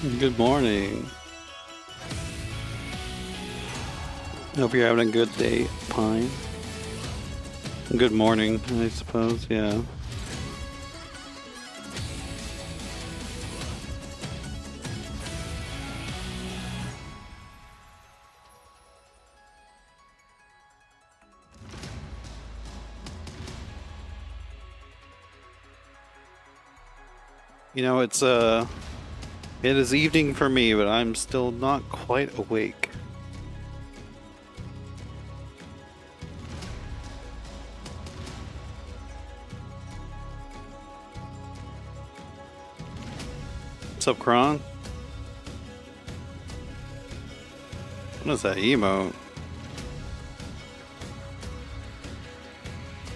Good morning. Hope you're having a good day, Pine. Good morning, I suppose, yeah. You know, it is evening for me, but I'm still not quite awake. What's up, Kron? What is that emote?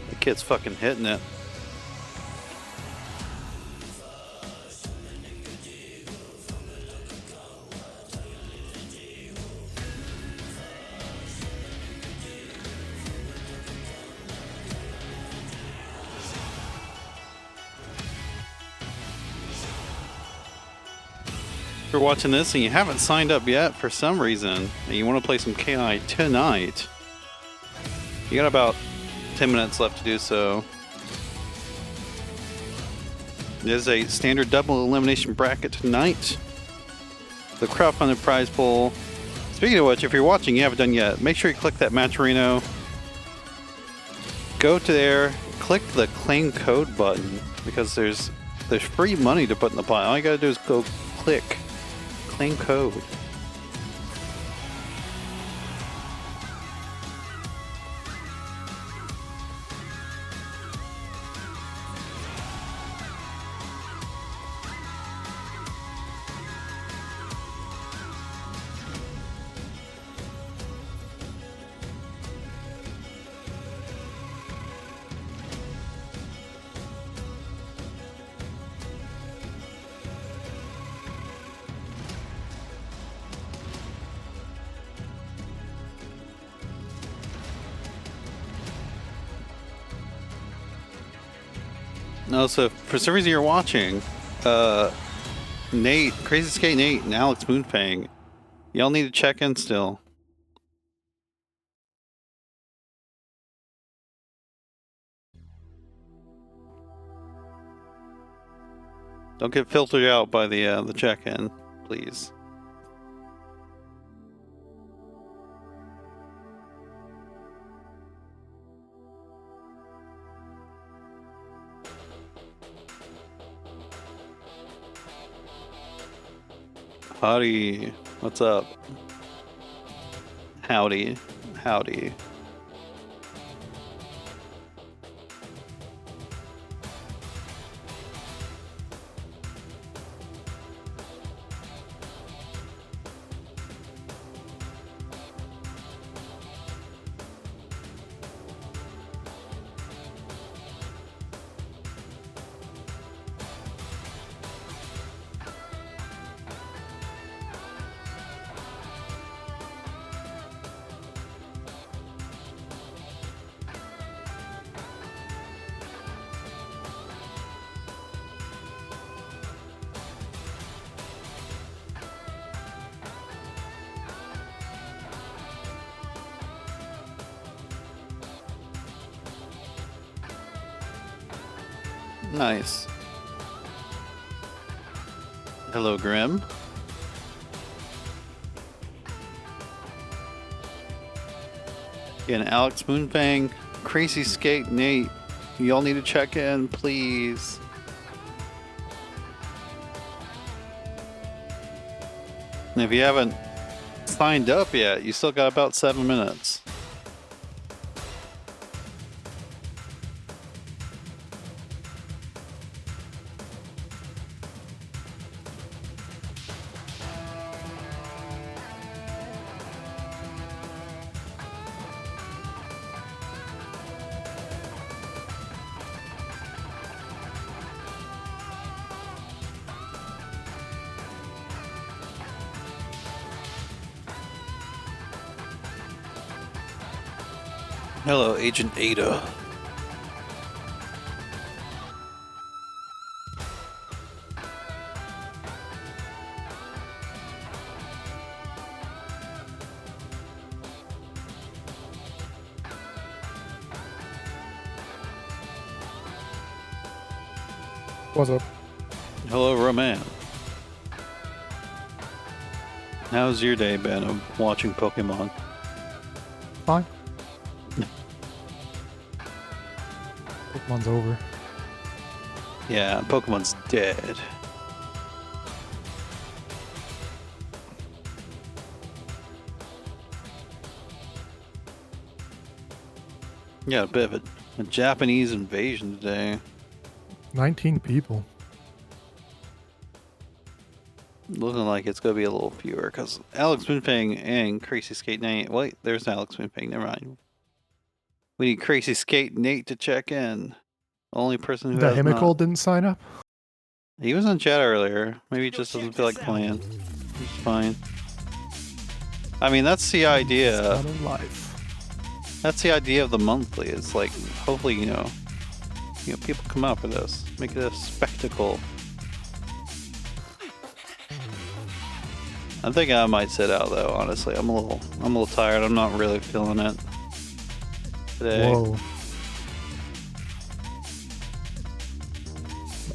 The kid's fucking hitting it. If you're watching this and you haven't signed up yet for some reason, and you want to play some KI tonight, you got about 10 minutes left to do so. There's a standard double elimination bracket tonight. The crowdfunded prize pool. Speaking of which, if you're watching, you haven't done yet, make sure you click that Matcherino. Go to there, click the claim code button because there's free money to put in the pot. All you gotta do is go click claim code. No, so for some reason you're watching, Nate, Crazy Skate Nate, and Alex Moonfang, y'all need to check in still. Don't get filtered out by the check-in, please. Howdy. What's up? Howdy. Howdy. Nice. Hello, Grim. Again, Alex Moonfang, Crazy Skate Nate, y'all need to check in, please. And if you haven't signed up yet, you still got about 7 minutes. Hello, Agent Ada. What's up? Hello, Roman. How's your day been of watching Pokemon? Fine. Pokemon's over. Yeah, Pokemon's dead. Yeah, a bit of a Japanese invasion today. 19 people. Looking like it's going to be a little fewer because Alex Moonfang and Crazy Skate Nate. Wait, there's Alex Moonfang. Never mind. We need Crazy Skate Nate to check in. Only person who The has Himical not. didn't sign up? He was on chat earlier. Maybe he just doesn't feel like playing. It's fine. I mean, that's the idea. It's not in life. That's the idea of the monthly. It's like, hopefully, you know, people come out for this. Make it a spectacle. I think I might sit out though, honestly. I'm a little tired. I'm not really feeling it today. Whoa.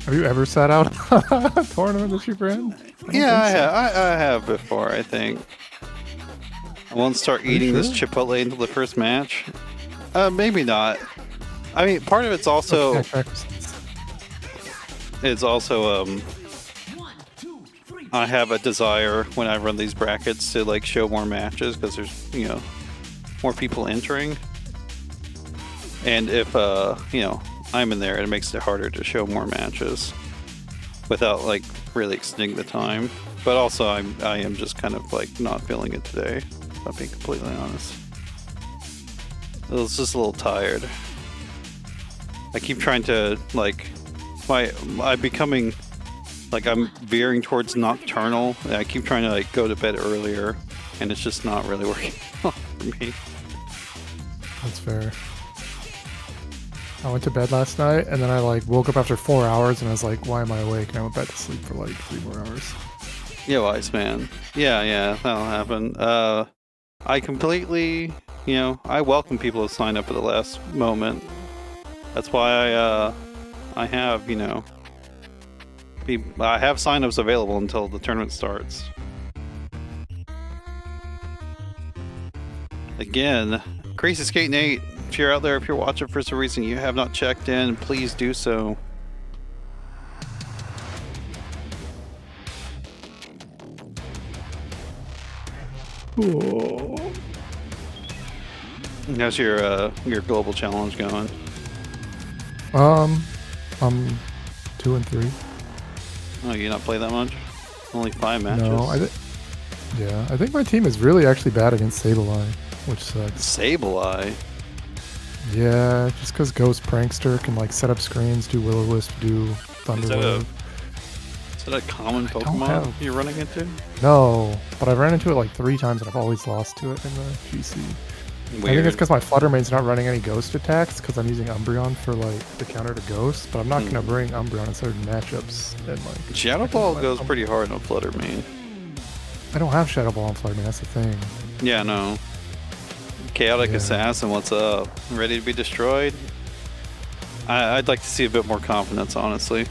Have you ever sat out a tournament that you ran? Yeah, I have before, I think. I won't start eating this Chipotle until the first match. Maybe not. I mean, part of it's also I have a desire when I run these brackets to like show more matches because there's, you know, more people entering. And if, you know, I'm in there, it makes it harder to show more matches without like really extending the time. But also I am just kind of like not feeling it today, if I'm being completely honest. I was just a little tired. I keep trying to like, I'm becoming like I'm veering towards nocturnal. I keep trying to like go to bed earlier, and it's just not really working for me. That's fair. I went to bed last night, and then I like woke up after 4 hours, and I was like, "Why am I awake?" And I went back to sleep for like 3 more hours. Yo, Iceman. Yeah, that'll happen. I completely, you know, I welcome people to sign up at the last moment. That's why I have, you know, I have signups available until the tournament starts. Again, Crazy Skate Nate, if you're out there, if you're watching for some reason you have not checked in, please do so. Whoa. How's your global challenge going? I'm 2 and 3. Oh, you not play that much? Only 5 matches? No, I think my team is really actually bad against Sableye, which sucks. Sableye? Yeah, just because Ghost Prankster can like set up screens, do Will-O-Wisp, do Thunderwave. Is that a common Pokemon you're running into? No, but I've ran into it like 3 times and I've always lost to it in the GC. Weird. I think it's because my Flutter Mane's not running any Ghost attacks because I'm using Umbreon for like the counter to Ghost, but I'm not going to bring Umbreon in certain matchups. And like Shadow Ball goes pretty hard on Flutter Mane. I don't have Shadow Ball on Flutter Mane, that's the thing. Yeah, no. Chaotic Assassin, what's up? Ready to be destroyed? I'd like to see a bit more confidence, honestly.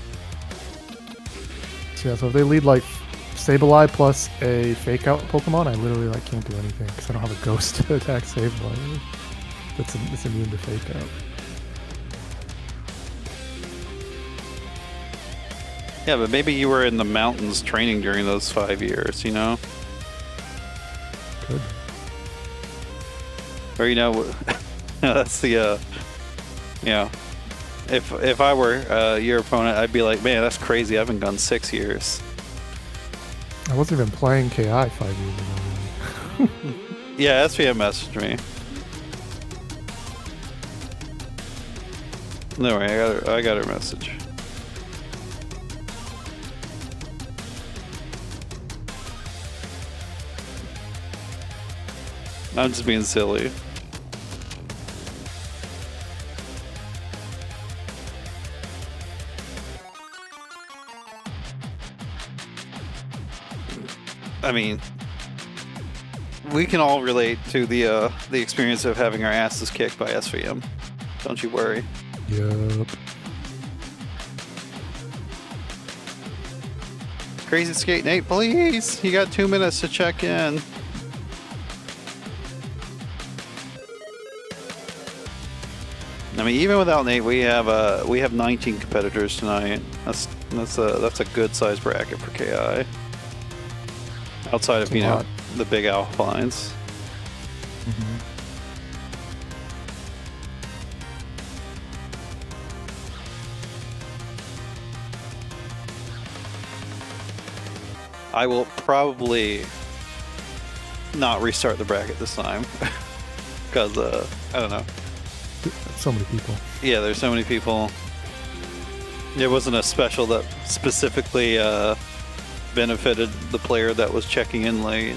So yeah, so if they lead like Sableye plus a Fake Out Pokemon, I literally like can't do anything because I don't have a Ghost to attack Sableye. It's immune to Fake Out. Yeah, but maybe you were in the mountains training during those 5 years, you know? Good. Or, you know, that's the, you know, if I were your opponent, I'd be like, man, that's crazy. I haven't gone 6 years. I wasn't even playing KI 5 years ago. Yeah, SVM messaged me. No worry, I got her message. I'm just being silly. I mean, we can all relate to the experience of having our asses kicked by SVM. Don't you worry. Yup. Crazy Skate Nate, please. You got 2 minutes to check in. I mean, even without Nate, we have 19 competitors tonight. That's a good size bracket for KI. Outside of the big Alpines. Mm-hmm. I will probably not restart the bracket this time because I don't know. So many people. Yeah, there's so many people. There wasn't a special that specifically benefited the player that was checking in late.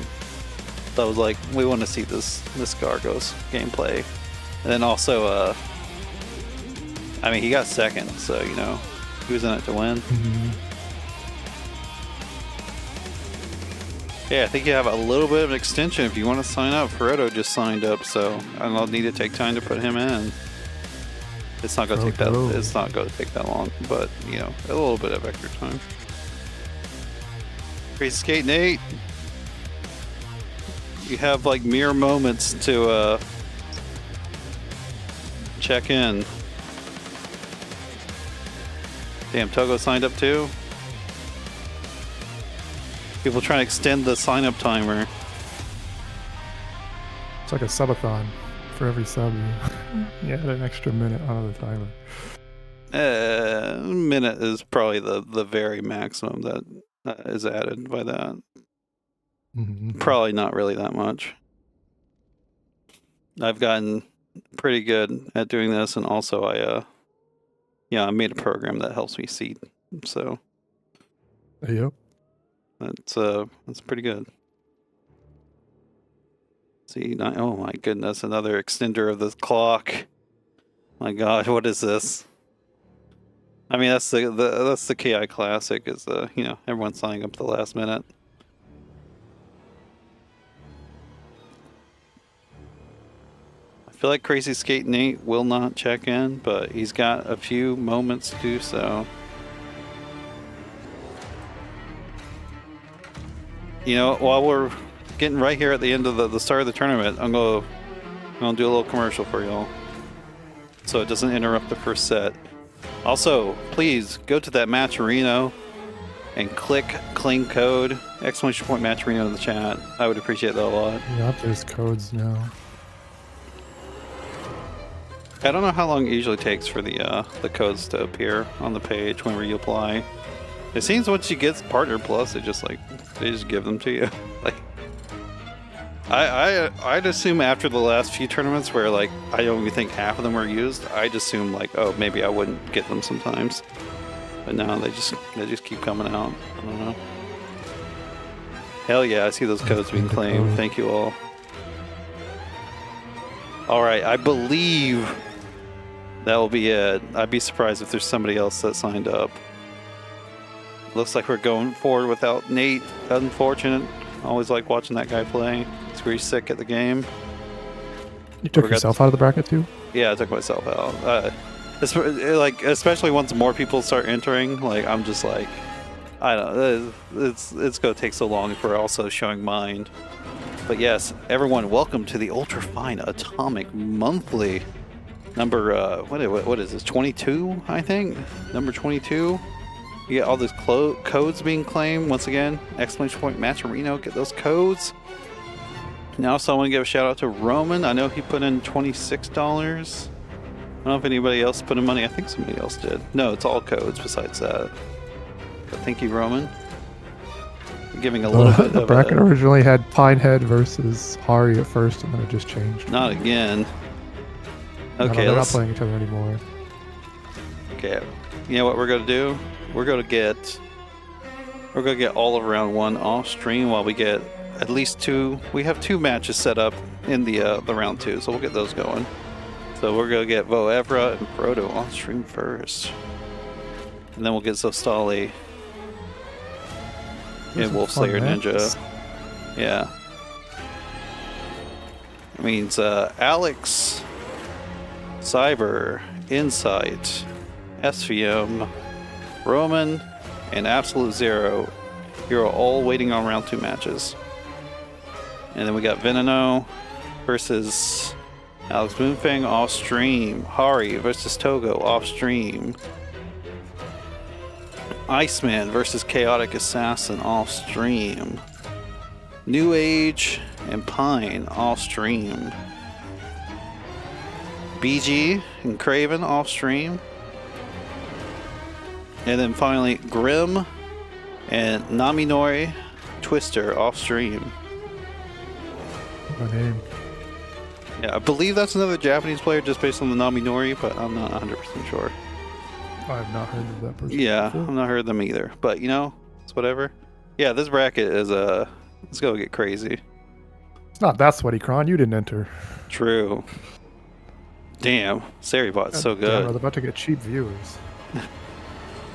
So I was like, we want to see this Gargos gameplay. And then also, I mean, he got second, so you know, he was in it to win. Mm-hmm. Yeah, I think you have a little bit of an extension if you want to sign up. Frodo just signed up, so I'll need to take time to put him in. It's not going to take that. It's not going to take that long, but you know, a little bit of extra time. Crazy Skate Nate, you have like mere moments to check in. Damn, Togo signed up too. People trying to extend the sign-up timer. It's like a subathon. For every sub, you add an extra minute on the timer. Minute is probably the very maximum that is added by that. Mm-hmm. Probably not really that much. I've gotten pretty good at doing this, and also I made a program that helps me seed. So. Yep. That's pretty good. See, oh my goodness, another extender of the clock. My God, what is this? I mean, that's the KI classic. Is you know, everyone signing up at the last minute. I feel like Crazy Skate Nate will not check in, but he's got a few moments to do so. You know, while we're getting right here at the end of the start of the tournament, I'm gonna do a little commercial for y'all, so it doesn't interrupt the first set. Also, please go to that Matcherino and click clean code !Matcherino in the chat. I would appreciate that a lot. Yep, there's codes now. I don't know how long it usually takes for the codes to appear on the page whenever you apply. It seems once you get Partner Plus, they just give them to you. Like, I'd assume after the last few tournaments where like I don't even think half of them were used, I'd assume like, oh, maybe I wouldn't get them sometimes. But no, they just keep coming out. I don't know. Hell yeah, I see those codes being claimed. Thank you all. All right, I believe that will be it. I'd be surprised if there's somebody else that signed up. Looks like we're going forward without Nate. Unfortunate. Always like watching that guy play. He's pretty sick at the game. You took yourself out of the bracket too? Yeah, I took myself out. Especially once more people start entering, like I'm just like, I don't know. It's gonna take so long for also showing mind. But yes, everyone, welcome to the Ultrafine Atomic Monthly. Number what is this? 22, I think. Number 22. You get all these codes being claimed once again. !Matcherino, get those codes. Now, so I want to give a shout out to Roman. I know he put in $26. I don't know if anybody else put in money. I think somebody else did. No, it's all codes besides that. But thank you, Roman. I'm giving a little bit the of bracket originally had Pinehead versus Hari at first, and then it just changed. Not again. Okay, they're not playing each other anymore. Okay, you know what we're gonna do? We're gonna get all of round one off stream while we get at least two. We have 2 matches set up in the round 2, so we'll get those going. So we're gonna get Voevra and Frodo on stream first, and then we'll get Zostaly and WolfSlayerNinja. Yeah, it means Alex, Cyber, Insight, SVM, Roman, and Absolute Zero You're all waiting on round 2 matches. And then we got Veneno versus Alex Moonfang off stream. Hari versus Togo off stream. Iceman versus Chaotic Assassin off stream. New Age and Pine off stream. BG and Craven off stream. And then finally Grim and Naminori Twister off stream. My name. Yeah, I believe that's another Japanese player just based on the Naminori, but I'm not 100% sure. I have not heard of that person. Yeah, before. I've not heard of them either. But you know, it's whatever. Yeah, this bracket is let's go get crazy. It's not that sweaty, Kron. You didn't enter. True. Damn, Seribot's so Damn, good. they're about to get cheap viewers.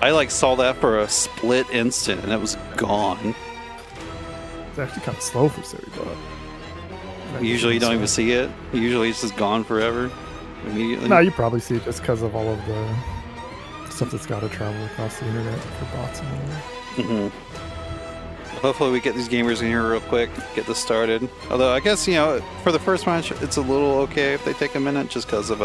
I like saw that for a split instant and it was gone. It's actually kind of slow for Seribot. Usually you don't even see it. Usually it's just gone forever. Immediately. No, you probably see it just because of all of the stuff that's got to travel across the internet for bots and whatever. Hopefully we get these gamers in here real quick, get this started. Although I guess, you know, for the first match, it's a little okay if they take a minute just because of,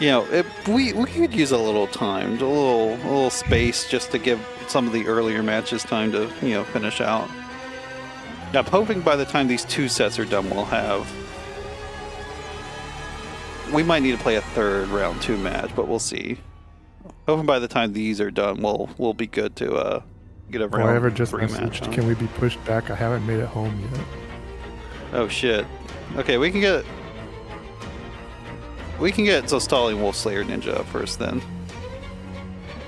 you know, we could use a little time, a little space just to give some of the earlier matches time to, you know, finish out. I'm hoping by the time these 2 sets are done, we might need to play a third round 2 match, but we'll see. Hoping by the time these are done, we'll be good to get a round 3 match on. Can we be pushed back? I haven't made it home yet. Oh shit. Okay, we can get Zostaly and WolfSlayerNinja up first then.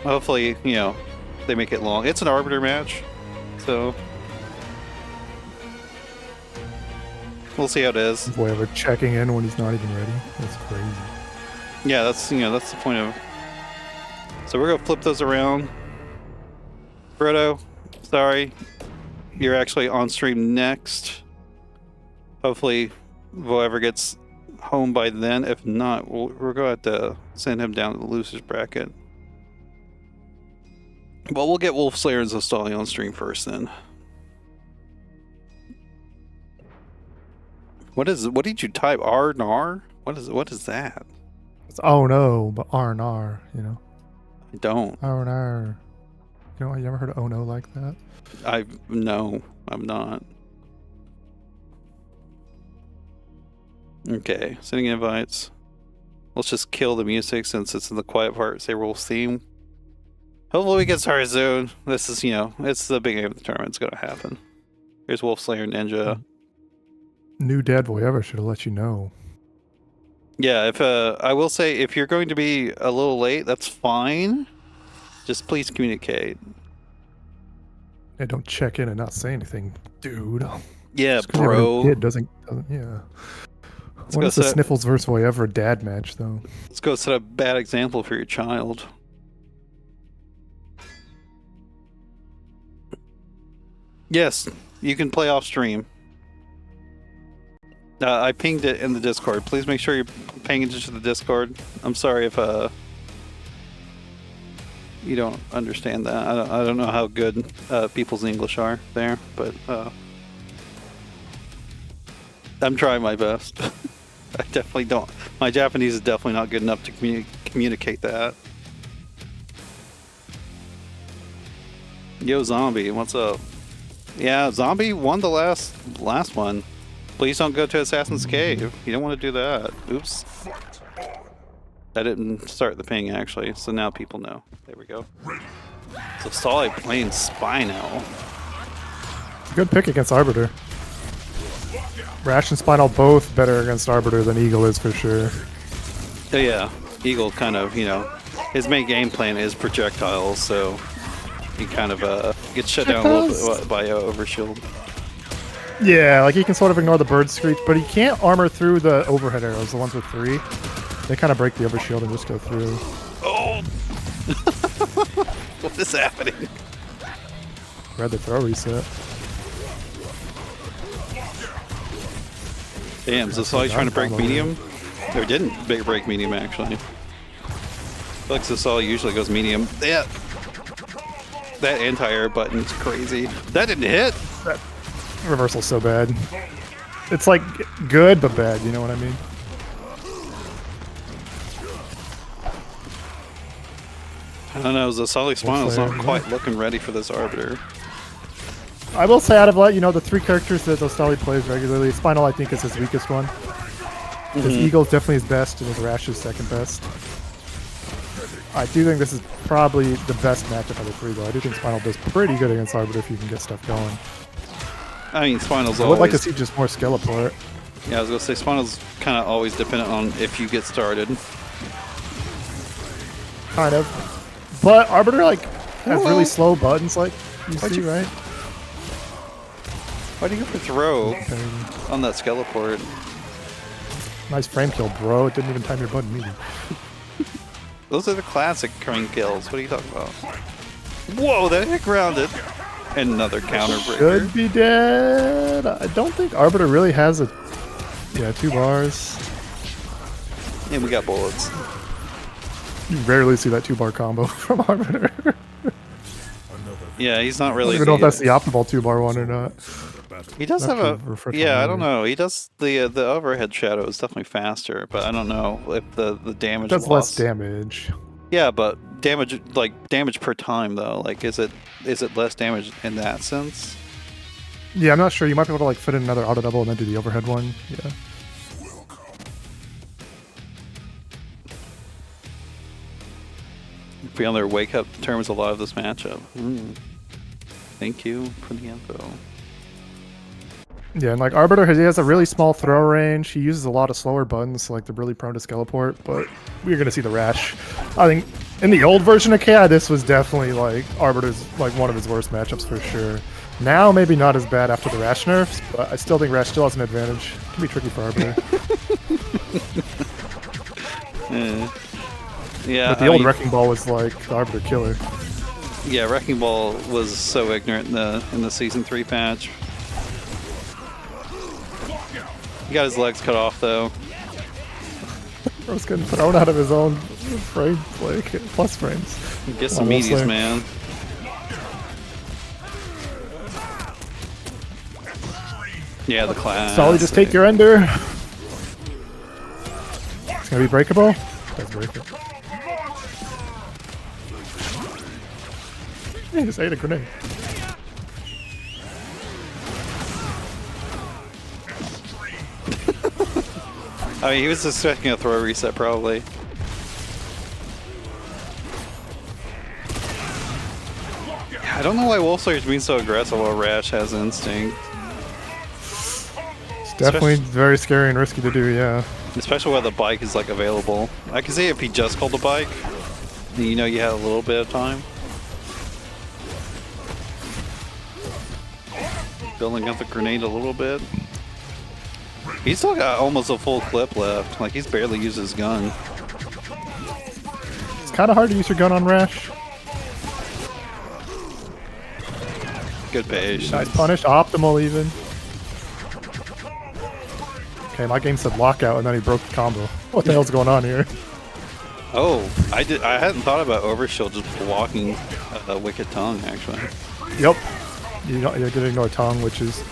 Hopefully, you know, they make it long. It's an Arbiter match, so we'll see how it is. Boy, ever checking in when he's not even ready. That's crazy. Yeah, that's, you know, that's the point of. So we're gonna flip those around. Frodo, sorry, you're actually on stream next. Hopefully, whoever gets home by then. If not, we're going to have to send him down to the losers bracket. But we'll get WolfSlayer and Zostaly on stream first then. What did you type? R-nar? What is that? It's oh no, but R&R, you know. I don't. R&R. You know, you ever heard of oh no like that? No, I'm not. Okay, sending invites. Let's just kill the music since it's in the quiet part. CyberWulf theme. Hopefully we get started soon. This is, you know, it's the beginning of the tournament. It's gonna happen. Here's WolfSlayerNinja. New Dead Boy ever should have let you know. Yeah, if I will say if you're going to be a little late, that's fine. Just please communicate. Yeah, don't check in and not say anything, dude. Yeah, Just 'cause you have a bro. kid doesn't yeah. When is the Sniffles versus Voyever dad match though? Let's go set a bad example for your child. Yes, you can play off stream. I pinged it in the Discord. Please make sure you're paying attention to the Discord. I'm sorry if you don't understand that. I don't know how good people's English are there, but I'm trying my best. I definitely don't. My Japanese is definitely not good enough to communicate that. Yo, Zombie, what's up? Yeah, Zombie won the last one. Please don't go to Assassin's Cave. You don't want to do that. Oops. I didn't start the ping, actually, so now people know. There we go. So Solid playing Spinel. Good pick against Arbiter. Rash and Spinel both better against Arbiter than Eagle is for sure. Oh, yeah, Eagle kind of, you know, his main game plan is projectiles, so he kind of gets shut down a little bit by Overshield. Yeah, like he can sort of ignore the bird screech, but he can't armor through the overhead arrows, the ones with 3. They kind of break the overshield and just go through. Oh! What is happening? Read the throw reset. Damn, so Solly's trying to break medium? Or didn't break medium, actually. Like Zostaly usually goes medium. Yeah. That anti-air button's crazy. That didn't hit. That reversal's so bad. It's like good but bad, you know what I mean? I don't know, Zostaly Spinal's not quite looking ready for this Arbiter. I will say out of the 3 characters that Zostaly plays regularly, Spinal I think is his weakest one. His Eagle's definitely his best and his Rash is second best. I do think this is probably the best matchup of the 3 though. I do think Spinal does pretty good against Arbiter if you can get stuff going. I mean, Spinal's I always... would like to see just more skill apart. Yeah, I was gonna say Spinal's kind of always dependent on if you get started. Kind of. But Arbiter has really slow buttons like you see, right? Why'd you go for throw on that Skeleport? Nice frame kill, bro. It didn't even time your button either. Those are the classic crane kills. What are you talking about? Whoa, that hit grounded. And another counter breaker. Should be dead. I don't think Arbiter really has a... Yeah, 2 bars. And we got bullets. You rarely see that 2-bar combo from Arbiter. Yeah, he's not really... I don't even know if that's the optimal 2-bar one or not. He does have a... Yeah, I don't know. He does... The overhead shadow is definitely faster, but I don't know if the damage That's loss... less damage. Yeah, but damage per time though. Like, is it less damage in that sense? Yeah, I'm not sure. You might be able to fit in another auto double and then do the overhead one. Yeah. Be on their wake up determines a lot of this matchup. Thank you for the info. Yeah, and Arbiter he has a really small throw range. He uses a lot of slower buttons, so they're really prone to Skeleport, but we're gonna see the Rash. I think in the old version of KI, this was definitely Arbiter's one of his worst matchups for sure. Now maybe not as bad after the Rash nerfs, but I still think Rash still has an advantage. It can be tricky for Arbiter. Yeah. But the old Wrecking Ball was the Arbiter killer. Yeah, Wrecking Ball was so ignorant in the Season 3 patch. He got his legs cut off though. Bro's getting thrown out of his own frame, plus frames. Get some meaties, man. Yeah, the class. Solly, just take your ender. It's gonna be breakable. That's break it. He just ate a grenade. I mean, he was expecting a throw reset, probably. I don't know why WolfSlayer's being so aggressive while Rash has instinct. It's definitely very scary and risky to do, yeah. Especially while the bike is available. I can see if he just called the bike, you had a little bit of time. Building up the grenade a little bit. He's still got almost a full clip left. He's barely used his gun. It's kind of hard to use your gun on Rash. Good patience. Nice punish. Optimal even. Okay, my game said lockout and then he broke the combo. What the hell's going on here? Oh, I hadn't thought about Overshield just blocking Wicked Tongue, actually. Yep. You're getting ignore Tongue, which is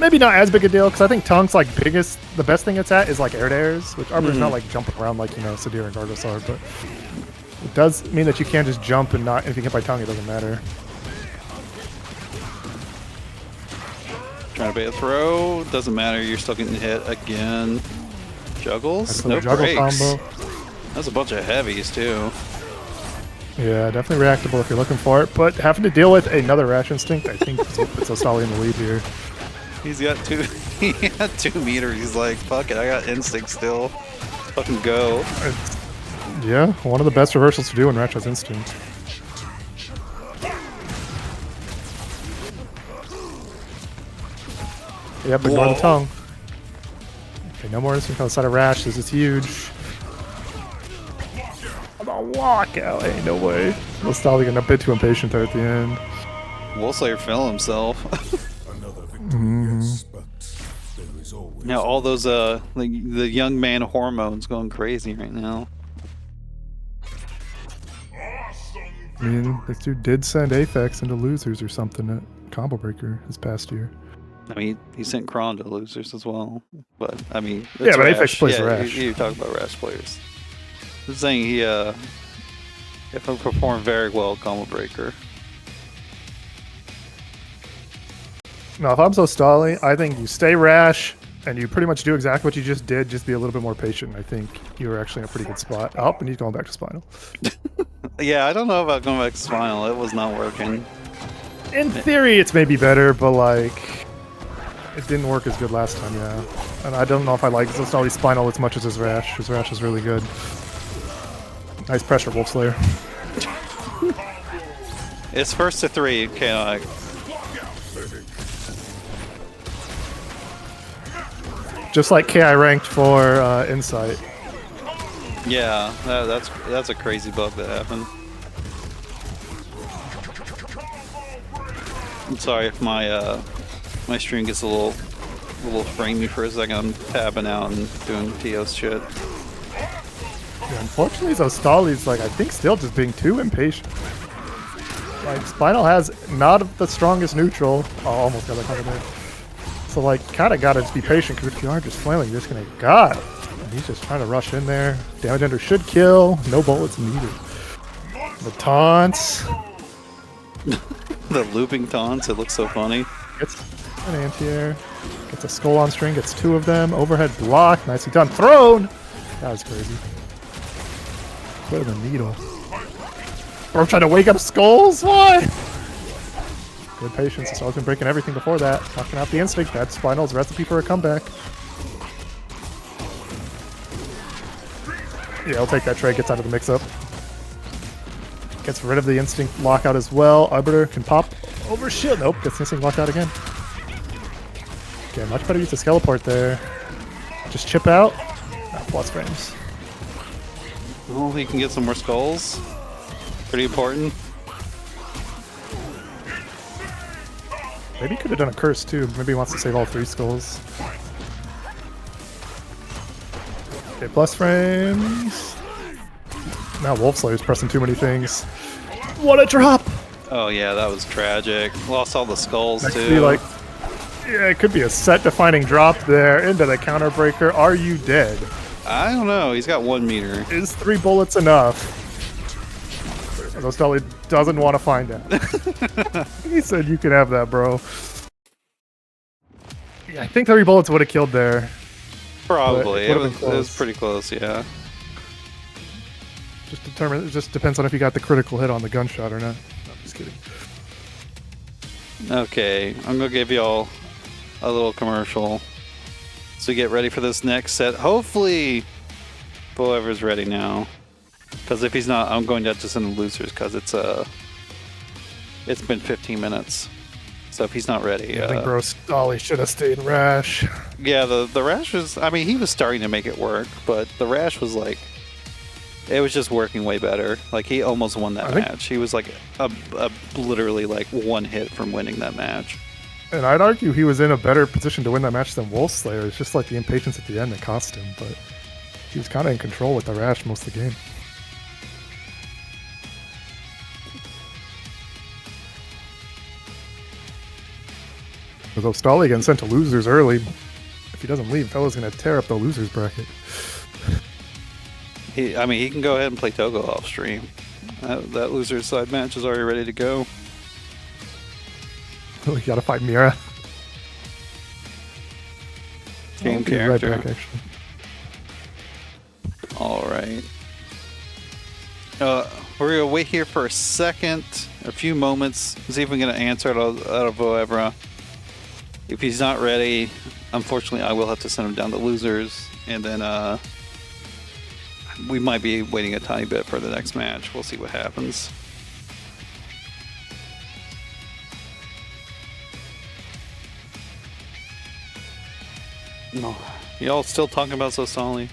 maybe not as big a deal, because I think Tongue's the best thing it's at is air to airs, which Arbiter's not jumping around Sadir and Gargos are, but it does mean that you can't just jump and not, if you get hit by Tongue, it doesn't matter. Trying to bait a throw, doesn't matter, you're still getting hit again. Juggles? No juggle breaks. combo. That's a bunch of heavies too. Yeah, definitely reactable if you're looking for it, but having to deal with another Rash Instinct, I think puts Zostaly in the lead here. He's got he had 2 meters, he's like, fuck it, I got instinct still. Fucking go. Yeah, one of the best reversals to do in Rash has Instinct. Yep, ignore the Tongue. Okay, no more Instinct on the side of Rash, this is huge. I'm gonna walk out, ain't no way. Zostaly getting a bit too impatient there at the end. WolfSlayer fell himself. Now all those the young man hormones going crazy right now. I mean, this dude did send Aphex into losers or something at Combo Breaker this past year. I mean, he sent Kron to losers as well. But, I mean, it's Yeah, but Rash. Aphex plays yeah, Rash. You're talking about Rash players. I'm saying he, if I perform very well at Combo Breaker. No, if I'm Zostaly, I think you stay Rash, and you pretty much do exactly what you just did, just be a little bit more patient. I think you were actually in a pretty good spot. Oh, and he's going back to Spinal. Yeah, I don't know about going back to Spinal. It was not working. In theory, it's maybe better, but like, it didn't work as good last time, yeah. And I don't know if I like Zostaly's Spinal as much as his Rash. His Rash is really good. Nice pressure, WolfSlayer. It's first to 3, okay, Just like KI ranked for Insight. yeah, that's a crazy bug that happened. I'm sorry if my my stream gets a little framey for a second. I'm tabbing out and doing TOS shit. Yeah, unfortunately, Zostaly's like I think still just being too impatient. Like Spinal has not the strongest neutral. Oh, almost got that covered there. So like, kind of gotta just be patient because if you are just flailing, you're just gonna get got. And he's just trying to rush in there. Damage ender should kill. No bullets needed. The taunts. The looping taunts. It looks so funny. Gets an anti-air. Gets a skull on string. Gets 2 of them. Overhead block. Nicely done. Thrown. That was crazy. Put in the needle. Bro, trying to wake up skulls. What? Good patience. It's always been breaking everything before that. Knocking out the instinct. That's Spinal's recipe for a comeback. Yeah, I'll take that trade. Gets out of the mix-up. Gets rid of the instinct lockout as well. Arbiter can pop over shield. Nope, gets instinct lockout again. Okay, much better use of Skeleport there. Just chip out. Plus frames. Oh, he can get some more skulls. Pretty important. Maybe he could have done a curse too. Maybe he wants to save all 3 skulls. Okay, plus frames. Now WolfSlayer's pressing too many things. What a drop! Oh yeah, that was tragic. Lost all the skulls That too. could be like, yeah, it could be a set-defining drop there into the counter breaker. Are you dead? I don't know. He's got 1 meter. Is 3 bullets enough? Zostaly doesn't want to find out. He said you can have that, bro. Yeah, I think 3 bullets would have killed there. Probably. It was close. pretty close, yeah. It just depends on if you got the critical hit on the gunshot or not. No, I'm just kidding. Okay, I'm gonna give y'all a little commercial. So get ready for this next set. Hopefully, whoever's ready now. Because if he's not, I'm going to have to send the losers because it's been 15 minutes. So if he's not ready, I think Zostaly should have stayed Rash. yeah, the Rash was. I mean, he was starting to make it work, but the Rash was like, it was just working way better. Like he almost won that match. He was like a literally like 1 hit from winning that match. And I'd argue he was in a better position to win that match than WolfSlayer. It's just like the impatience at the end that cost him, but he was kind of in control with the Rash most of the game. With Zostaly getting sent to losers early, if he doesn't leave, fella's gonna tear up the losers bracket. I mean, he can go ahead and play Togo off stream. That loser's side match is already ready to go. You gotta fight Mira. Game character. Right back, actually. All right. We're gonna wait here for a second, a few moments, see if we can get an answer out of whoever. If he's not ready, unfortunately, I will have to send him down to losers, and then we might be waiting a tiny bit for the next match. We'll see what happens. No, y'all still talking about Zostaly?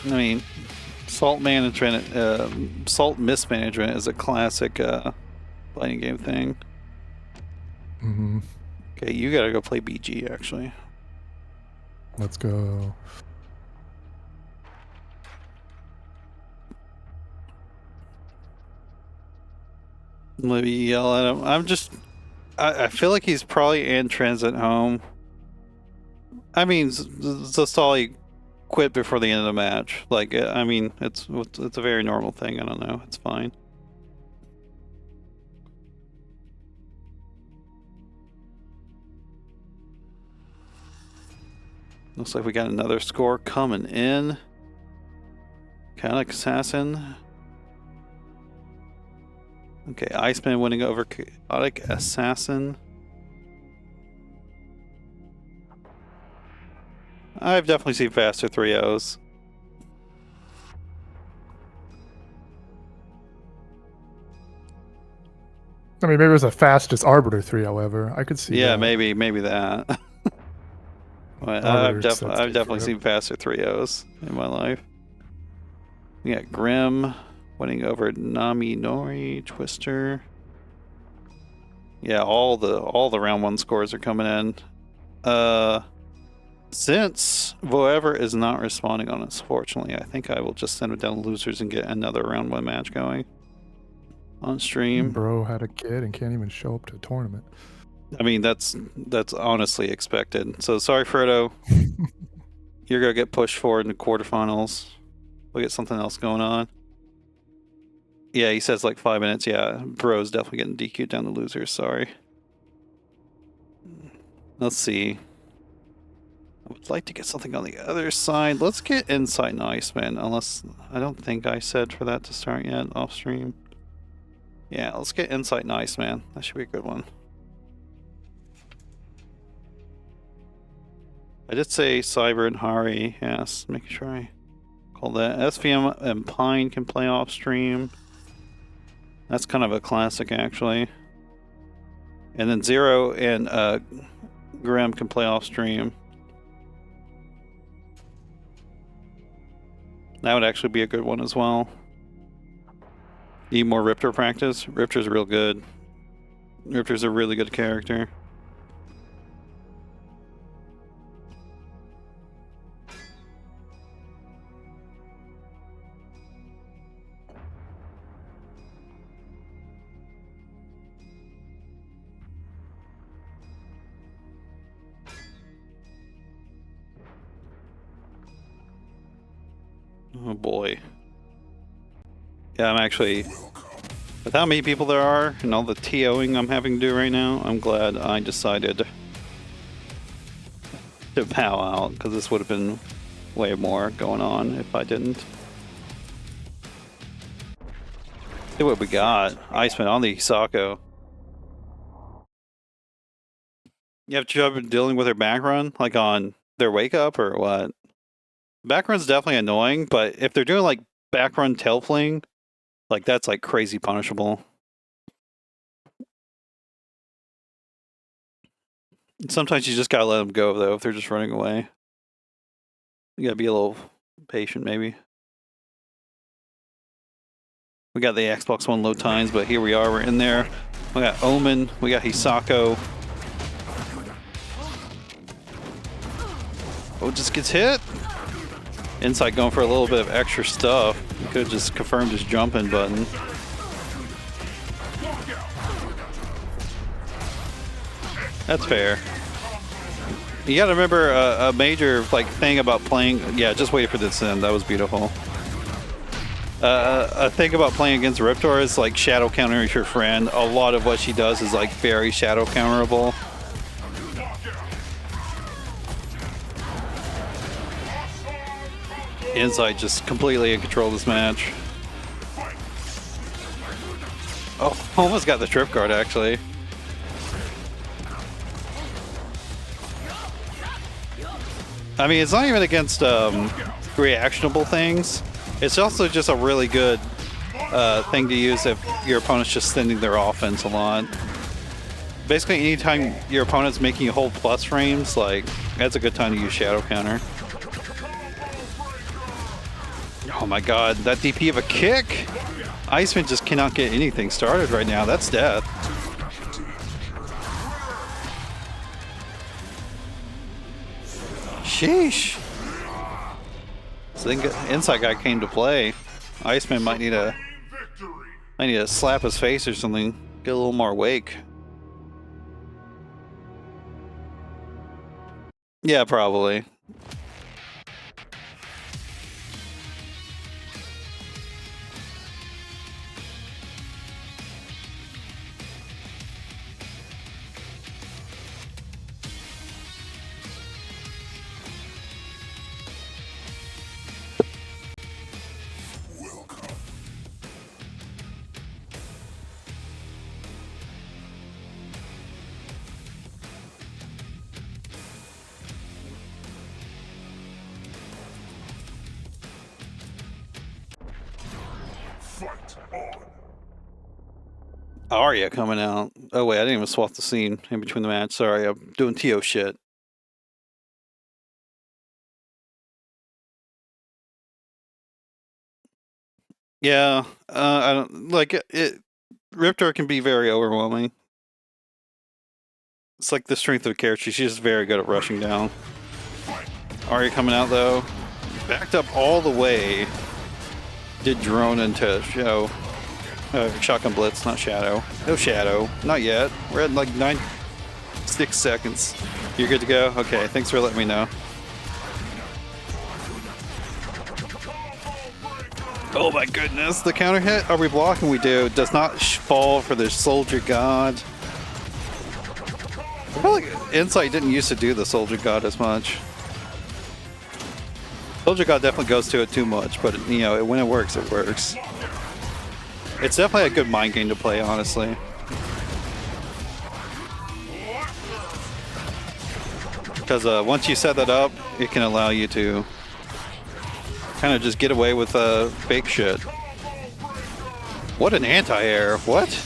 I mean, salt management, salt mismanagement is a classic fighting game thing. Mm-hmm. Okay, you gotta go play BG actually. Let's go. Maybe yell at him. I feel like he's probably in transit home. I mean, Zostaly quit before the end of the match. Like, I mean, it's a very normal thing. I don't know. It's fine. Looks like we got another score coming in. Chaotic Assassin. Okay, Iceman winning over Chaotic Assassin. I've definitely seen faster 3-0s. I mean, maybe it was a fastest Arbiter 3, however. I could see Yeah, that. maybe that. I've definitely seen faster 3-0s in my life. We got Grim winning over Nami Nori, Twister. Yeah, all the round 1 scores are coming in. Since Voever is not responding on us, fortunately, I think I will just send it down to losers and get another round 1 match going on stream. Bro had a kid and can't even show up to a tournament. I mean, that's honestly expected. So sorry, Frodo. You're gonna get pushed forward in the quarterfinals. We'll get something else going on. Yeah, he says like 5 minutes. Yeah, Bro's definitely getting DQ'd down to losers. Sorry. Let's see. I would like to get something on the other side. Let's get Insight and Iceman, unless I don't think I said for that to start yet off stream. Yeah, let's get Insight and Iceman. That should be a good one. I did say Cyber and Hari. Yes, making sure I call that. SVM and Pine can play off stream. That's kind of a classic, actually. And then Zero and Grim can play off stream. That would actually be a good one as well. Need more Riptor practice? Riptor's real good. Riptor's a really good character. Oh boy. Yeah, I'm actually, with how many people there are and all the TOing I'm having to do right now, I'm glad I decided to bow out, because this would have been way more going on if I didn't. See what we got. Iceman on the Sako. You have trouble dealing with their back run, like on their wake up, or what? Back run's definitely annoying, but if they're doing like back run tail fling, like that's like crazy punishable. Sometimes you just gotta let them go though if they're just running away. You gotta be a little patient maybe. We got the Xbox One load times, but here we are, we're in there. We got Omen, we got Hisako. Oh, just gets hit. Insight going for a little bit of extra stuff. He could have just confirmed his jumping button. That's fair. You gotta remember a major like thing about playing. Yeah, just wait for this end. That was beautiful. A thing about playing against Riptor is like shadow countering your friend. A lot of what she does is like very shadow counterable. Insight just completely in control of this match. Oh, almost got the trip guard actually. I mean, it's not even against reactionable things. It's also just a really good thing to use if your opponent's just sending their offense a lot. Basically, anytime your opponent's making you hold plus frames, like, that's a good time to use shadow counter. Oh my god, that DP of a kick! Iceman just cannot get anything started right now. That's death. Sheesh. So then Insight guy came to play. Iceman might need to slap his face or something. Get a little more wake. Yeah, probably. Arya coming out. Oh wait, I didn't even swap the scene in between the match. Sorry, I'm doing TO shit. Yeah, I don't like it. Riptor can be very overwhelming. It's like the strength of a character. She's just very good at rushing down. Arya coming out though, backed up all the way. Did drone into show. Shotgun blitz, not shadow. No shadow, not yet. We're at like 6 seconds. You're good to go? Okay, thanks for letting me know. Oh my goodness, the counter hit. Are we blocking? We do. Does not fall for the Soldier God. I feel like Insight didn't used to do the Soldier God as much. Soldier God definitely goes to it too much, but you know, when it works, it works. It's definitely a good mind game to play, honestly. Because once you set that up, it can allow you to kind of just get away with fake shit. What an anti-air. What?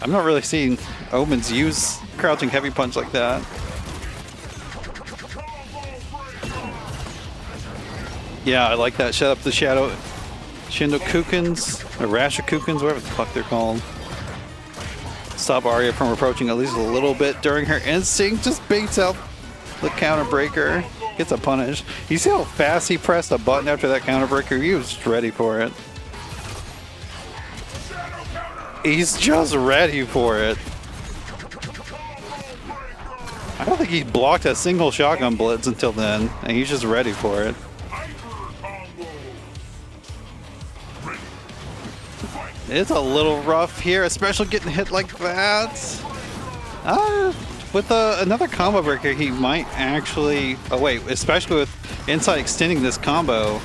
I'm not really seeing Omens use crouching heavy punch like that. Yeah, I like that. Shut up the shadow. Shindokukins, or Rashikukins, whatever the fuck they're called. Stop Arya from approaching at least a little bit during her instinct. Just baits out the counter breaker. Gets a punish. You see how fast he pressed a button after that counter breaker? He was just ready for it. He's just ready for it. I don't think he blocked a single shotgun blitz until then, and he's just ready for it. It's a little rough here, especially getting hit like that. With another combo breaker, he might actually... Oh wait, especially with Insight extending this combo,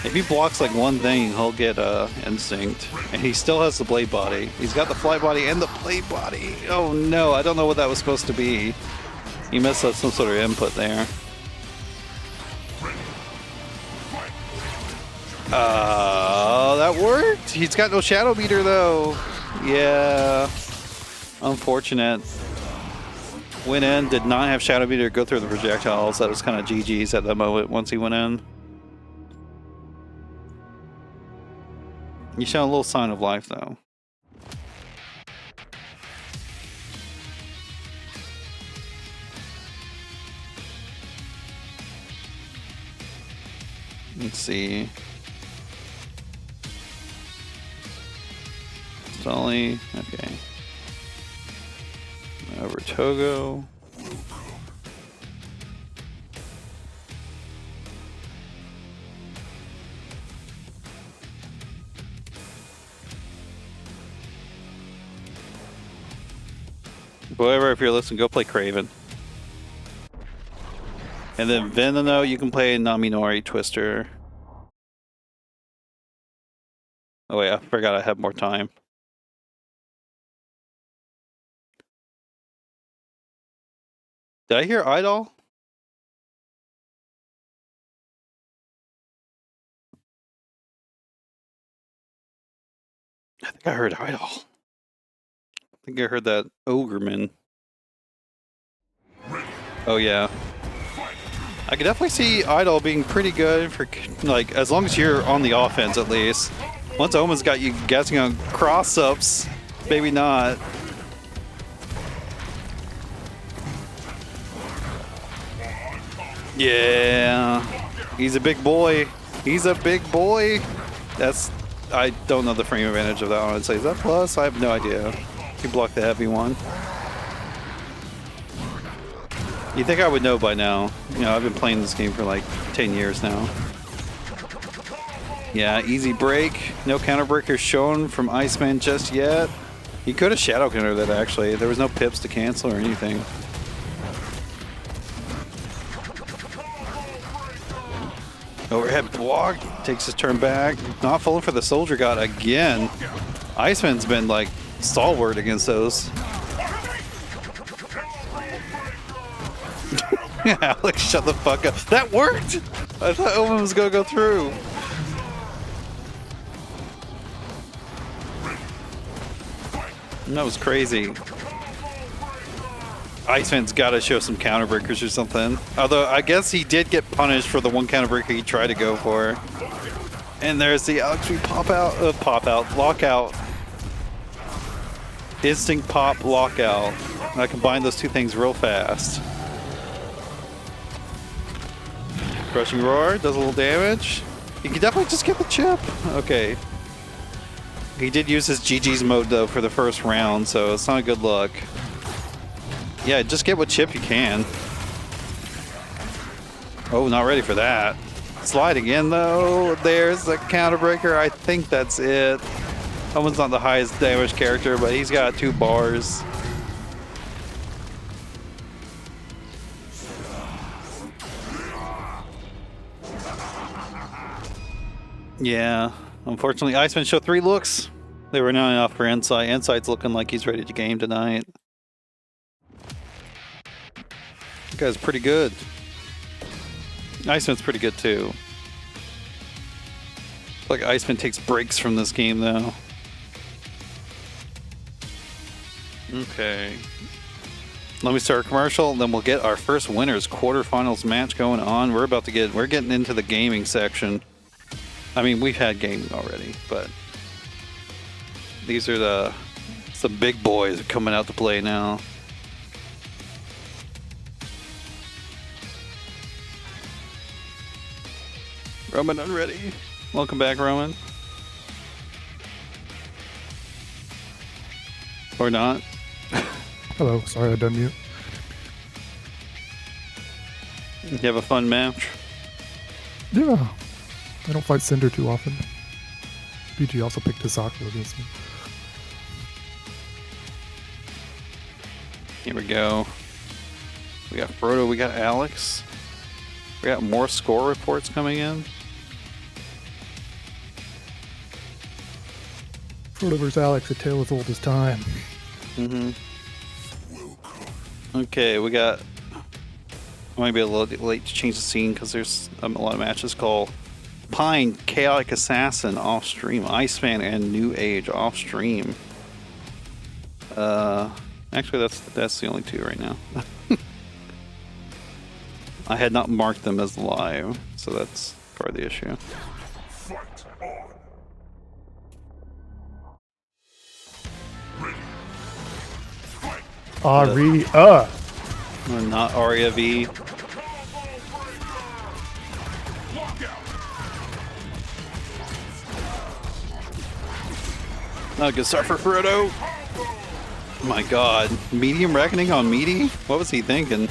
if he blocks like one thing, he'll get Instinct. And he still has the blade body. He's got the flight body and the blade body. Oh no, I don't know what that was supposed to be. He messed up some sort of input there. That worked. He's got no shadow meter though. Yeah, unfortunate. Went in, did not have shadow meter go through the projectiles. That was kind of GG's at that moment once he went in. You show a little sign of life though. Let's see. Zostaly, okay. Over Togo. Whoever, if you're listening, go play Craven. And then Veneno, you can play Naminori Twister. Oh wait, I forgot I had more time. Did I hear Idol? I think I heard Idol. I think I heard that Ogreman. Oh yeah. I could definitely see Idol being pretty good for, like, as long as you're on the offense at least. Once Omen's got you guessing on cross-ups, maybe not. Yeah, he's a big boy. He's a big boy. That's I don't know the frame advantage of that one. I'd say, is that plus? I have no idea. You blocked the heavy one. You'd think I would know by now. You know, I've been playing this game for like 10 years now. Yeah, easy break. No counter breakers shown from Iceman just yet. He could have shadow countered that actually. There was no pips to cancel or anything. Overhead block. Takes his turn back. Not falling for the soldier god again. Iceman's been like stalwart against those. Alex, shut the fuck up. That worked! I thought Omen was gonna go through. That was crazy. Iceman's gotta show some counter breakers or something. Although, I guess he did get punished for the one counter breaker he tried to go for. And there's the NotAlexV pop out, lockout. Instinct pop, lockout. I combine those two things real fast. Crushing roar, does a little damage. You can definitely just get the chip. Okay. He did use his GG's mode though for the first round, so it's not a good look. Yeah, just get what chip you can. Oh, not ready for that. Slide again though. There's the counter breaker. I think that's it. Owen's not the highest damage character, but he's got 2 bars. Yeah, unfortunately, Iceman showed 3 looks. They were not enough for Insight. Insight's looking like he's ready to game tonight. That guy's pretty good. Iceman's pretty good too. Like Iceman takes breaks from this game though. Okay. Let me start a commercial, then we'll get our first winners quarterfinals match going on. We're getting into the gaming section. I mean, we've had gaming already, but these are some big boys coming out to play now. Roman unready. Welcome back, Roman. Or not. Hello, sorry I done mute. You have a fun match? Yeah. I don't fight Cinder too often. BG also picked Hisako against me. Here we go. We got Frodo, we got Alex. We got more score reports coming in. Frodo vs. Alex, a tale as old as time. Mm-hmm. Okay, we got... I might be a little late to change the scene because there's a lot of matches called Pine, Chaotic Assassin off stream, Iceman, and New Age off stream. Actually, that's the only 2 right now. I had not marked them as live, so that's part of the issue. Aria. Not Aria V. Not a good start for Frodo. Oh my god. Medium Reckoning on Meaty? What was he thinking?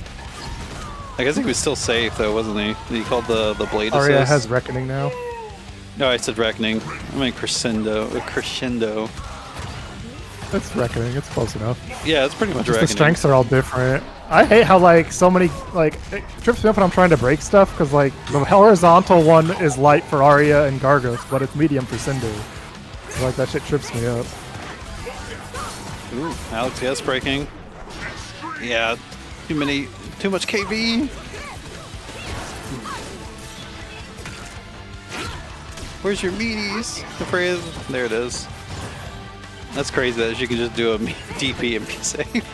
I guess he was still safe though, wasn't he? He called the blade assist. Aria has Reckoning now. No, I said Reckoning. I mean Crescendo. Crescendo. It's Reckoning, it's close enough. Yeah, it's pretty much Just Reckoning. the strengths are all different. I hate how like so many, like, it trips me up when I'm trying to break stuff because like the horizontal one is light for Arya and Gargos, but it's medium for Cinder. So, like that shit trips me up. Ooh, Alex, yes, breaking. Yeah, too much KV. Where's your meaties? The phrase, there it is. That's crazy that you can just do a DP and be safe.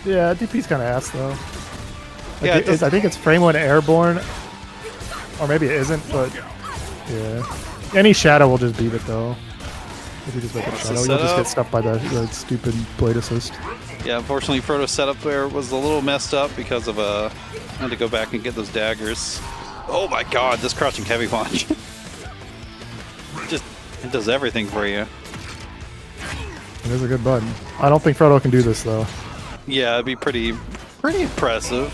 Yeah, DP's kind of ass though. Yeah, I think it's frame 1 airborne, or maybe it isn't, but yeah. Any shadow will just beat it though. If you just make it shadow, you'll just get stuck by the stupid blade assist. Yeah, unfortunately, Frodo's setup there was a little messed up because of I had to go back and get those daggers. Oh my god, this crouching heavy punch. It does everything for you. It is a good button. I don't think Frodo can do this though. Yeah, it'd be pretty impressive.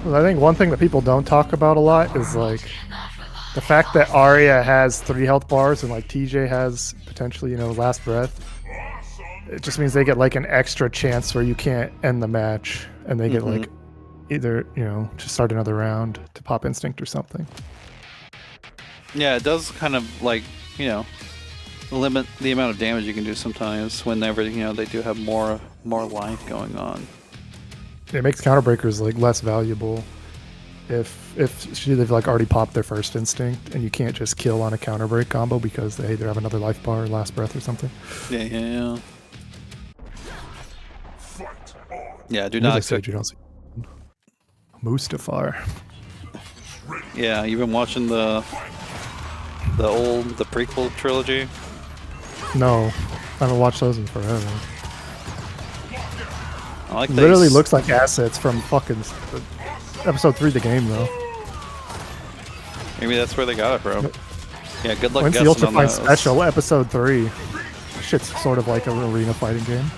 I think one thing that people don't talk about a lot is like the fact that Arya has 3 health bars and like TJ has potentially, you know, last breath. It just means they get like an extra chance where you can't end the match, and they get like either, you know, just start another round to pop instinct or something. Yeah, it does kind of like, you know, limit the amount of damage you can do sometimes whenever, you know, they do have more life going on. It makes counterbreakers like less valuable if they've like already popped their first instinct and you can't just kill on a counterbreak combo because they either have another life bar or last breath or something. Yeah. Yeah, do not expect. You don't see Mustafar. Yeah, you've been watching the prequel trilogy? No, I haven't watched those in forever. I like literally looks like assets from fucking episode 3 of the game though. Maybe that's where they got it from. Yeah, good luck When's the guessing on Ultrafine those. special, episode 3? Shit's sort of like an arena fighting game.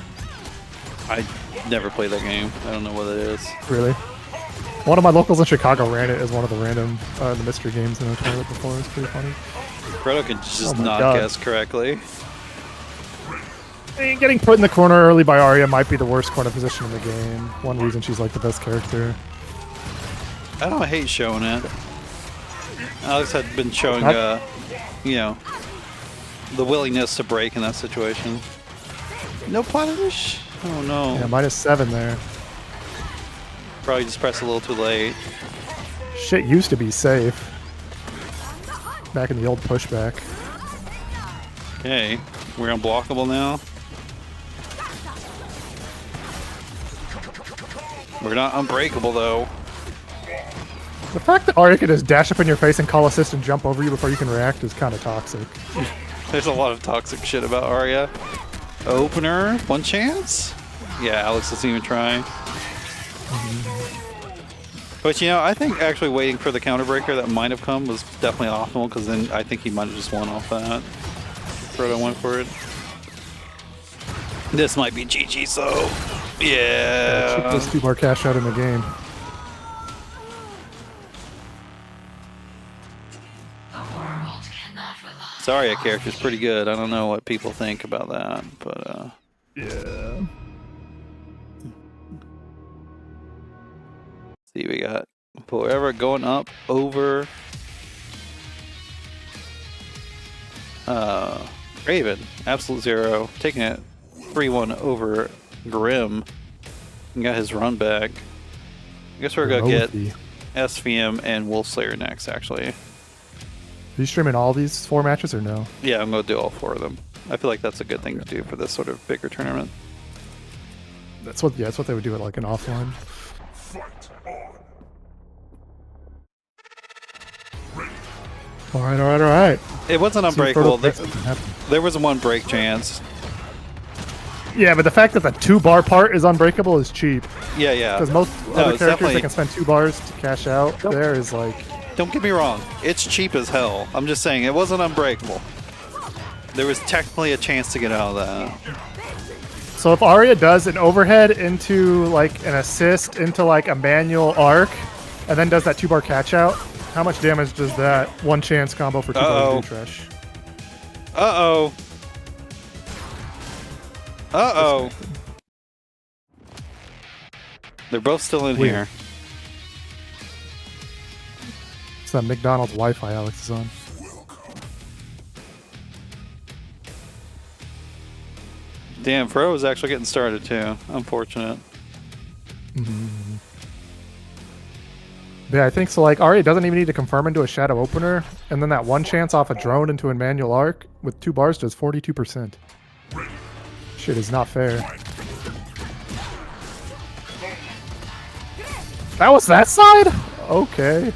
I never played that game. I don't know what it is. Really? One of my locals in Chicago ran it as one of the random the mystery games in a toilet before. It was pretty funny. Frodo can just my not God. guess correctly. I mean, getting put in the corner early by Arya might be the worst corner position in the game. One reason she's like the best character. I don't hate showing it. Alex had been showing, you know, the willingness to break in that situation. No punish? Oh no. Yeah, -7 there. Probably just pressed a little too late. Shit used to be safe. Back in the old pushback. Okay, we're unblockable now. We're not unbreakable though. The fact that Arya can just dash up in your face and call assist and jump over you before you can react is kind of toxic. There's a lot of toxic shit about Arya. Opener, one chance? Yeah, Alex doesn't even try. But you know, I think actually waiting for the counterbreaker that might have come was definitely optimal, because then I think he might have just won off that. Frodo went for it. This might be GG, so yeah. Cheapest 2-bar cash out in the game. Sorry, a character's pretty good. I don't know what people think about that, but yeah. See, we got Forever going up over Raven, Absolute Zero, taking it 3-1 over Grim. And got his run back. I guess we're gonna get SVM and WolfSlayer next, actually. Are you streaming all these 4 matches or no? Yeah, I'm gonna do all 4 of them. I feel like that's a good thing to do for this sort of bigger tournament. That's what they would do at like an offline. All right. It wasn't unbreakable. There was a 1 break chance. Yeah, but the fact that the 2-bar part is unbreakable is cheap. Yeah. Because most other characters that can spend 2 bars to cash out, there is like... Don't get me wrong, it's cheap as hell. I'm just saying, it wasn't unbreakable. There was technically a chance to get out of that. So if Arya does an overhead into like an assist into like a manual arc, and then does that 2-bar catch out, how much damage does that 1 chance combo for 2 bars do, Trash? Uh-oh. Uh-oh. They're both still in here. It's that McDonald's Wi-Fi Alex is on. Damn, Fro is actually getting started too. Unfortunate. Yeah, I think so. Like Arya doesn't even need to confirm into a shadow opener, and then that 1 chance off a drone into a manual arc with 2 bars does 42%. Shit is not fair. That was that side? Okay.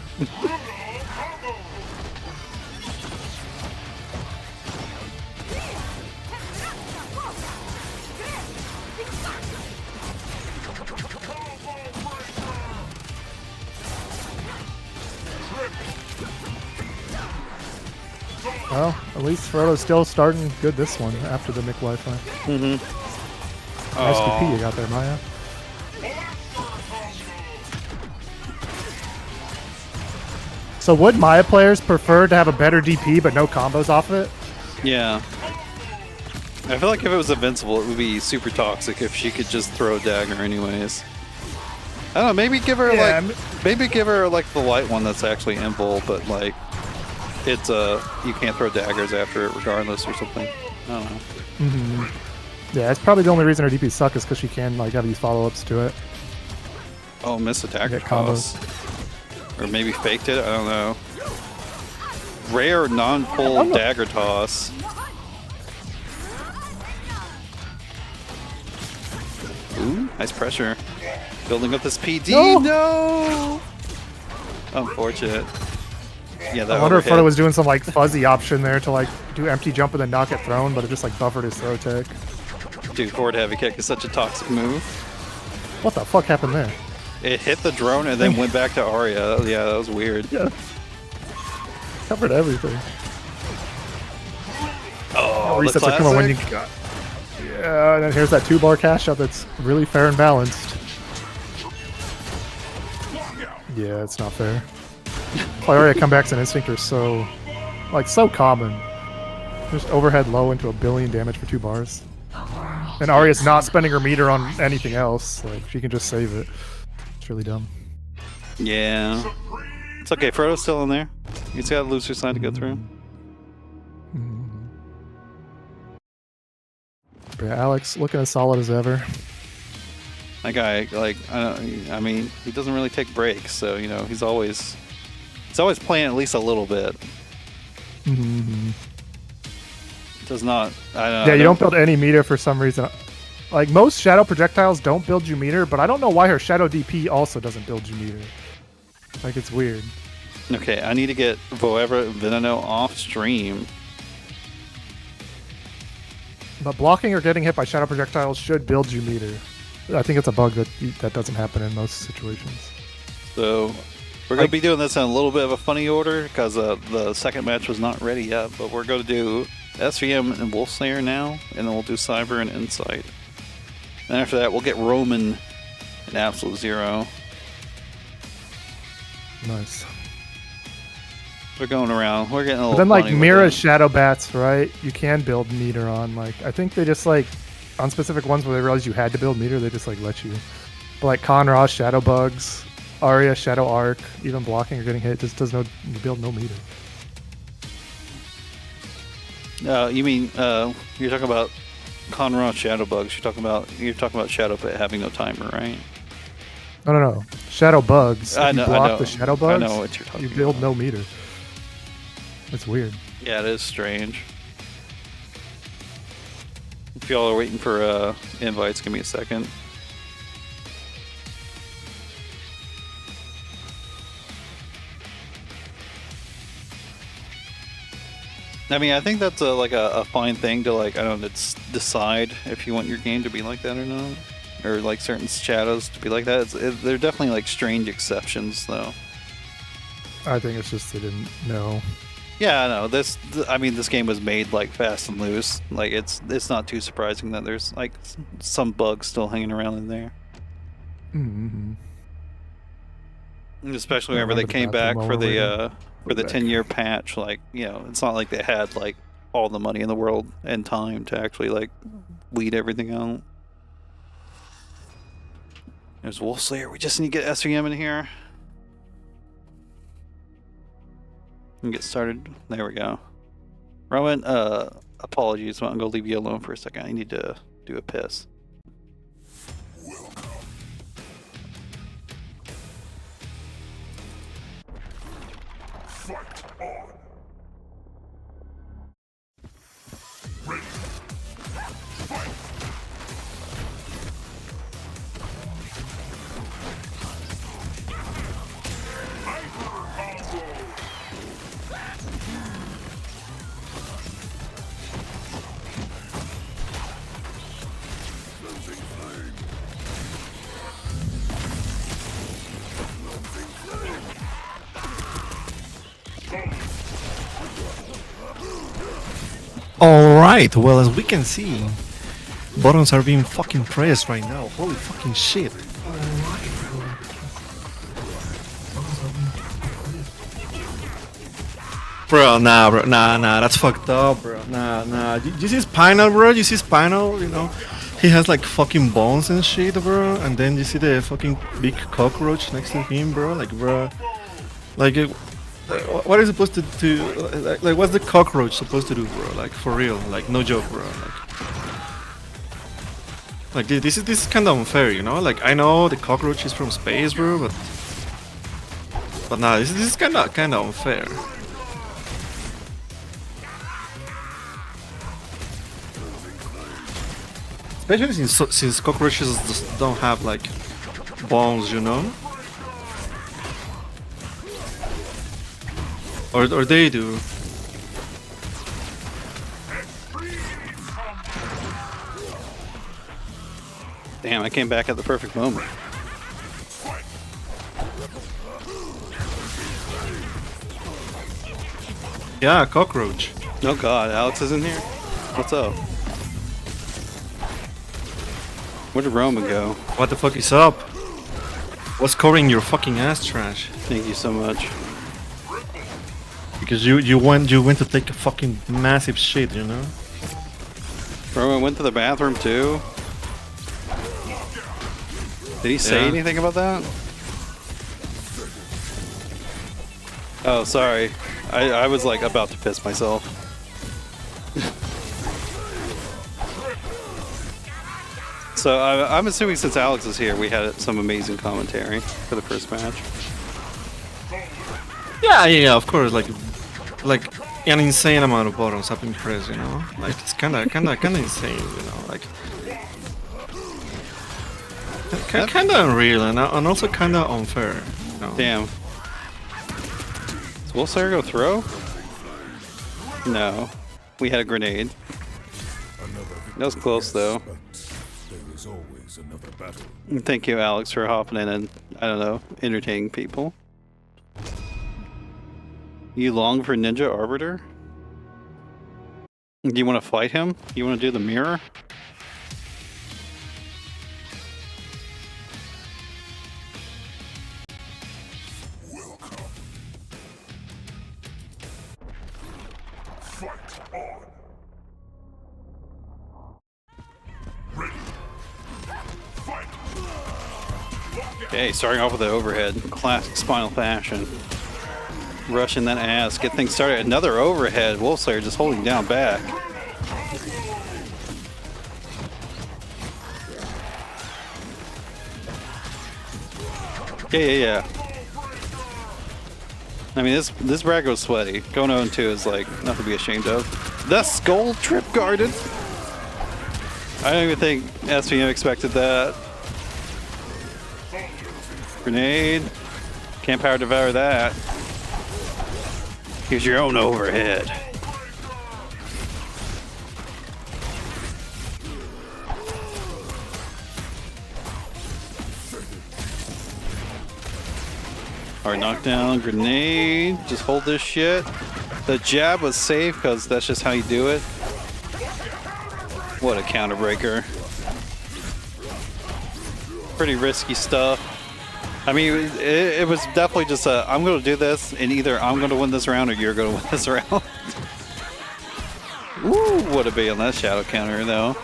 Well, at least Frodo's still starting good this one after the Wi-Fi. Mm-hmm. Nice DP you got there, Maya. So would Maya players prefer to have a better DP but no combos off of it? Yeah. I feel like if it was invincible, it would be super toxic if she could just throw a dagger anyways. I don't know, maybe give her like the light one that's actually invul, but like it's you can't throw daggers after it regardless or something. I don't know. Mm-hmm. Yeah, it's probably the only reason her DPs suck is because she can like have these follow-ups to it. Oh, miss a dagger toss. Or maybe faked it, I don't know. Rare non-pull dagger toss. Ooh, nice pressure. Building up this PD. No! Unfortunate. Yeah, that I wonder if overhit. Frodo was doing some like fuzzy option there to like do empty jump and then not get thrown, but it just like buffered his throw tech. Dude, forward heavy kick is such a toxic move. What the fuck happened there? It hit the drone and then went back to Arya. Yeah, that was weird. Yeah. Covered everything. Oh, resets are coming when you got. Yeah, and then here's that 2-bar cash out that's really fair and balanced. Yeah, it's not fair. Arya comebacks and instinct are so common. Just overhead low into 1 billion damage for 2 bars. And Arya's not spending her meter on anything else. Like, she can just save it. It's really dumb. Yeah. It's okay, Frodo's still in there. He's got a loser side to go through. Yeah, Alex looking as solid as ever. That guy, like, I mean, he doesn't really take breaks, so you know he's always playing at least a little bit. Does not. I don't know. Yeah, you don't build any meter for some reason. Like most shadow projectiles don't build you meter, but I don't know why her shadow DP also doesn't build you meter. Like it's weird. Okay, I need to get Voevra Veneno off stream. But blocking or getting hit by shadow projectiles should build you meter. I think it's a bug that doesn't happen in most situations. So we're going to be doing this in a little bit of a funny order because the second match was not ready yet, but we're going to do SVM and WolfSlayer now, and then we'll do Cyber and Insight. And after that, we'll get Roman and Absolute Zero. Nice. We're going around. We're getting a little. But then like funny Mira's Shadow Bats, right? You can build meter on. Like I think they just like on specific ones where they realized you had to build meter, they just like let you. But like Conra Shadow Bugs, Arya Shadow Arc, even blocking or getting hit just does no build no meter. You mean you're talking about Conra Shadow Bugs? You're talking about Shadow Pit having no timer, right? No. Shadow Bugs. If you block the Shadow Bugs, I know what you're talking about. You build no meter. It's weird. Yeah, it is strange. If y'all are waiting for invites, give me a second. I mean, I think that's like a fine thing to like, I don't know, decide if you want your game to be like that or not. Or like certain shadows to be like that. They're definitely like strange exceptions though. I think it's just they didn't know. Yeah, I know. This game was made like fast and loose. Like it's not too surprising that there's like some bugs still hanging around in there. Mm-hmm. Especially whenever they came back for the 10-year patch. Like, you know, it's not like they had like all the money in the world and time to actually like weed everything out. There's WolfSlayer. We just need to get SVM in here. And get started. There we go. Rowan, apologies. I'm going to leave you alone for a second. I need to do a piss. Fight on. Ready. Fight. Alright, well, as we can see, buttons are being fucking pressed right now. Holy fucking shit. Bro, nah, that's fucked up, bro. Nah. You see Spinal, bro? You see Spinal, you know? He has like fucking bones and shit, bro. And then you see the fucking big cockroach next to him, bro. Like, bro. Like, what is it supposed to do? Like, what's the cockroach supposed to do, bro? Like, for real. Like, no joke, bro. Like this is kind of unfair, you know? Like, I know the cockroach is from space, bro, but nah, this is kind of unfair. Especially since cockroaches just don't have like bones, you know? Or they do. Damn, I came back at the perfect moment. Yeah, cockroach. Oh god, Alex is in here? What's up? Where did Roman go? What the fuck is up? What's covering your fucking ass trash? Thank you so much. Because you went to take a fucking massive shit, you know? Roman went to the bathroom too? Did he say Yeah. anything about that? Oh, sorry. I was like about to piss myself. So I'm assuming since Alex is here, we had some amazing commentary for the first match. Yeah, of course. Like an insane amount of buttons have been pressed, you know. Like it's kind of insane, you know. Like kind of unreal and also kind of unfair. You know? Damn. Does WolfSlayer go throw? No. We had a grenade. That was close though. There is always another battle. Thank you, Alex, for hopping in and, I don't know, entertaining people. You long for Ninja Arbiter? Do you want to fight him? You want to do the mirror? Welcome. Fight on. Ready. Fight. Okay, starting off with the overhead. Classic Spinal fashion. Rushing that ass. Get things started. Another overhead. WolfSlayer just holding down back. Yeah. I mean, this bracket was sweaty. Going 0-2 is like nothing to be ashamed of. The skull trip guarded. I don't even think SVM expected that. Grenade. Can't power devour that. Here's your own overhead. Alright, knockdown, grenade. Just hold this shit. The jab was safe because that's just how you do it. What a counter breaker. Pretty risky stuff. I mean, it was definitely just a, I'm going to do this, and either I'm going to win this round or you're going to win this round. Ooh, what a bait on that shadow counter, though.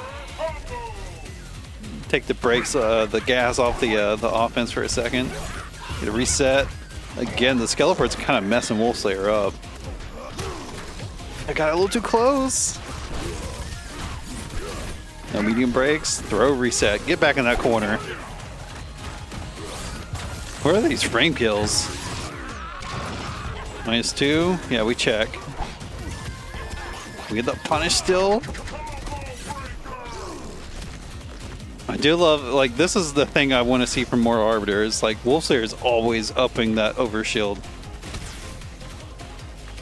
Take the brakes, the gas off the offense for a second. Get a reset. Again, the Skeleport's kind of messing WolfSlayer up. I got a little too close. No medium brakes. Throw, reset. Get back in that corner. Where are these frame kills? -2. Yeah, we check. We get the punish still. I do love, like, this is the thing I want to see from more arbiters. Like, WolfSlayer is always upping that overshield.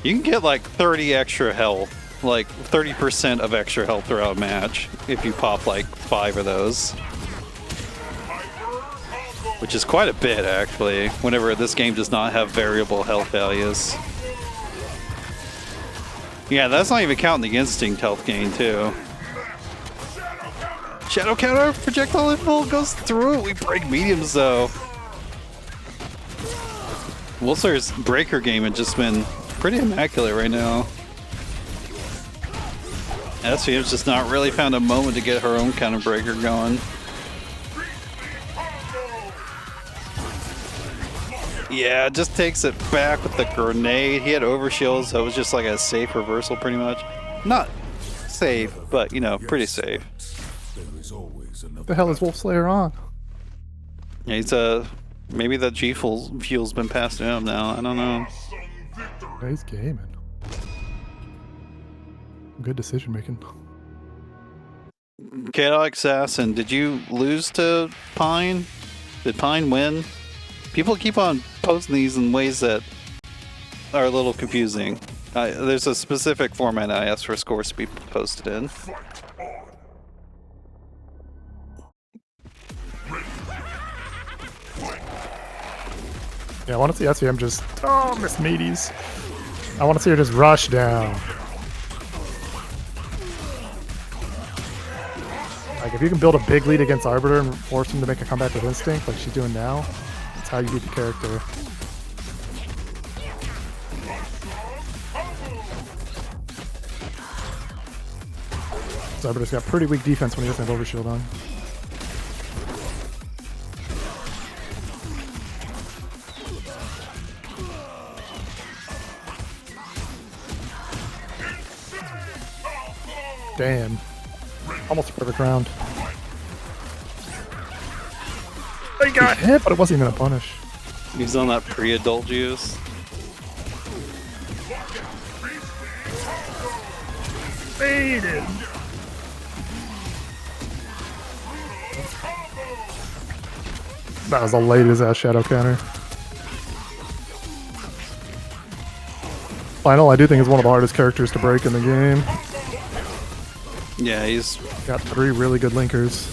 You can get like 30 extra health, like 30% of extra health throughout a match if you pop like 5 of those. Which is quite a bit, actually, whenever this game does not have variable health values. Yeah, that's not even counting the instinct health gain, too. Shadow counter, projectile impulse goes through it. We break mediums, though. WolfSlayer's breaker game had just been pretty immaculate right now. SVM's just not really found a moment to get her own kind of breaker going. Yeah, just takes it back with the grenade. He had overshield, so it was just like a safe reversal pretty much. Not safe, but you know, pretty safe. There is always another What the hell is WolfSlayer on? Yeah, he's maybe the G fuel's been passed to him now. I don't know. Yeah, he's gaming. Good decision making. Chaotic Assassin, did you lose to Pine? Did Pine win? People keep on posting these in ways that are a little confusing. There's a specific format I asked for scores to be posted in. Yeah, I want to see SVM just... Oh, Miss Meaties. I want to see her just rush down. Like, if you can build a big lead against Arbiter and force him to make a comeback with Instinct, like she's doing now, that's how you beat the character. So Arbiter's got pretty weak defense when he doesn't have Overshield on. Damn. Almost a perfect round. He got hit, but it wasn't even a punish. He's on that pre-adult juice. Faded. That was the latest ass shadow counter. Final, I do think is one of the hardest characters to break in the game. Yeah, he's Got 3 really good linkers.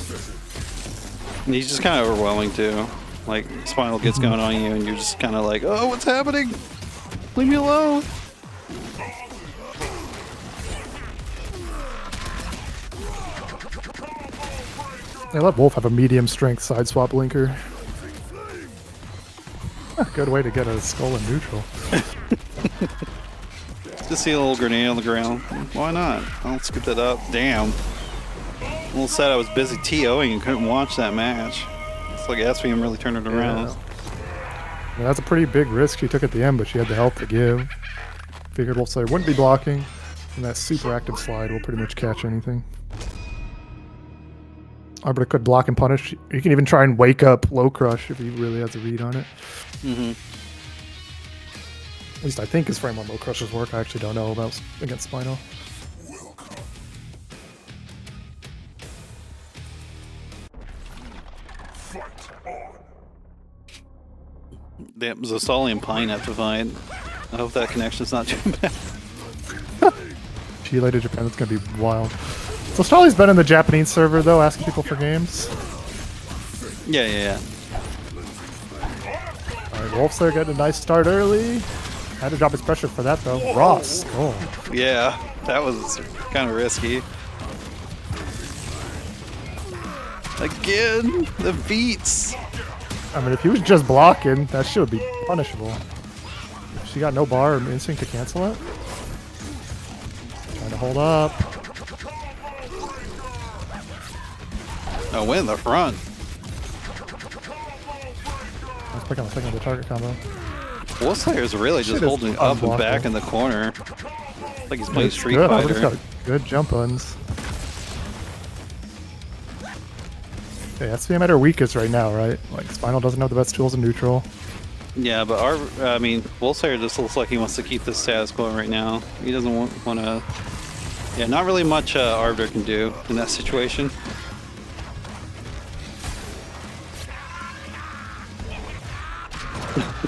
just kind of overwhelming too. Like Spinal gets going on you, and you're just kind of like, oh, what's happening? Leave me alone. They let Wolf have a medium strength side swap linker. Good way to get a skull in neutral. Just see a little grenade on the ground. Why not? I'll scoop that up. Damn. A little sad I was busy TOing and couldn't watch that match. It's like SVM really turned it around. Yeah, that's a pretty big risk she took at the end, but she had the health to give. Figured WolfSlayer wouldn't be blocking, and that super active slide will pretty much catch anything. Arbiter could block and punish. You can even try and wake up Low Crush if he really has a read on it. Mm-hmm. At least I think his frame on Low Crush's work. I actually don't know about against Spino. Damn, Zostaly and Pine have to fight. I hope that connection's not too bad. Chile to Japan, it's gonna be wild. So Stolly's been in the Japanese server though, asking people for games. Yeah. Alright, WolfSlayer getting a nice start early. Had to drop his pressure for that though. Ross, cool. Yeah, that was kind of risky. Again, the beats. I mean, if he was just blocking, that shit would be punishable. She got no bar or instinct to cancel it. Trying to hold up. Oh, win the front. Let's pick on the second of the target combo. WolfSlayer's really just Shit is holding up and back unblockable. in the corner. Like he's playing It's Street good. Arbor's Fighter. got good jump buns. Okay, SVM at her weakest right now, right? Like, Spinal doesn't have the best tools in neutral. Yeah, but WolfSlayer just looks like he wants to keep the status quo right now. He doesn't want to. Yeah, not really much Arbiter can do in that situation.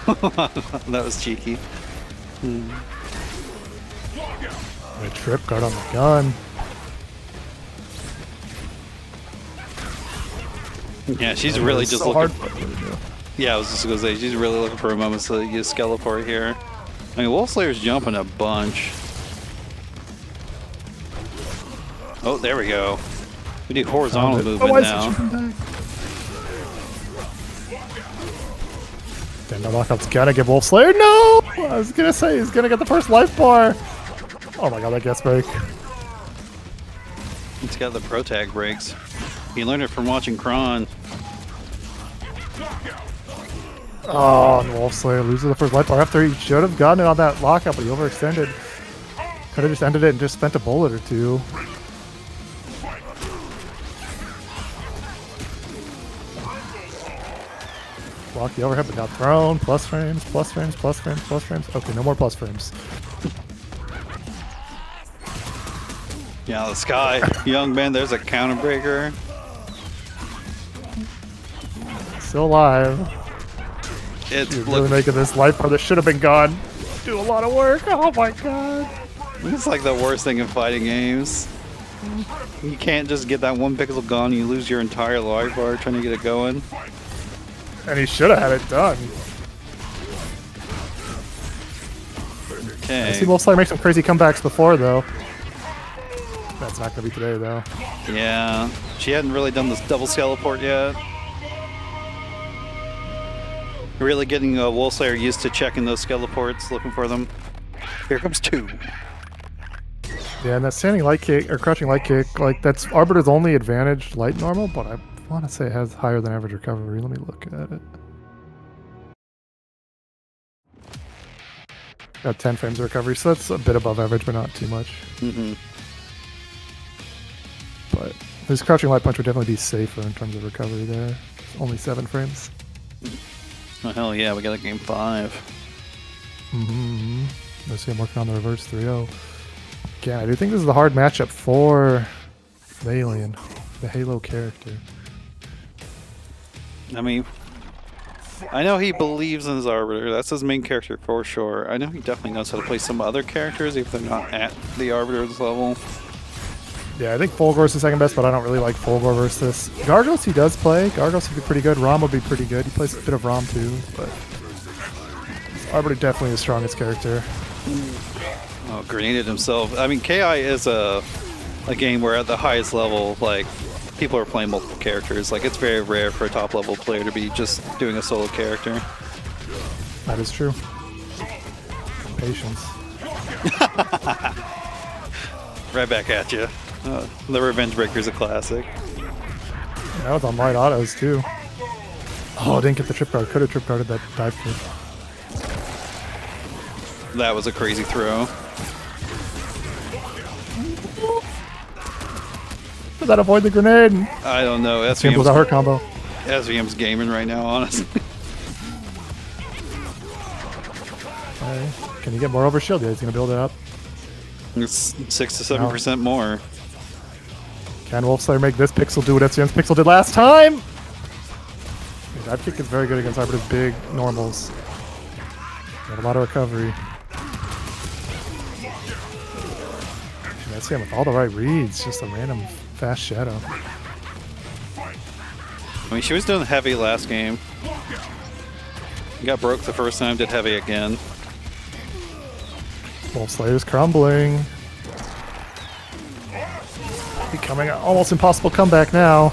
That was cheeky. A trip guard on the gun. Yeah, she's really It's just so looking. hard for her to do. Yeah, I was just gonna say she's really looking for a moment to use Skeleport here. I mean, WolfSlayer's jumping a bunch. Oh, there we go. We do horizontal movement why is now. it shooting back? Damn, the lockup's gonna give WolfSlayer. No! I was gonna say he's gonna get the first life bar. Oh my god, that guest break. It's got the pro tag breaks. He learned it from watching Kron. Oh, and WolfSlayer loses the first life bar after he should have gotten it on that lockup, but he overextended. Could have just ended it and just spent a bullet or two. Block the overhead, but got thrown. Plus frames, plus frames, plus frames, plus frames. Okay, no more plus frames. Yeah, the sky. Young man, there's a counter breaker. Still alive. It's He's really making this life bar that should have been gone do a lot of work. Oh my god. It's like the worst thing in fighting games. You can't just get that one pixel gone, you lose your entire life bar trying to get it going. And he should have had it done. Okay. I see WolfSlayer make some crazy comebacks before, though. That's not going to be today, though. Yeah. She hadn't really done this double skeleport yet. Really getting WolfSlayer used to checking those skeleports, looking for them. Here comes two. Yeah, and that standing light kick, or crouching light kick, like, that's Arbiter's only advantage light normal, but I want to say it has higher than average recovery. Let me look at it. Got 10 frames of recovery, so that's a bit above average, but not too much. Mm-hmm. But this crouching light punch would definitely be safer in terms of recovery there. It's only 7 frames. Oh, hell yeah, we got a game 5. Mm-hmm. I see I'm working on the reverse 3-0. Again, I do think this is a hard matchup for the alien, the Halo character. I mean, I know he believes in his Arbiter. That's his main character for sure. I know he definitely knows how to play some other characters if they're not at the Arbiter's level. Yeah, I think Fulgor is the second best, but I don't really like Fulgor versus this. Gargos he does play. Gargos would be pretty good. Rom would be pretty good. He plays a bit of Rom too, but Arbiter definitely the strongest character. Oh, grenaded himself. I mean, KI is a game where at the highest level, like, people are playing multiple characters. Like, it's very rare for a top level player to be just doing a solo character. That is true. Patience. Right back at you. The Revenge Breaker is a classic. That was on light autos too. Oh, didn't get the trip guard. Could have trip guarded that dive kick. That was a crazy throw. Did that avoid the grenade? I don't know. Same without her combo. SVM's gaming right now, honestly. Okay. Can you get more over shield? Yeah, he's gonna build it up. It's 6 to 7% more. Can WolfSlayer make this pixel do what SVM's pixel did last time? That kick is very good against Arbiter's big normals. Got a lot of recovery. SVM with all the right reads, just a random fast shadow. I mean, she was doing heavy last game. Got broke the first time, did heavy again. WolfSlayer's crumbling. Becoming an almost impossible comeback now.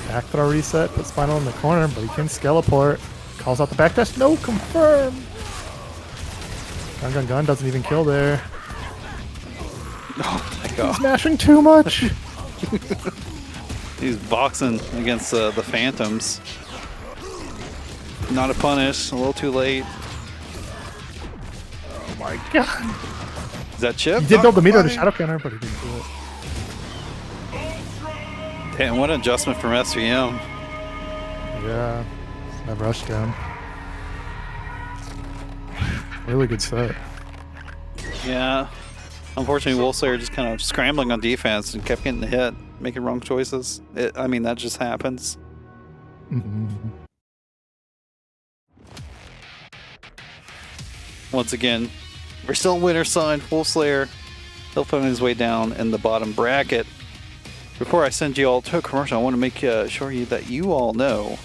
Back throw reset, puts Spinal in the corner, but he can skeleport. Calls out the backdash. No, confirm! Gun doesn't even kill there. Oh my god. He's mashing too much! He's boxing against the Phantoms. Not a punish, a little too late. Oh my god. Is that Chip? He did build the meter to shadow counter, but he didn't do it. Damn, what an adjustment from SVM. Yeah. That rush down. Really good set. Yeah. Unfortunately, WolfSlayer just kind of scrambling on defense and kept getting hit, making wrong choices. I mean, that just happens. Mm-hmm. Once again, we're still winner's side. WolfSlayer, he'll find his way down in the bottom bracket. Before I send you all to a commercial, I want to make sure that you all know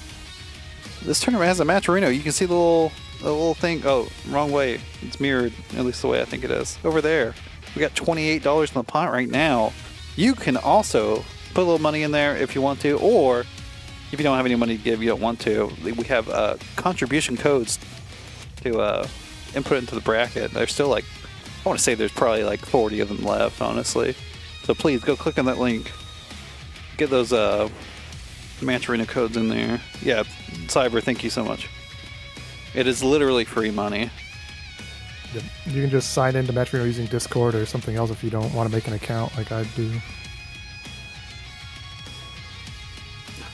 this tournament has a match arena. You can see the little thing. Oh, wrong way. It's mirrored, at least the way I think it is. Over there. We got $28 in the pot right now. You can also put a little money in there if you want to, or if you don't have any money to give, you don't want to. We have contribution codes to input into the bracket. There's still like, I want to say there's probably like 40 of them left, honestly. So please go click on that link. Get those Match Arena codes in there. Yeah, Cyber, thank you so much. It is literally free money. You can just sign into Match Arena using Discord or something else if you don't want to make an account like I do.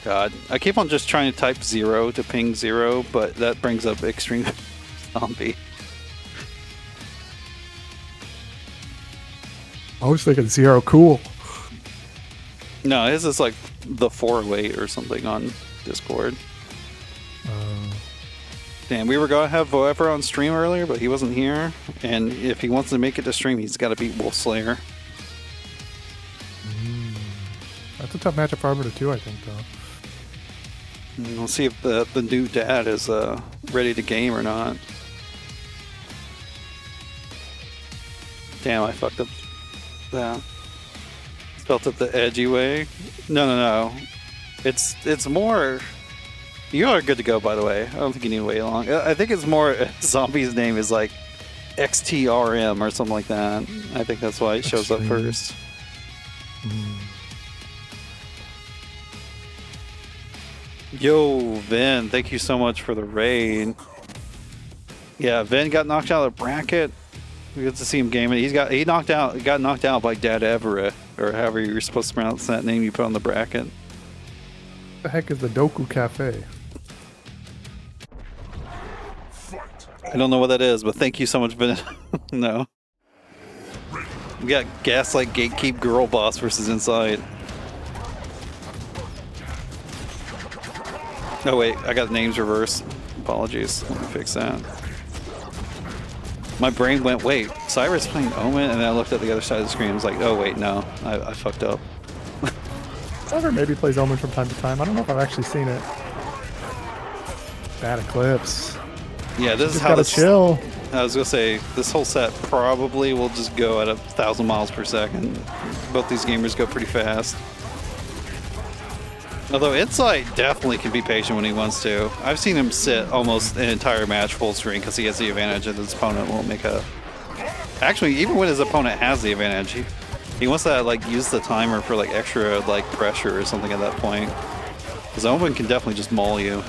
God, I keep on just trying to type 0 to ping 0, but that brings up Extreme Zombie. I was thinking 0 cool. No, his is like the 408 or something on Discord. Damn, we were gonna have Voever on stream earlier, but he wasn't here. And if he wants to make it to stream, he's got to beat WolfSlayer. That's a tough matchup for Arbiter too, I think, though. And we'll see if the new dad is ready to game or not. Damn, I fucked up that. Spelt it the edgy way. No. It's more. You are good to go, by the way. I don't think you need to wait long. I think it's more Zombie's name is like XTRM or something like that. I think that's why it shows up first. Yo, Vin, thank you so much for the raid. Yeah, Vin got knocked out of the bracket. We get to see him gaming. He got knocked out by Dad Everett, or however you're supposed to pronounce that name you put on the bracket. What the heck is the Doku Cafe? I don't know what that is, but thank you so much, Vin. No. We got Gaslight Gatekeep Girl Boss versus Inside. Oh wait, I got names reversed. Apologies. Let me fix that. My brain went, wait, Cyber's playing Omen, and then I looked at the other side of the screen and was like, oh wait, no, I fucked up. Cyber maybe plays Omen from time to time. I don't know if I've actually seen it. Bad Eclipse. Yeah, this is Just how gotta this. chill. I was gonna say this whole set probably will just go at 1,000 miles per second. Both these gamers go pretty fast. Although Insight definitely can be patient when he wants to. I've seen him sit almost an entire match full screen because he has the advantage and his opponent won't make a. Actually, even when his opponent has the advantage, he wants to like use the timer for like extra like pressure or something at that point. Because Omen can definitely just maul you.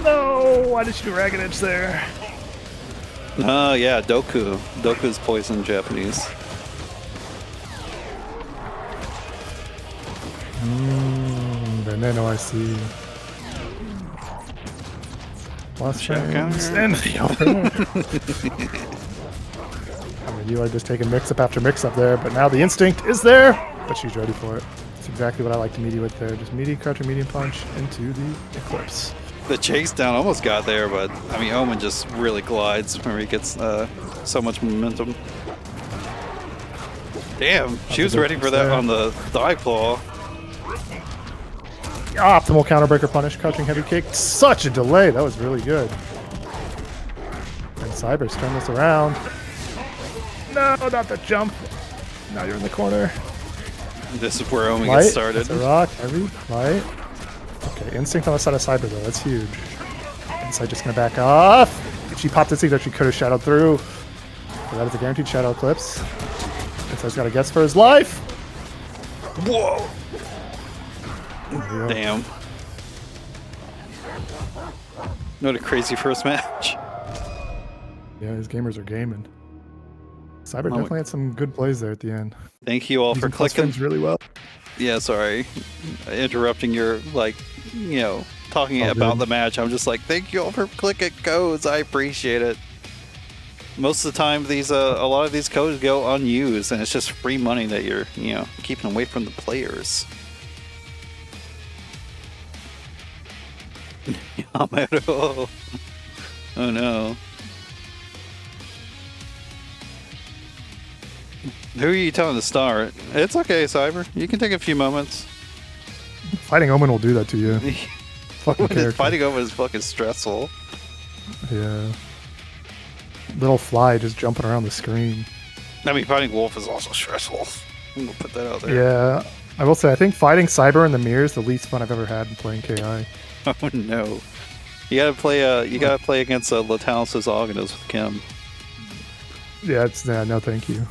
No! Why did you do Ragged Edge there? Oh yeah, Doku. Doku's poison in Japanese. Veneno, I see. Last Check frame. out. Stand the opener. I mean, you are just taking mix-up after mix-up there, but now the instinct is there, but she's ready for it. That's exactly what I like to meet you with there. Just meaty crouch or medium punch into the Eclipse. The chase down almost got there, but I mean, Omen just really glides whenever he gets so much momentum. Damn, she was ready for that on the thigh claw. Optimal counterbreaker punish, crouching heavy kick. Such a delay. That was really good. And Cyber's turn this around. No, not the jump. Now you're in the corner. This is where Omen Light, gets started. that's a rock, heavy, light. Okay, instinct on the side of Cyber though, that's huge. Inside just gonna back off. If she popped this either, she could have shadowed through. But that is a guaranteed shadow eclipse. Inside's got a guess for his life. Whoa! Yeah. Damn. What a crazy first match. Yeah, his gamers are gaming. Cyber Oh, definitely had some good plays there at the end. Thank you all for Using plus clicking. frames really well. Yeah, sorry. Interrupting your, like, you know, talking All about good. the match. I'm just like, thank you all for clicking codes. I appreciate it. Most of the time, these a lot of these codes go unused, and it's just free money that you're, you know, keeping away from the players. Yamero. Oh no. Who are you telling to start? It's okay, Cyber. You can take a few moments. Fighting Omen will do that to you. Fucking character. Fighting over is fucking stressful. Yeah. little fly just jumping around the screen. I mean, fighting Wolf is also stressful. I'm gonna put that out there. Yeah, I will say I think fighting Cyber in the mirror is the least fun I've ever had in playing KI. Oh no. You gotta play. You gotta play against Latalis' Ognos with Kim. Yeah, it's no, thank you.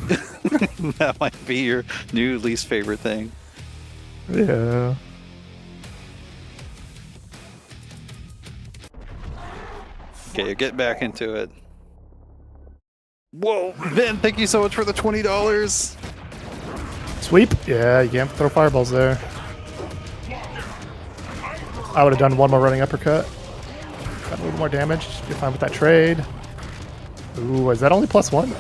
That might be your new least favorite thing. Yeah. Okay, you're getting back into it. Whoa, Ben! Thank you so much for the $20. Sweep? Yeah, you can't throw fireballs there. I would have done one more running uppercut. Got a little more damage. You're fine with that trade. Ooh, is that only +1?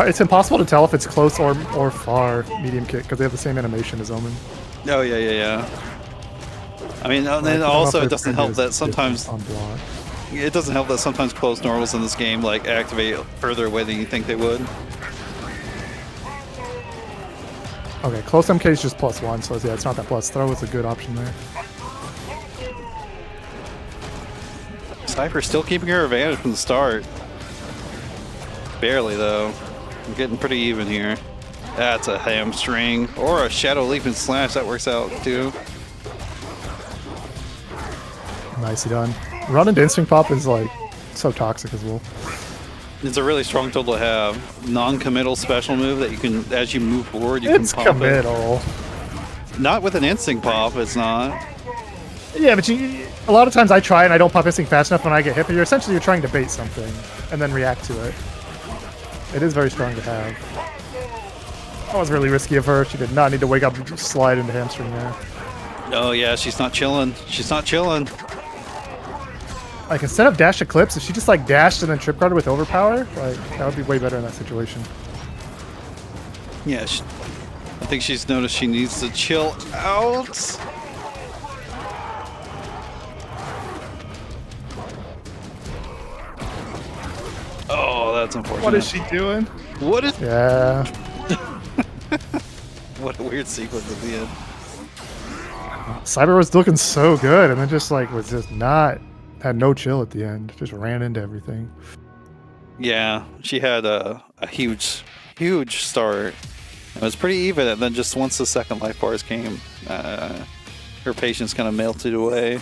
It's impossible to tell if it's close or far medium kick because they have the same animation as Omen. Oh yeah. I mean, and then also it doesn't help that sometimes on block. it doesn't help that sometimes close normals in this game like activate further away than you think they would. Okay, close MK is just +1, so yeah, it's not that plus. Throw is a good option there. Cypher still keeping her advantage from the start. Barely though. I'm getting pretty even here. That's a hamstring or a shadow leap and slash that works out too. Nicely done. Run into instinct pop is like so toxic as well. It's a really strong tool to have. Non-committal special move that you can, as you move forward, you It's can pop committal. it. Not with an instinct pop, it's not. Yeah, but a lot of times I try and I don't pop instinct fast enough when I get hit, but you're trying to bait something and then react to it. It is very strong to have. That was really risky of her. She did not need to wake up and slide into hamstring there. Oh yeah, she's not chilling. She's not chilling. Like, instead of dash eclipse, if she just like dashed and then trip guarded with overpower, like that would be way better in that situation. Yeah, I think she's noticed she needs to chill out. Oh, that's unfortunate. What is she doing? What is? Yeah. What a weird sequence at the end. Cyber was looking so good and then just like was just not, had no chill at the end. Just ran into everything. Yeah, she had a huge start. It was pretty even, and then just once the second life bars came, her patience kind of melted away.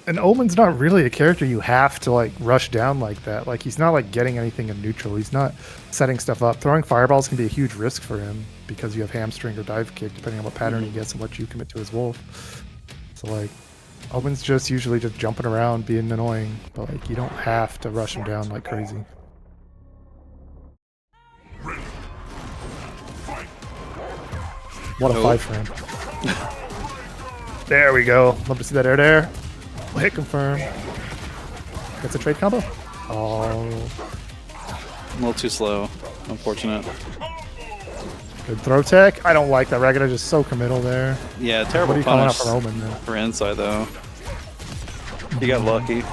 And Omen's not really a character you have to like rush down like that. Like, he's not like getting anything in neutral. He's not setting stuff up. Throwing fireballs can be a huge risk for him because you have hamstring or dive kick depending on what pattern he gets and what you commit to his wolf. So like, Omen's just usually just jumping around being annoying, but like you don't have to rush him down like crazy. What a 5 frame. There we go. Love to see that air there. Hit confirm. Gets a trade combo. Oh. A little too slow. Unfortunate. Good throw tech. I don't like that. Ragged is just so committal there. Yeah, What terrible are you calling out punish for Omen then? for inside though. He got lucky.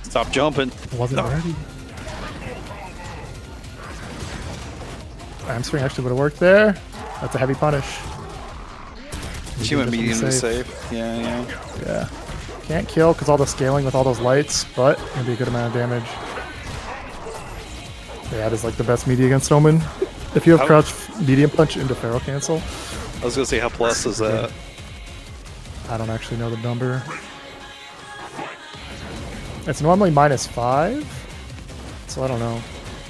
Stop jumping. Wasn't ready. Hamstring actually would have worked there. That's a heavy punish. She went Just be medium to safe. safe. Yeah. Yeah. Can't kill because all the scaling with all those lights, but it'll be a good amount of damage. Yeah, that is like the best media against Omen. If you have crouch medium punch into Pharaoh cancel. I was gonna say, how plus is that? I don't actually know the number. It's normally -5, so I don't know.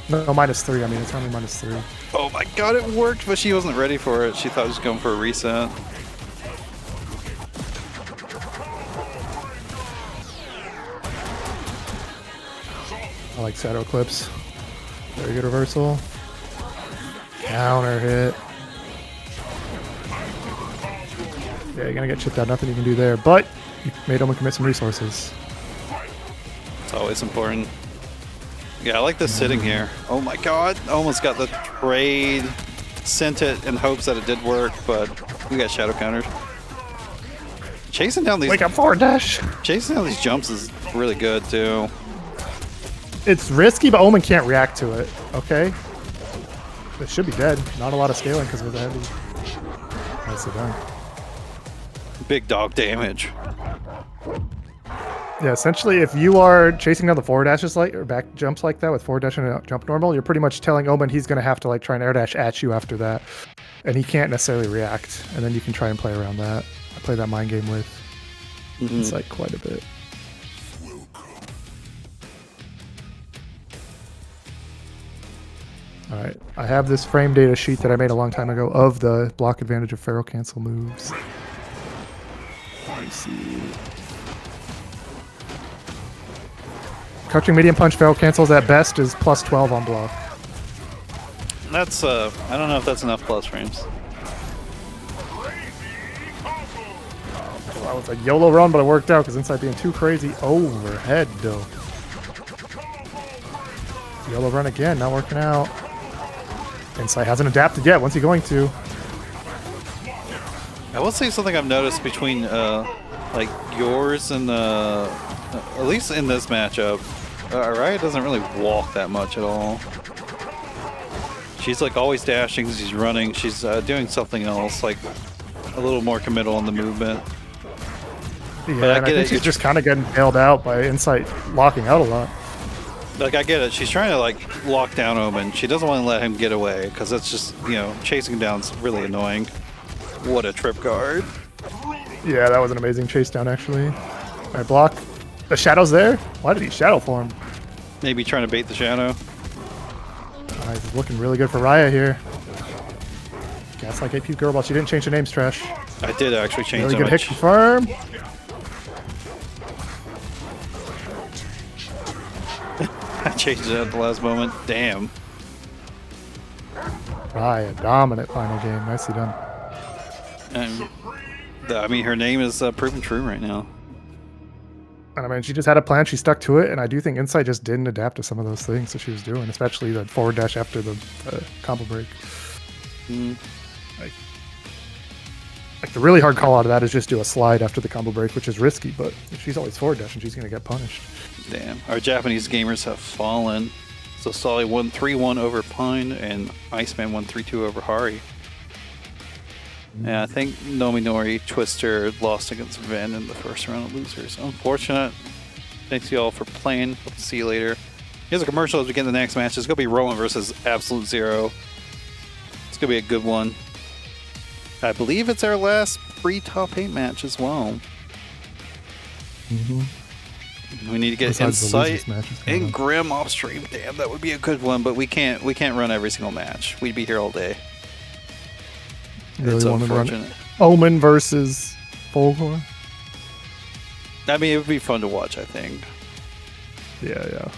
No, -3. I mean, it's normally -3. Oh my god, it worked, but she wasn't ready for it. She thought it was going for a reset. I like Shadow Eclipse. Very good reversal. Counter hit. Yeah, you're gonna get chipped out. Nothing you can do there, but you made Omen commit some resources. It's always important. Yeah, I like this sitting here. Oh my god, almost got the trade. Sent it in hopes that it did work, but we got shadow counters. Chasing down these Wake up forward dash. Chasing down these jumps is really good too. It's risky, but Omen can't react to it. Okay. It should be dead. Not a lot of scaling because of the heavy. Nicely done. Big dog damage. Yeah, essentially, if you are chasing down the forward dashes like or back jumps like that with forward dash and a jump normal, you're pretty much telling Omen he's going to have to like try and air dash at you after that, and he can't necessarily react. And then you can try and play around that. I play that mind game with Insight quite a bit. All right, I have this frame data sheet that I made a long time ago of the block advantage of Pharaoh cancel moves. Let me see. Crouching medium punch Pharaoh cancels at best is plus 12 on block. That's I don't know if that's enough plus frames. That was a YOLO run, but it worked out because Insight being too crazy overhead though. YOLO run again, not working out. Insight hasn't adapted yet. When's he going to? I will say something I've noticed between like yours and at least in this matchup, Riot doesn't really walk that much at all. She's like always dashing, she's running, she's doing something else, like a little more committal on the movement. Yeah, But I and get I think it, she's just kind of getting bailed out by Insight locking out a lot. Like I get it, she's trying to like lock down Omen. She doesn't want to let him get away because that's just, you know, chasing him down's really annoying. What a trip guard. Yeah, that was an amazing chase down actually. All right, block. The shadow's there? Why did he shadow form? Maybe trying to bait the shadow. He's looking really good for Raya here. Gaslight AP girl, but she didn't change the names, Trash. I did actually change Really them. good hit confirm. I changed it at the last moment. Damn. Raya, dominant final game. Nicely done. And I mean, her name is proven true right now. And I mean, she just had a plan. She stuck to it, and I do think Insight just didn't adapt to some of those things that she was doing, especially the forward dash after the combo break. Like the really hard call out of that is just do a slide after the combo break, which is risky, but if she's always forward dashing, she's going to get punished. Damn. Our Japanese gamers have fallen. Zostaly won 3-1 over Pine, and Iceman won 3-2 over Hari. And I think Nominori Twister lost against Van in the first round of losers. Unfortunate. Thanks you all for playing. Hope to see you later. Here's a commercial as we get in the next match. It's going to be Rowan versus Absolute Zero. It's going to be a good one. I believe it's our last pre-top 8 match as well. We need to get Insight and Grim off stream. Damn, that would be a good one, but we can't run every single match. We'd be here all day. Really It's want to run unfortunate. Omen versus Fulgor. I mean, it would be fun to watch, I think. Yeah.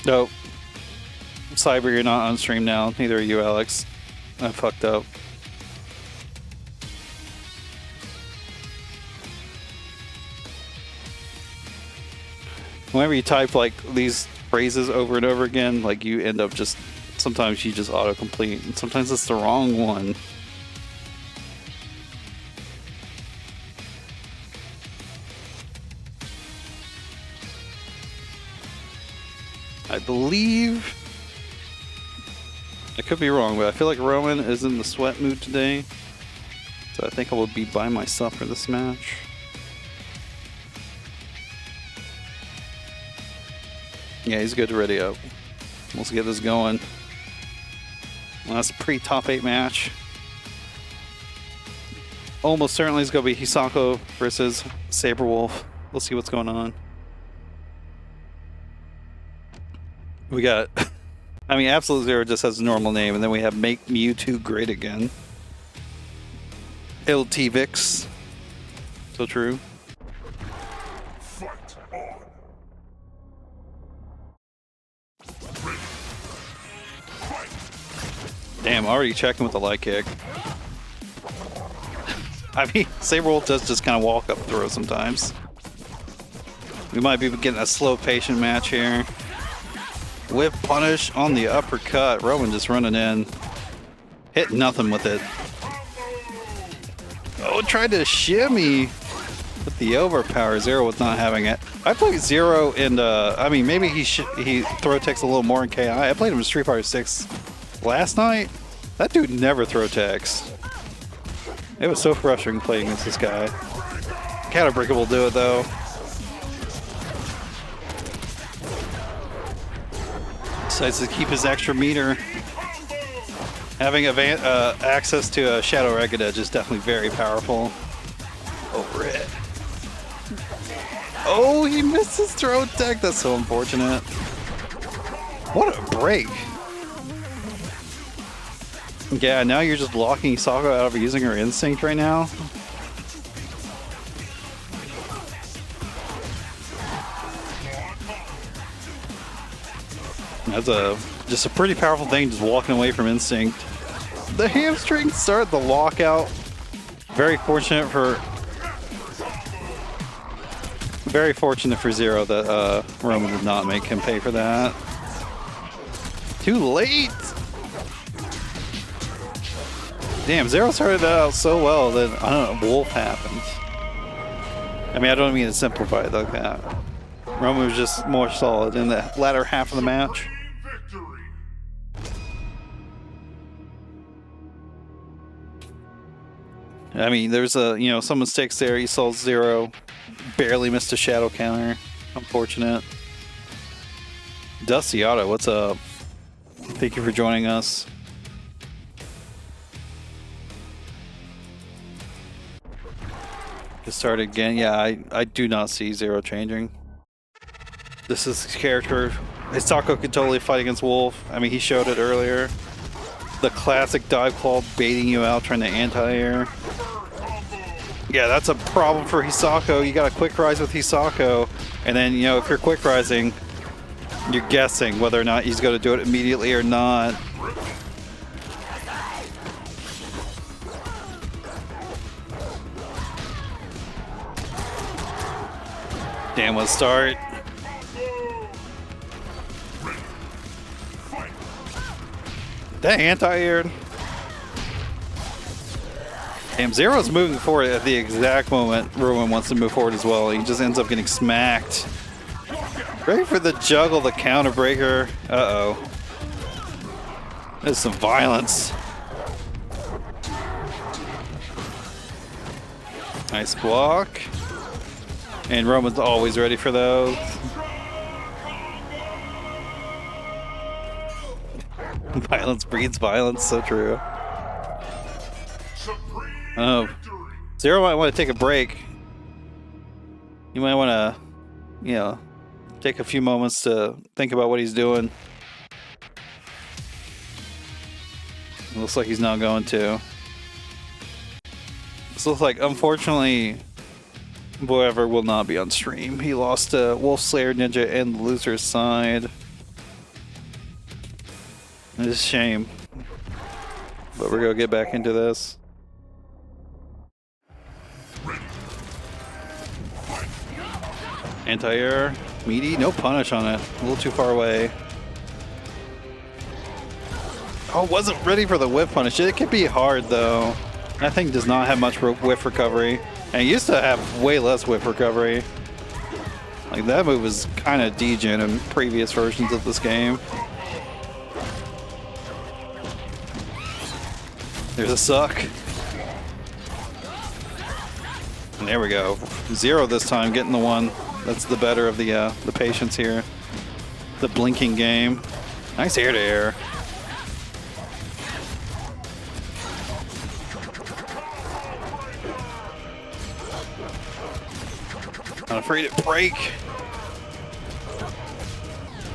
No. Cyber, you're not on stream now. Neither are you, Alex. I fucked up. Whenever you type like these phrases over and over again, like you end up just, sometimes you just autocomplete, and sometimes it's the wrong one. I believe, I could be wrong, but I feel like Roman is in the sweat mood today, so I think I will be by myself for this match. Yeah, he's good to ready up. Let's get this going. Last pre-top 8 match. Almost certainly is going to be Hisako versus CyberWulf. We'll see what's going on. We got, I mean, Absolute Zero just has a normal name, and then we have Make Mewtwo Great Again. LTVix. So true. Damn, already checking with the light kick. I mean, CyberWulf does just kind of walk up throw sometimes. We might be getting a slow, patient match here. Whip punish on the uppercut. Roman just running in. Hit nothing with it. Oh, tried to shimmy with the overpower. Zero was not having it. I played Zero in, I mean, maybe he throw techs a little more in KI. I played him in Street Fighter 6 last night. That dude never throw techs. It was so frustrating playing against this guy. Counterbreaker will do it though. Decides to keep his extra meter. Having access to a Shadow Ragged Edge is definitely very powerful. Over it. Oh, he missed his throw tech. That's so unfortunate. What a break. Yeah, now you're just blocking Hisako out of using her instinct right now. That's just a pretty powerful thing, just walking away from instinct. The hamstring start, the lockout. Very fortunate for Zero that Roman did not make him pay for that. Too late. Damn, Zero started out so well that, I don't know, Wolf happened. I mean, I don't mean to simplify it like that. Roman was just more solid in the latter half of the match. I mean, there's some mistakes there. You saw Zero barely missed a shadow counter. Unfortunate. Dusty Otto, what's up? Thank you for joining us. Just started again. Yeah, I do not see Zero changing. This is his character. Hisako could totally fight against Wolf. I mean, he showed it earlier. The classic dive claw baiting you out, trying to anti-air. Yeah, that's a problem for Hisako. You got a quick rise with Hisako, and then, if you're quick rising, you're guessing whether or not he's going to do it immediately or not. Damn, what start. That anti-aired. Damn, Zero's moving forward at the exact moment Rowan wants to move forward as well. He just ends up getting smacked. Ready for the juggle, the counter breaker. Uh-oh. There's some violence. Nice block. And Roman's always ready for those. Violence breeds violence, so true. Oh, Zero might want to take a break. You might want to, take a few moments to think about what he's doing. It looks like he's not going to. This looks like, unfortunately, Boever will not be on stream. He lost to WolfSlayerNinja and the loser's side. It's a shame. But we're going to get back into this. Anti-air, meaty, no punish on it. A little too far away. Oh, wasn't ready for the whiff punish. It can be hard though. That thing does not have much whiff recovery. And it used to have way less whiff recovery. Like that move was kind of degen in previous versions of this game. There's a suck. And there we go. Zero this time, getting the one. That's the better of the patience here. The blinking game. Nice air to air. Not afraid to break.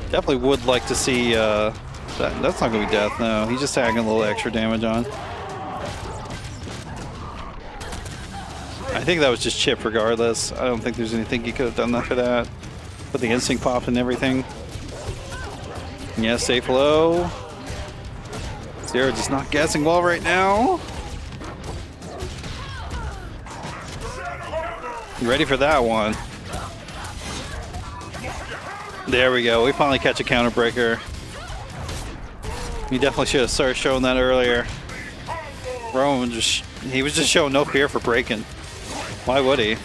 Definitely would like to see that's not gonna be death, no. He's just tagging a little extra damage on. I think that was just chip regardless. I don't think there's anything he could have done for that. Put the instinct pop and everything. Yeah, safe low. Zero just not guessing well right now. You ready for that one? There we go. We finally catch a counter breaker. He definitely should have started showing that earlier. Roman he was just showing no fear for breaking. Why would he?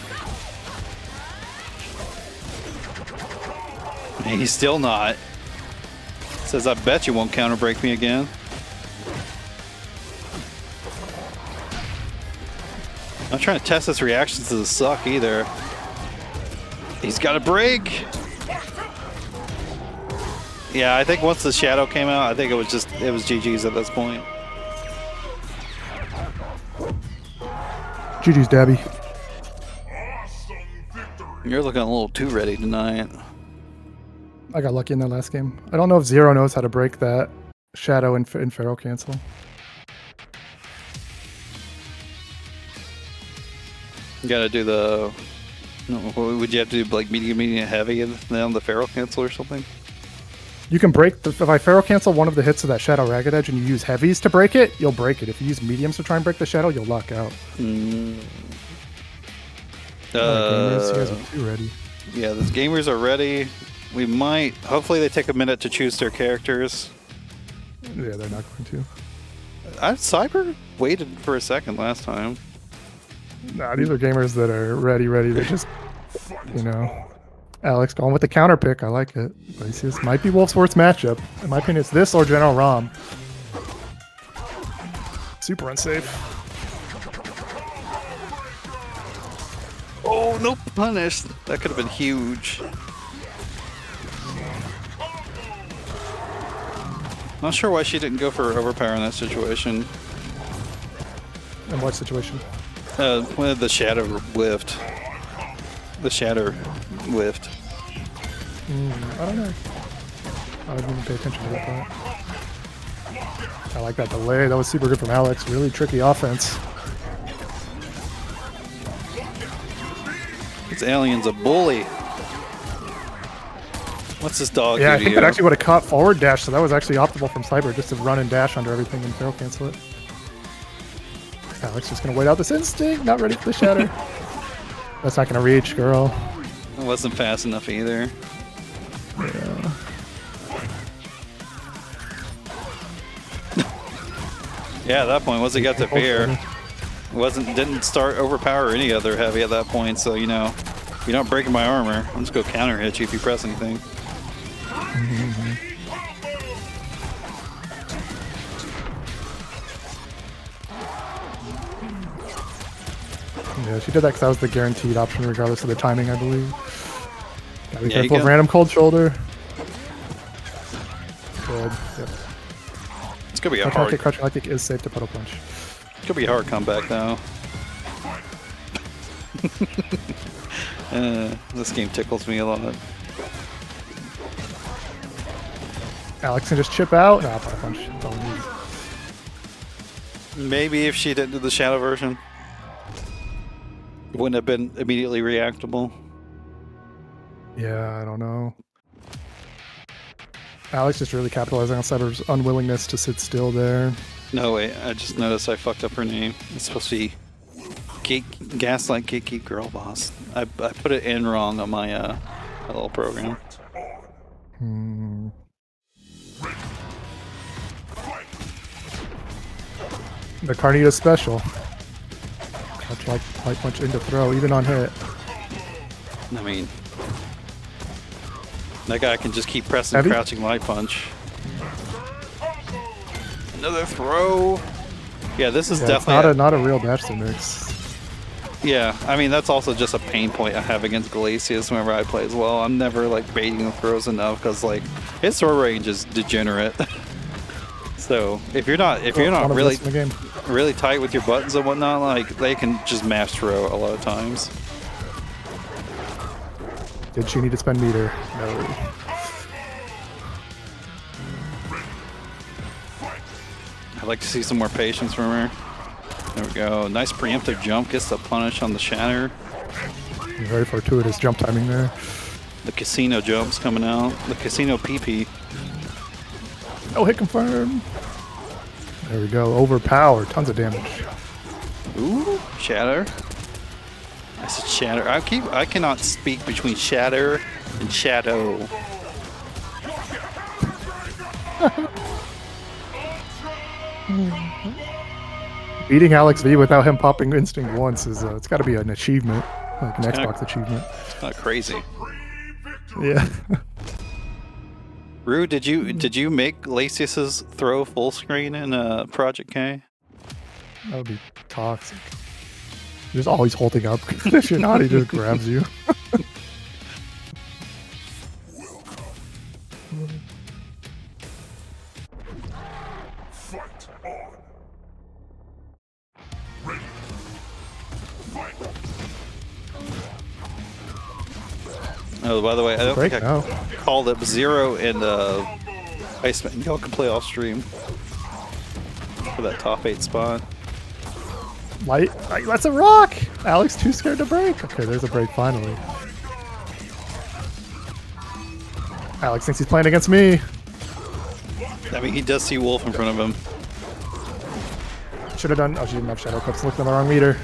And he's still not. Says, I bet you won't counter break me again. I'm trying to test his reactions to the suck either. He's got a break. Yeah, I think once the shadow came out, I think it was GG's at this point. GG's, Dabby. You're looking a little too ready tonight. I got lucky in that last game. I don't know if Zero knows how to break that shadow and Pharaoh cancel. You gotta do the... No, would you have to do like medium, heavy, and then the Pharaoh cancel or something? You can break the... If I Pharaoh cancel one of the hits of that Shadow Ragged Edge and you use heavies to break it, you'll break it. If you use mediums to try and break the shadow, you'll lock out. Mm. Gamers, you guys are too ready. Yeah, the gamers are ready. We might... Hopefully they take a minute to choose their characters. Yeah, they're not going to. Cyber waited for a second last time. Nah, these are gamers that are ready. They just, you know... Alex going with the counter pick. I like it. But this might be Wolf's worst matchup. In my opinion, it's this or General Rom. Super unsafe. Oh, nope, punished. That could have been huge. Not sure why she didn't go for overpower in that situation. In what situation? When the shadow whiffed. The shatter whiffed. I don't know. I didn't even pay attention to that part. I like that delay. That was super good from Alex. Really tricky offense. This alien's a bully. What's this dog Yeah, I do think to it you? actually would have caught forward dash, so that was actually optimal from Cyber, just to run and dash under everything and Pharaoh cancel it. Alex just gonna wait out this instinct. Not ready for the shatter. That's not gonna reach, girl. It wasn't fast enough either. Yeah. Yeah, at that point, once he got to fear, didn't start overpower any other heavy at that point. So you know, if you're not breaking my armor, I'm just go counter hit you if you press anything. Yeah, she did that because that was the guaranteed option regardless of the timing, I believe. Gotta be Yeah, you careful of got- random cold shoulder. Good. Yep. It's gonna be a Crouch hard. high kick is safe to puddle punch. It's gonna be a hard comeback though. This game tickles me a lot. Alex can just chip out. Nah, puddle punch. That's all we need. Maybe if she didn't do the shadow version, it wouldn't have been immediately reactable. Yeah, I don't know. Alex just really capitalizing on Cyber's unwillingness to sit still there. No, wait, I just noticed I fucked up her name. It's supposed to be Gaslight Geeky Girl Boss. I put it in wrong on my little program. The Carnita special. Crouch light punch into throw, even on hit. I mean, that guy can just keep pressing Heavy? crouching light punch. Another throw. Yeah, this is Yeah, it's definitely not a real dash to mix. Yeah, I mean that's also just a pain point I have against Glacius whenever I play as well. I'm never like baiting the throws enough because like his throw range is degenerate. So if you're not One of really the best in the game. really tight with your buttons and whatnot, like they can just mash throw a lot of times. Did she need to spend meter? No. I'd like to see some more patience from her. There we go. Nice preemptive jump. Gets the punish on the shatter. Very fortuitous jump timing there. The casino jumps coming out. The casino PP. No hit confirm. There we go. Overpowered. Tons of damage. Ooh, shatter. I said shatter. I cannot speak between shatter and shadow. Beating Alex V without him popping instinct once is it's got to be an achievement, like an Xbox achievement. It's kind of crazy. Yeah. Rue, did you make Lasius's throw full screen in Project K? That would be toxic. You're just always holding up. If you're not, he just grabs you. Fight on. Ready. Fight. Oh, by the way, I don't Break think I now. called up Zero and Iceman. Y'all can play off stream for that top 8 spot. Light, that's a rock! Alex too scared to break. Okay, there's a break finally. Alex thinks he's playing against me. I mean, he does see Wolf in front of him. Should have done. Oh, she didn't have shadow clips. Looked on the wrong meter.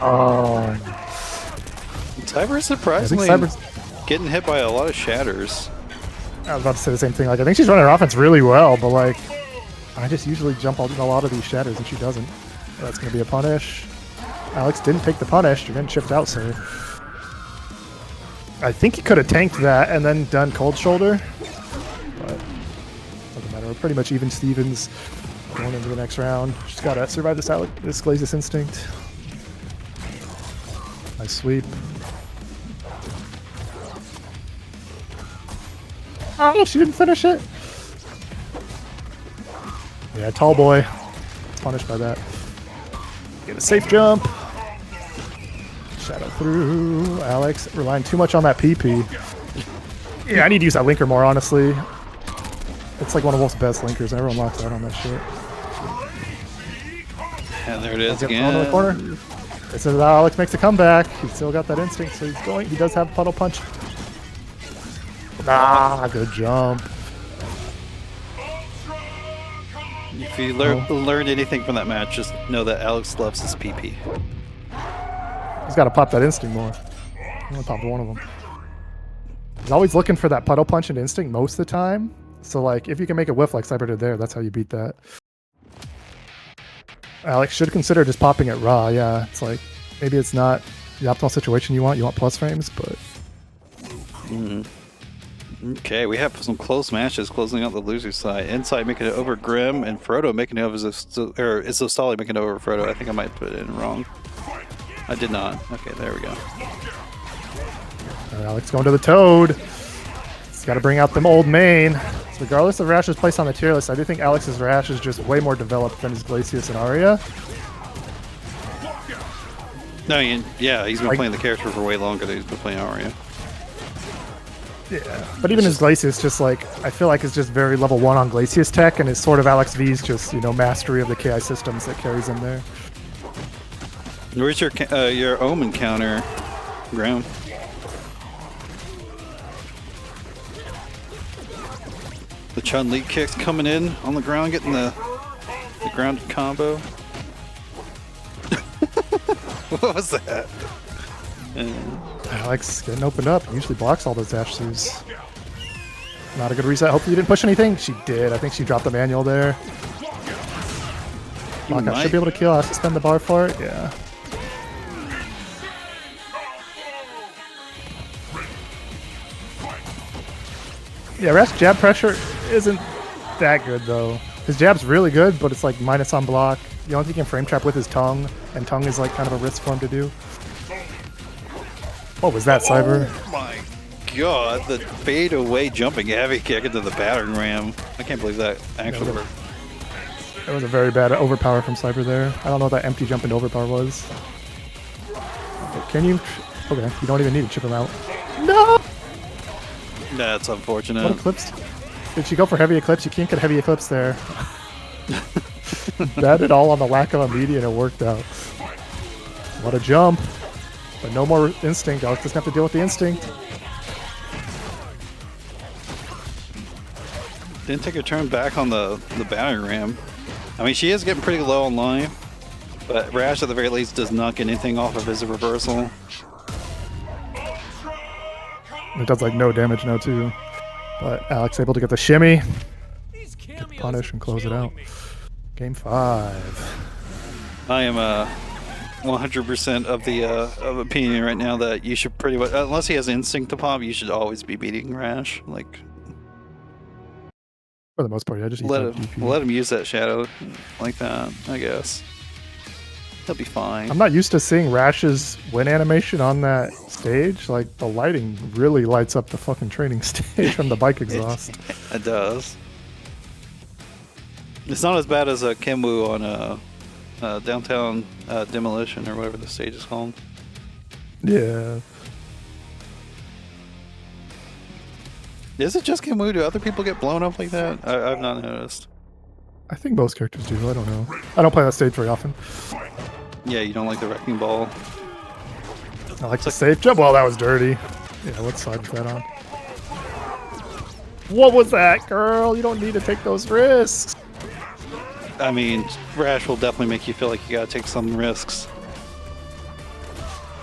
Oh, Cyber's I think surprisingly Cyber's. getting hit by a lot of shatters. I was about to say the same thing. Like, I think she's running her offense really well, but like, I just usually jump on a lot of these shatters, and she doesn't. That's gonna be a punish. Alex didn't take the punish. You're getting chipped out, sir. I think he could have tanked that and then done cold shoulder, but doesn't matter. We're pretty much even Stevens going into the next round. Just gotta survive this Glacius instinct. Nice sweep. Oh, she didn't finish it. Yeah, tall boy. Punished by that. Get a safe jump. Shadow through. Alex relying too much on that PP. Yeah, I need to use that linker more, honestly. It's like one of Wolf's best linkers. Everyone locks out on that shit. And there it is Get thrown in the again. corner. This is how Alex makes a comeback. He's still got that instinct, so he's going. He does have puddle punch. Ah, good jump. If you learned anything from that match, just know that Alex loves his PP. He's got to pop that instinct more. He only popped one of them. He's always looking for that puddle punch and instinct most of the time. So, like, if you can make a whiff like Cyber did there, that's how you beat that. Alex should consider just popping it raw. Yeah, it's like, maybe it's not the optimal situation you want. You want plus frames, but... Okay, we have some close matches closing out the loser side. Insight making it over Grim, and Frodo making it over Zostaly making it over Frodo. I think I might put it in wrong. I did not. Okay, there we go. Alex going to the Toad. He's got to bring out them old main. So regardless of Rash's place on the tier list, I do think Alex's Rash is just way more developed than his Glacius and Arya. No, yeah, he's been Like- playing the character for way longer than he's been playing Arya. Yeah, but even his Glacius, just like, I feel like it's just very level 1 on Glacius tech, and his sort of Alex V's just, you know, mastery of the KI systems that carries him there. Where's your Omen counter, Graham? The Chun-Li kicks coming in on the ground, getting the grounded combo. What was that? Alex getting opened up. Usually blocks all those dash throughs. Not a good reset. Hopefully you didn't push anything. She did. I think she dropped the manual there. Lockout should be able to kill. I have to spend the bar for it. Yeah. Yeah, Rash jab pressure isn't that good though. His jab's really good, but it's like minus on block. The only thing he can frame trap with his tongue, and tongue is like kind of a risk for him to do. What was that, Cyber? Oh my god, the fade away jumping heavy kick into the battering ram. I can't believe that actually worked. That was a very bad overpower from Cyber there. I don't know what that empty jump into overpower was. Okay, can you? Okay, you don't even need to chip him out. No! That's What unfortunate. eclipse? Did she go for heavy eclipse? You can't get heavy eclipse there. Bet it all on the lack of a media, and it worked out. What a jump. But no more instinct. Alex doesn't have to deal with the instinct. Didn't take a turn back on the battering ram. I mean, she is getting pretty low on life, but Rash at the very least does not get anything off of his reversal. It does like no damage now too. But Alex able to get the shimmy, get the punish, and close it out. Game 5. I am 100% of the of opinion right now that you should pretty much, unless he has instinct to pop, you should always be beating Rash. Like, For the most part, yeah, just eat let that him DP. let him use that shadow like that, I guess. He'll be fine. I'm not used to seeing Rash's win animation on that stage. Like, the lighting really lights up the fucking training stage from the bike exhaust. It does. It's not as bad as a Kimwoo on Downtown Demolition or whatever the stage is called. Yeah. Is it just Kimwoo? Do other people get blown up like that? I've not noticed. I think most characters do. I don't know. I don't play that stage very often. Yeah, you don't like the Wrecking Ball. I like the safe jump. Well, that was dirty. Yeah, what side was that on? What was that, girl? You don't need to take those risks. I mean, Rash will definitely make you feel like you gotta take some risks.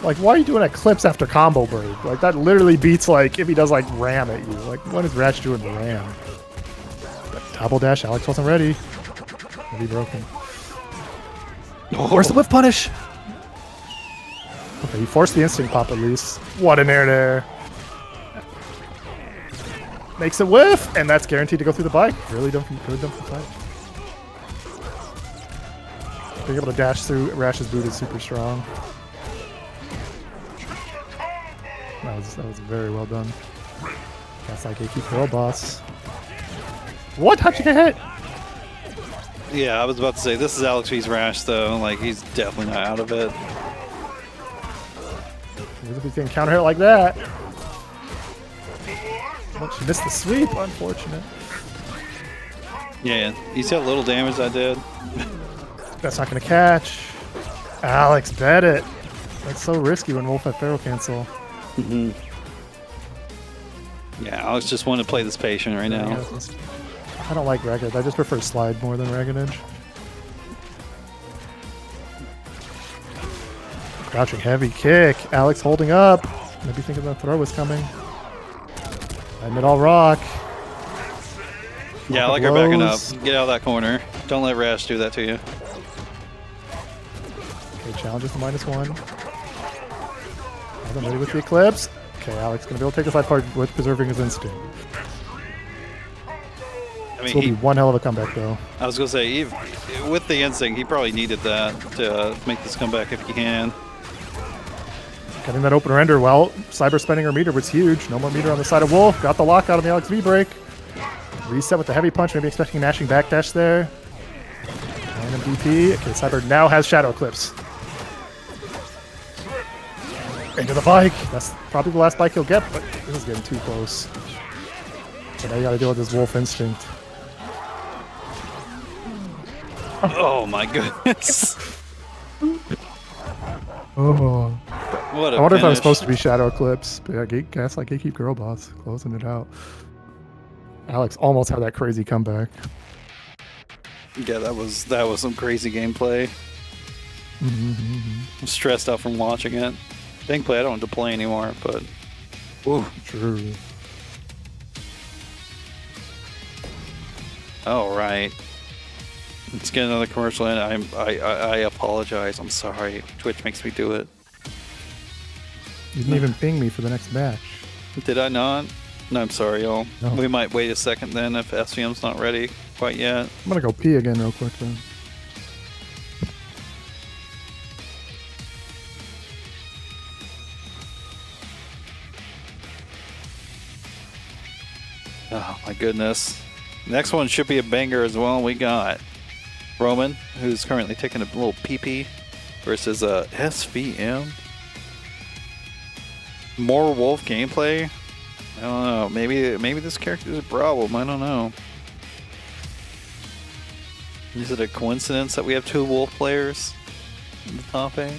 Like, why are you doing Eclipse after combo break? Like, that literally beats, like, if he does, like, ram at you. Like, what is Rash doing ram? Double dash. Alex wasn't ready. Maybe broken. Oh. Where's the whiff punish? Okay, you forced the instinct pop at least. What an air there. Makes a whiff, and that's guaranteed to go through the bike. Really dumb from fight. Being able to dash through Rash's boot is super strong. That was very well done. That's like a keep girl boss. What? How'd you get hit? Yeah, I was about to say, this is AlexV's Rash, though. Like, he's definitely not out of it. If he can counter hit like that. Well, she missed the sweep, unfortunate. Yeah, you see how little damage I did? That's not going to catch. Alex, bet it. That's so risky when Wolf at Pharaoh cancel. Mm-hmm. Yeah, Alex just wanted to play this patient right now. I don't like Ragged. I just prefer slide more than Ragged Edge. Crouching heavy kick. Alex holding up. Maybe thinking the throw was coming. Mid all rock. Yeah, I like her backing up. Get out of that corner. Don't let Rash do that to you. Okay, challenges to -1. I'm ready with the Eclipse. Okay, Alex gonna be able to take the side part with preserving his instinct. I This will be one hell of a comeback, though. I was gonna say, with the instinct, he probably needed that to make this comeback if he can. Getting that open render, well, cyber spending her meter was huge. No more meter on the side of Wolf. Got the lockout on the AlexV break. Reset with the heavy punch, maybe expecting mashing backdash there. And MVP. Okay, Cyber now has Shadow Eclipse. Into the bike. That's probably the last bike he'll get, but this is getting too close. So now you gotta deal with this Wolf instinct. Oh my goodness. Oh. What a I wonder if I was finish. supposed to be Shadow Eclipse. But yeah, guess like Gatekeep Girl Boss. Closing it out. Alex almost had that crazy comeback. Yeah, that was some crazy gameplay. I'm stressed out from watching it. Thankfully, I don't have to play anymore, but... Ooh. True. All right. Let's get another commercial in. I apologize. I'm sorry. Twitch makes me do it. You didn't even ping me for the next match. Did I not? No, I'm sorry, y'all. No. We might wait a second then if SVM's not ready quite yet. I'm gonna go pee again real quick then. Oh my goodness. Next one should be a banger as well. We got Roman, who's currently taking a little pee-pee, versus SVM. More Wolf gameplay? I don't know. Maybe this character is a problem. I don't know. Is it a coincidence that we have 2 Wolf players in the top 8?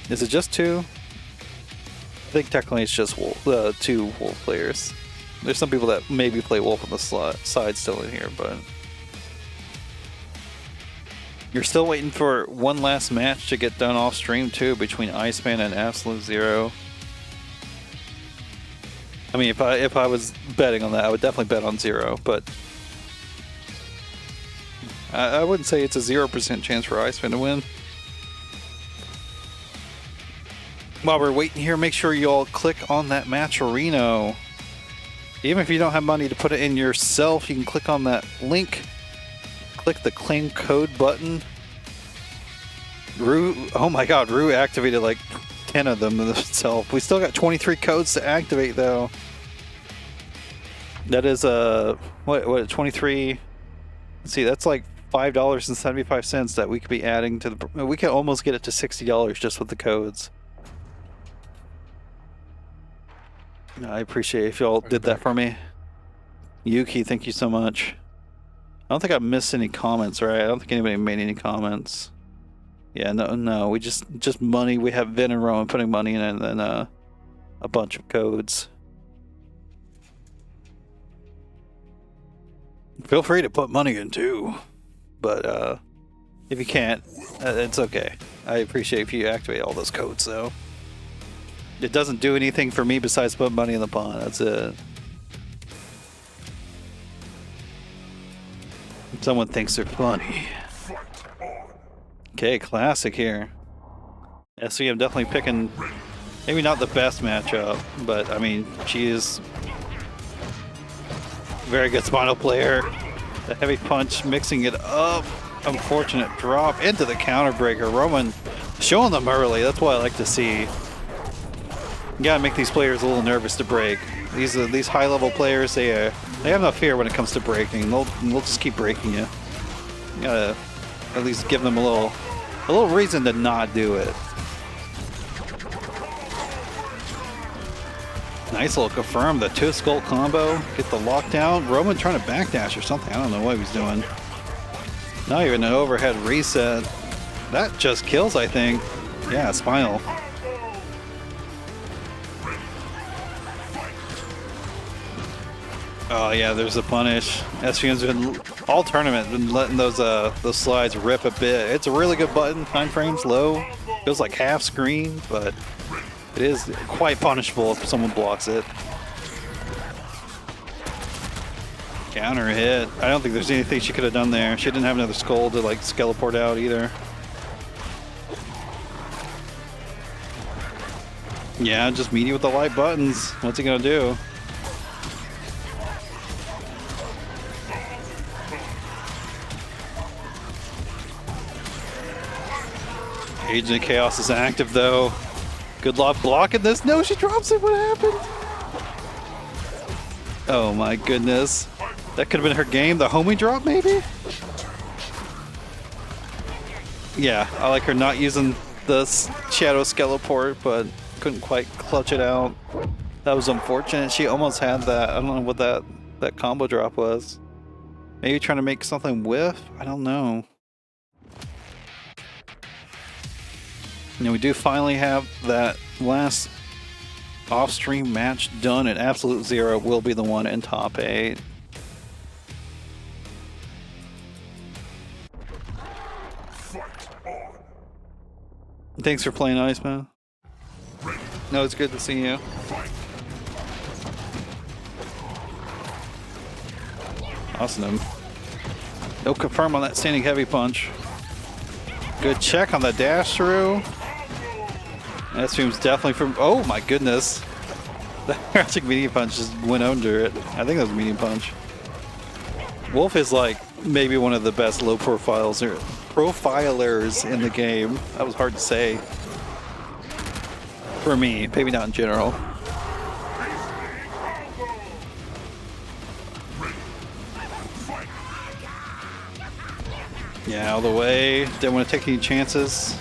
Is it just 2? I think technically it's just 2 Wolf players. There's some people that maybe play Wolf on the side still in here, but... You're still waiting for one last match to get done off stream too, between Iceman and Absolute Zero. I mean, if I was betting on that, I would definitely bet on Zero, but... I wouldn't say it's a 0% chance for Iceman to win. While we're waiting here, make sure you all click on that Matcherino. Even if you don't have money to put it in yourself, you can click on that link, click the claim code button, Rue, oh my god, Rue activated like 10 of them himself. We still got 23 codes to activate though. That is what 23. Let's see, that's like $5.75 that we could be adding to the. We could almost get it to $60 just with the codes. I appreciate if y'all did that for me. Yuki, thank you so much. I don't think I missed any comments, right? I don't think anybody made any comments. Yeah, no, we just money. We have Vin and Rowan putting money in, and then a bunch of codes. Feel free to put money in too, but if you can't, it's okay. I appreciate if you activate all those codes though. It doesn't do anything for me besides put money in the pond. That's it. Someone thinks they're funny. Okay, classic here. SVM definitely picking, maybe not the best matchup, but I mean, she is a very good spinal player. The heavy punch, mixing it up. Unfortunate drop into the counter breaker. Roman showing them early. That's what I like to see. You gotta make these players a little nervous to break. These high level players, they have no fear when it comes to breaking. They'll just keep breaking you. You gotta at least give them a little reason to not do it. Nice little confirm, the 2 skull combo. Get the lockdown. Roman trying to backdash or something. I don't know what he was doing. Not even an overhead reset. That just kills, I think. Yeah, spinal. Oh yeah, there's a punish. SVM's been all tournament been letting those slides rip a bit. It's a really good button. 9 frames low. Feels like half screen, but it is quite punishable if someone blocks it. Counter hit. I don't think there's anything she could have done there. She didn't have another skull to like skeleport out either. Yeah, just meet you with the light buttons. What's he gonna do? Agent of Chaos is active though. Good luck blocking this. No, she drops it. What happened? Oh my goodness. That could have been her game. The homie drop maybe? Yeah, I like her not using the Shadow Skeleport, but couldn't quite clutch it out. That was unfortunate. She almost had that. I don't know what that combo drop was. Maybe trying to make something whiff? I don't know. And we do finally have that last off-stream match done, and Absolute Zero will be the one in top 8. Thanks for playing, Iceman. No, it's good to see you. Awesome. No confirm on that standing heavy punch. Good check on the dash through. That seems definitely from. Oh my goodness. The crouching medium punch just went under it. I think that was a medium punch. Wolf is like maybe one of the best low profilers in the game. That was hard to say. For me, maybe not in general. Yeah, all the way. Didn't want to take any chances.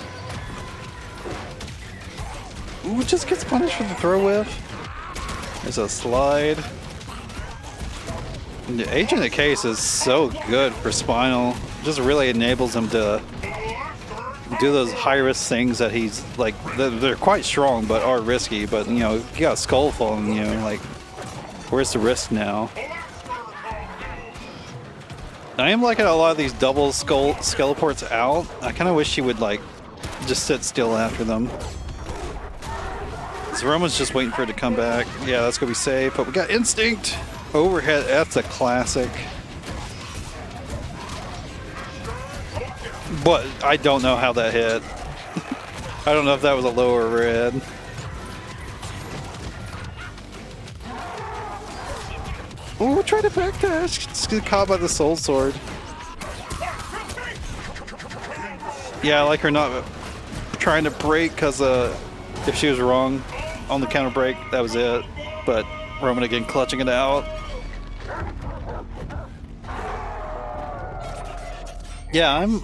Ooh, just gets punished for the throw whiff. There's a slide. And the Agent of Case is so good for Spinal. Just really enables him to do those high-risk things that he's like. They're quite strong, but are risky. But you know, you got a skull falling. You know, like where's the risk now? I am liking a lot of these double skeleports out. I kind of wish she would like just sit still after them. So Roman's just waiting for it to come back. Yeah, that's gonna be safe. But we got Instinct overhead. That's a classic. But I don't know how that hit. I don't know if that was a low or red. Ooh, try to backdash. Just get caught by the Soul Sword. Yeah, I like her not trying to break because if she was wrong on the counter break, that was it. But Roman again clutching it out. Yeah, I'm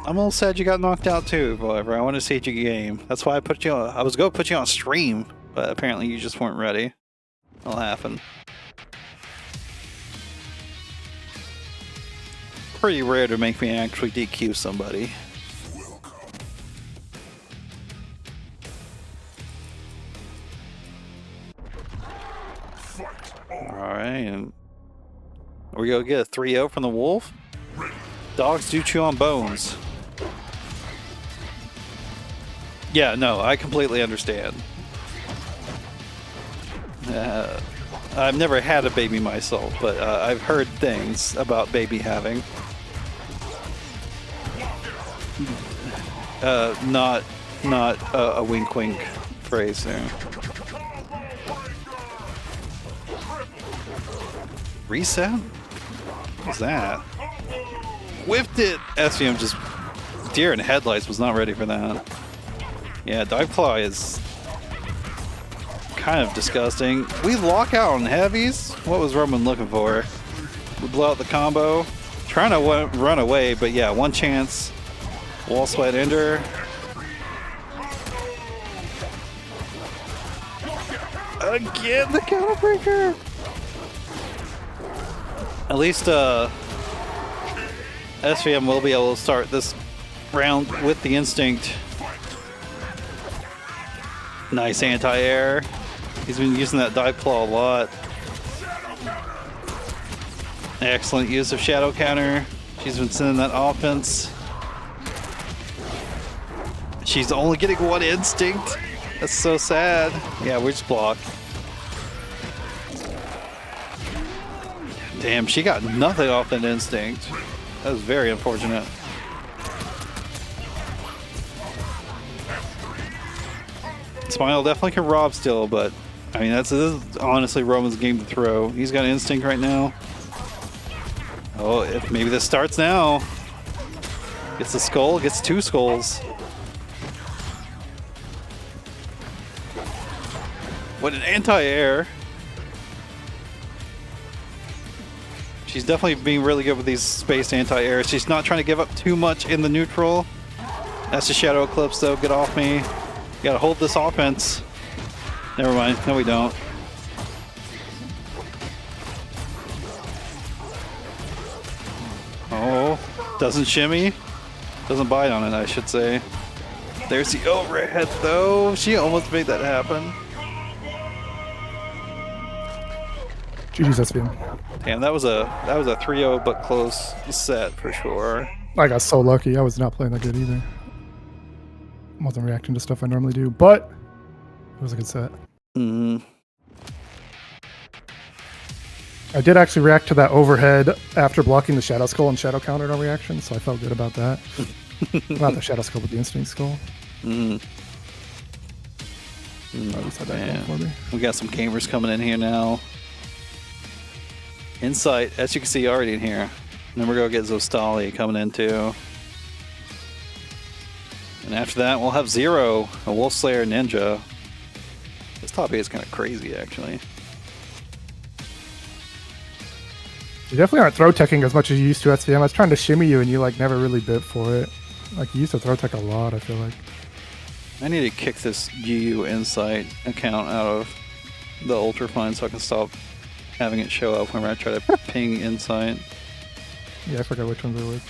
a little sad you got knocked out too, however. I want to see your game. That's why I put you on. I was going to put you on stream, but apparently you just weren't ready. That'll happen. Pretty rare to make me actually DQ somebody. Alright, and we go get a 3-0 from the Wolf. Dogs do chew on bones. Yeah, no, I completely understand. I've never had a baby myself, but I've heard things about baby having. Not a wink wink phrase there. Reset? What's that? Whiffed it! SVM just deer in headlights was not ready for that. Yeah, Dive Claw is kind of disgusting. We lock out on heavies? What was Roman looking for? We blow out the combo. Trying to run away, but yeah, one chance. Wall sweat ender. Again, the counter breaker! At least SVM will be able to start this round with the instinct. Nice anti-air. He's been using that dive claw a lot. Excellent use of shadow counter. She's been sending that offense. She's only getting one instinct. That's so sad. Yeah, we just block. Damn, she got nothing off that instinct. That was very unfortunate. Spinal definitely can rob still, but I mean this is honestly Roman's game to throw. He's got instinct right now. Oh, if maybe this starts now. Gets a skull, gets two skulls. What an anti-air. She's definitely being really good with these spaced anti-airs. She's not trying to give up too much in the neutral. That's the Shadow Eclipse though, get off me. You gotta hold this offense. Never mind, no we don't. Oh, doesn't shimmy. Doesn't bite on it, I should say. There's the overhead though. She almost made that happen. GG's SVM. Damn, that was a 3-0 but close set for sure. I got so lucky. I was not playing that good either. Wasn't reacting to stuff I normally do, but it was a good set. I did actually react to that overhead after blocking the Shadow Skull and Shadow Counter no reaction, so I felt good about that. Not the Shadow Skull, but the Instinct Skull. At least had that going for me. We got some gamers coming in here now. Insight, as you can see, already in here. And then we're going to get Zostaly coming in too. And after that, we'll have Zero, a WolfSlayerNinja. This top 8 is kind of crazy, actually. You definitely aren't throw teching as much as you used to SVM. I was trying to shimmy you and you like never really bit for it. Like you used to throw tech a lot, I feel like. I need to kick this UU Insight account out of the Ultrafine so I can stop having it show up whenever I try to ping Insight. Yeah, I forgot which ones it was.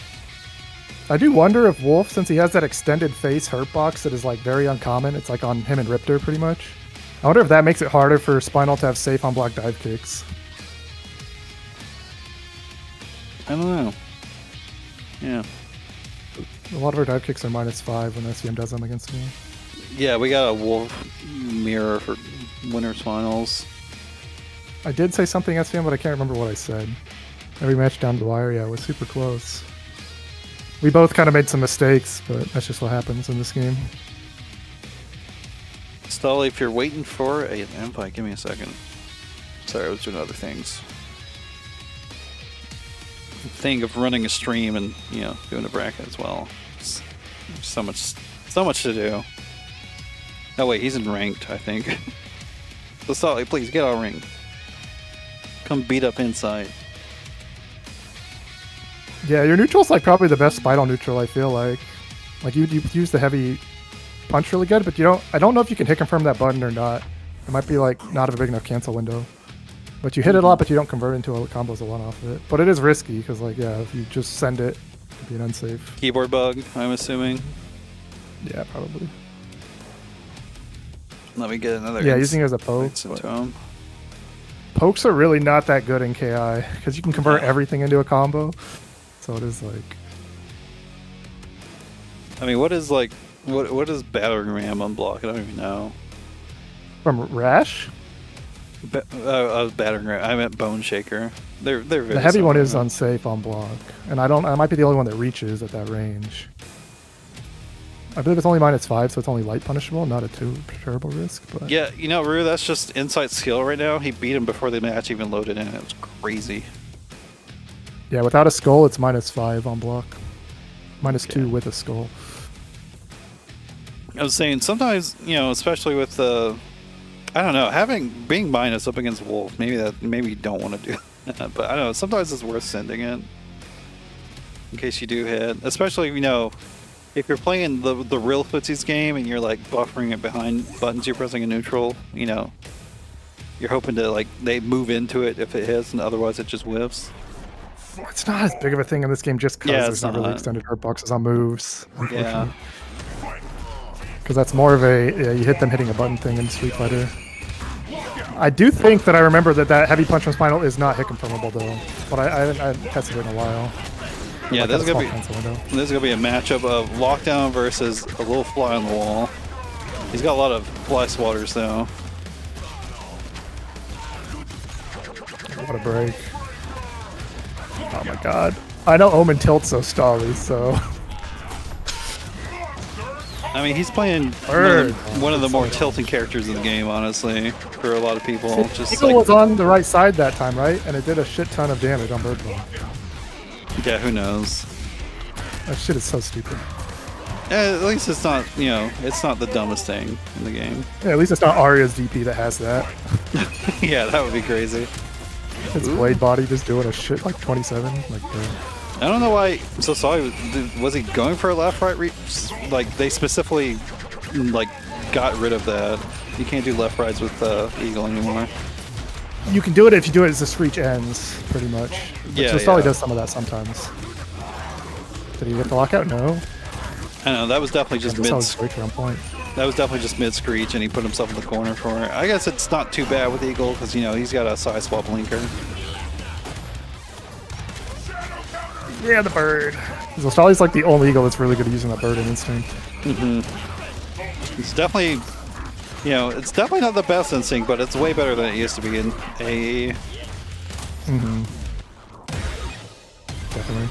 I do wonder if Wolf, since he has that extended face hurt box that is like very uncommon, it's like on him and Riptor pretty much. I wonder if that makes it harder for Spinal to have safe on block dive kicks. I don't know. Yeah. A lot of our dive kicks are -5 when SVM does them against me. Yeah, we got a Wolf mirror for Winners Finals. I did say something SVM, but I can't remember what I said. Every match down the wire, yeah, it was super close. We both kind of made some mistakes, but that's just what happens in this game. Stolly, if you're waiting for an invite, give me a second. Sorry, I was doing other things. Thing of running a stream and, you know, doing a bracket as well. It's so much So much to do. Oh wait, he's in ranked, I think. Zostaly, please get on ring. Come beat up Insight. Yeah, your neutral's like probably the best Spinal neutral, I feel like. Like you use the heavy punch really good, but I don't know if you can hit confirm that button or not. It might be like not a big enough cancel window. But you hit it a lot, but you don't convert into a combo as a one off of it. But it is risky because like yeah, if you just send it, it could be an unsafe. Keyboard bug, I'm assuming. Yeah, probably. Let me get another. Yeah, using it as a poke. Into him. Pokes are really not that good in KI because you can convert everything into a combo. So it is like. I mean, what is like, what is battering ram unblock? I don't even know. From Rash? Battering ram. I meant Bone Shaker. They're very the heavy one similar. is unsafe on block, and I might be the only one that reaches at that range. I believe it's only -5, so it's only light punishable, not a too terrible risk. But Yeah, you know, Rue, that's just Insight's skill right now. He beat him before the match even loaded in. It was crazy. yeah, without a skull, it's -5 on block, -2 with a skull. I was saying sometimes, you know, especially with I don't know, being minus up against Wolf, maybe you don't want to do that, but I don't know, sometimes it's worth sending it in case you do hit, especially, you know, if you're playing the real footsies game and you're like buffering it behind buttons you're pressing in neutral, you know, you're hoping to like they move into it if it hits, and otherwise it just whiffs. It's not as big of a thing in this game just because Yeah, there's it's not really not. extended hurt boxes on moves. Yeah. Because that's more of a you hit them hitting a button thing in Street Fighter. I do think that I remember that heavy punch from Spinal is not hit confirmable though, but I haven't tested it in a while. Yeah, Like, this is got a gonna small cancel window. this is gonna be a matchup of Lockdown versus a little fly on the wall. He's got a lot of fly swatters though. What a break. Oh my god. I know Omen tilts Zostaly, so I mean, he's playing Bird. one of the more tilting characters in the game, honestly, for a lot of people. Just Eagle like, was on the right side that time, right? And it did a shit ton of damage on Bird Ball. yeah, who knows? That shit is so stupid. At least it's not, you know, it's not the dumbest thing in the game. Yeah, at least it's not Arya's DP that has that. Yeah, that would be crazy. It's Blade Body just doing a shit like 27. Like, I don't know why Zostaly was he going for a left-right reach? Like they specifically like got rid of that. You can't do left rights with Eagle anymore. you can do it if you do it as the screech ends, pretty much. But Yeah, Zostaly yeah. does some of that sometimes. Did he get the lockout? No. I don't know. That was definitely just Zostaly's screech on point. That was definitely just mid screech, and he put himself in the corner for it. I guess it's not too bad with Eagle because you know he's got a side swap linker. Yeah, the bird. Zostaly's like the only eagle that's really good at using that bird in instinct. It's definitely, you know, it's definitely not the best instinct, but it's way better than it used to be in AE. Definitely.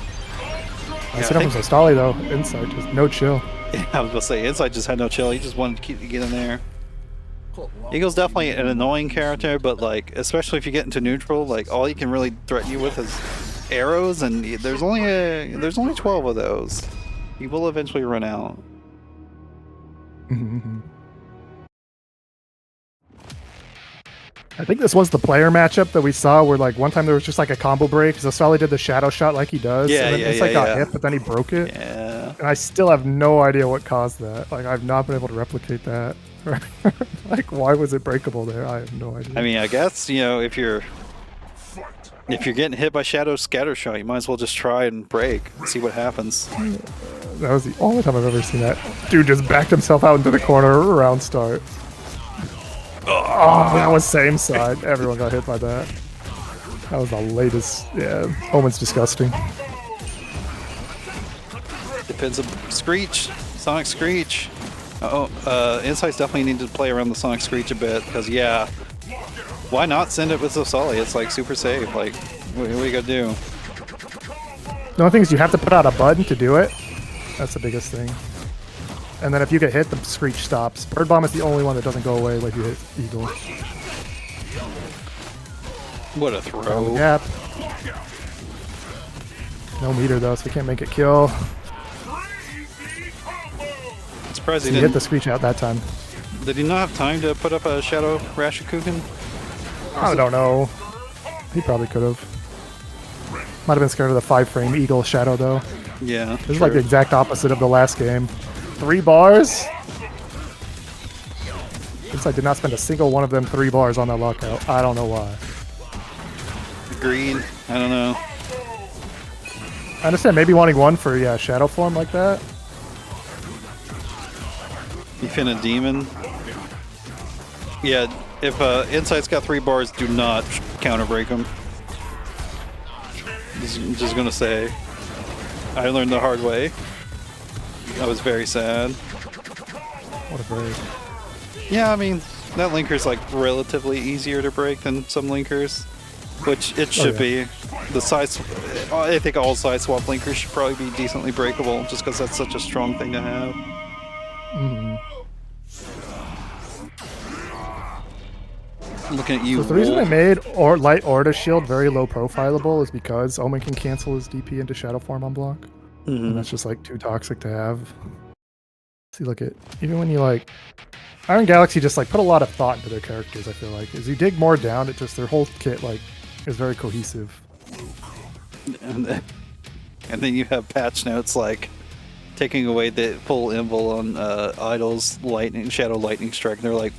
I I see that think- from Zostaly though. Insight, just no chill. Yeah, I was gonna say Insight just had no chill. He just wanted to get in there. Eagle's definitely an annoying character, but like, especially if you get into neutral, like all he can really threaten you with is arrows, and there's only 12 of those. He will eventually run out. I think this was the player matchup that we saw where like one time there was just like a combo break. Zostaly did the shadow shot like he does. Yeah, and then yeah, Insight yeah, got yeah. hit, but then he broke it. Yeah. And I still have no idea what caused that. Like I've not been able to replicate that. Like why was it breakable there? I have no idea. I mean, I guess, you know, if you're getting hit by Shadow Scatter Shot, you might as well just try and break and see what happens. that was the only time I've ever seen that. Dude just backed himself out into the corner around start. Oh, that was same side. Everyone got hit by that. That was the latest. Yeah, Omen's disgusting. Depends on Screech, Sonic Screech. Insights definitely need to play around the Sonic Screech a bit because, yeah, why not send it with Zostaly? It's like super safe. Like, what do you gotta do? The only thing is you have to put out a button to do it. That's the biggest thing. And then if you get hit, the screech stops. Bird Bomb is the only one that doesn't go away when you hit Eagle. What a Around the throw. gap. No meter though, so we can't make it kill. It's surprised He he hit didn't. the screech out that time. Did he not have time to put up a Shadow Rashakuken? I don't know. He probably could have. Might have been scared of the 5-frame Eagle Shadow though. Yeah. This is like the exact opposite of the last game. 3 bars? Insight did not spend a single one of them 3 bars on that lockout. I don't know why. Agreed. I don't know. I understand maybe wanting one for, yeah, Shadow form like that. You fin a demon. Yeah, if Insight's got 3 bars, do not counter break him. Just gonna say, I learned the hard way. I was very sad. What a break. Yeah, I mean, that linker's like relatively easier to break than some linkers, which it should be. The side, I think all side swap linkers should probably be decently breakable, just because that's such a strong thing to have. Looking at you. So the reason I Wolf. made Light Orta Shield very low profilable is because Omen can cancel his DP into Shadow form on block. And that's just like too toxic to have. See, look at, even when you like, Iron Galaxy just like put a lot of thought into their characters, I feel like. As you dig more down, it just, their whole kit like is very cohesive. And then you have patch notes like taking away the full invul on Idol's Shadow Lightning Strike. And they're like,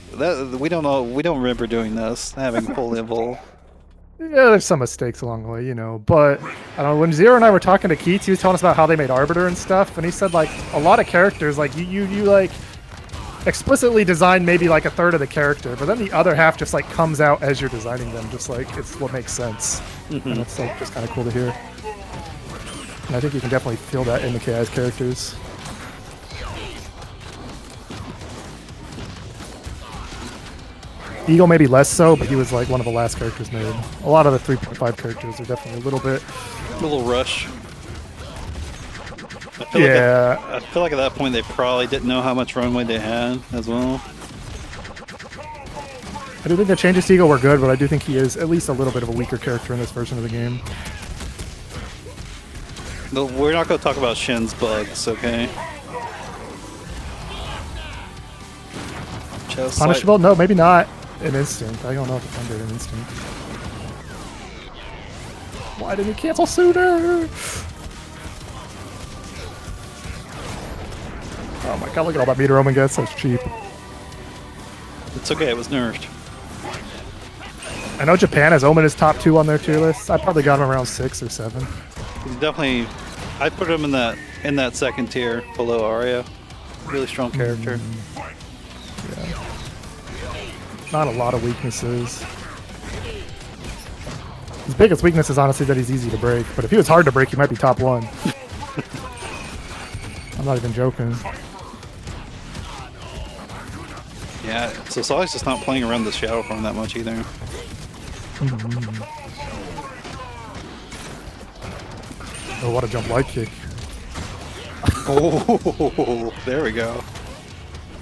we don't know, we don't remember doing this, having full invul. Yeah, there's some mistakes along the way, you know. But I don't know, when Zero and I were talking to Keats, he was telling us about how they made Arbiter and stuff, and he said like a lot of characters, like you like explicitly design maybe like a third of the character, but then the other half just like comes out as you're designing them, just like it's what makes sense. And it's like just kind of cool to hear. And I think you can definitely feel that in the KI's characters. Eagle maybe less so, but he was like one of the last characters made. A lot of the 3.5 characters are definitely a little bit. A little rush. I feel like at that point they probably didn't know how much runway they had as well. I do think the changes to Eagle were good, but I do think he is at least a little bit of a weaker character in this version of the game. No, we're not going to talk about Shin's bugs, okay? Just Punishable? No, maybe not. An instinct. I don't know if it's under an instinct. Why didn't you cancel sooner? Oh my god, look at all that meter Omen gets. That's cheap. It's okay, it was nerfed. I know Japan has Omen as top 2 on their tier list. I probably got him around 6 or 7. He's definitely, I'd put him in that second tier below Arya. Really strong character. Yeah. Not a lot of weaknesses. His biggest weakness is honestly that he's easy to break, but if he was hard to break, he might be top 1. I'm not even joking. Yeah, so Zostaly's just not playing around the Shadow form that much either. Oh, what a jump light kick. Oh, there we go.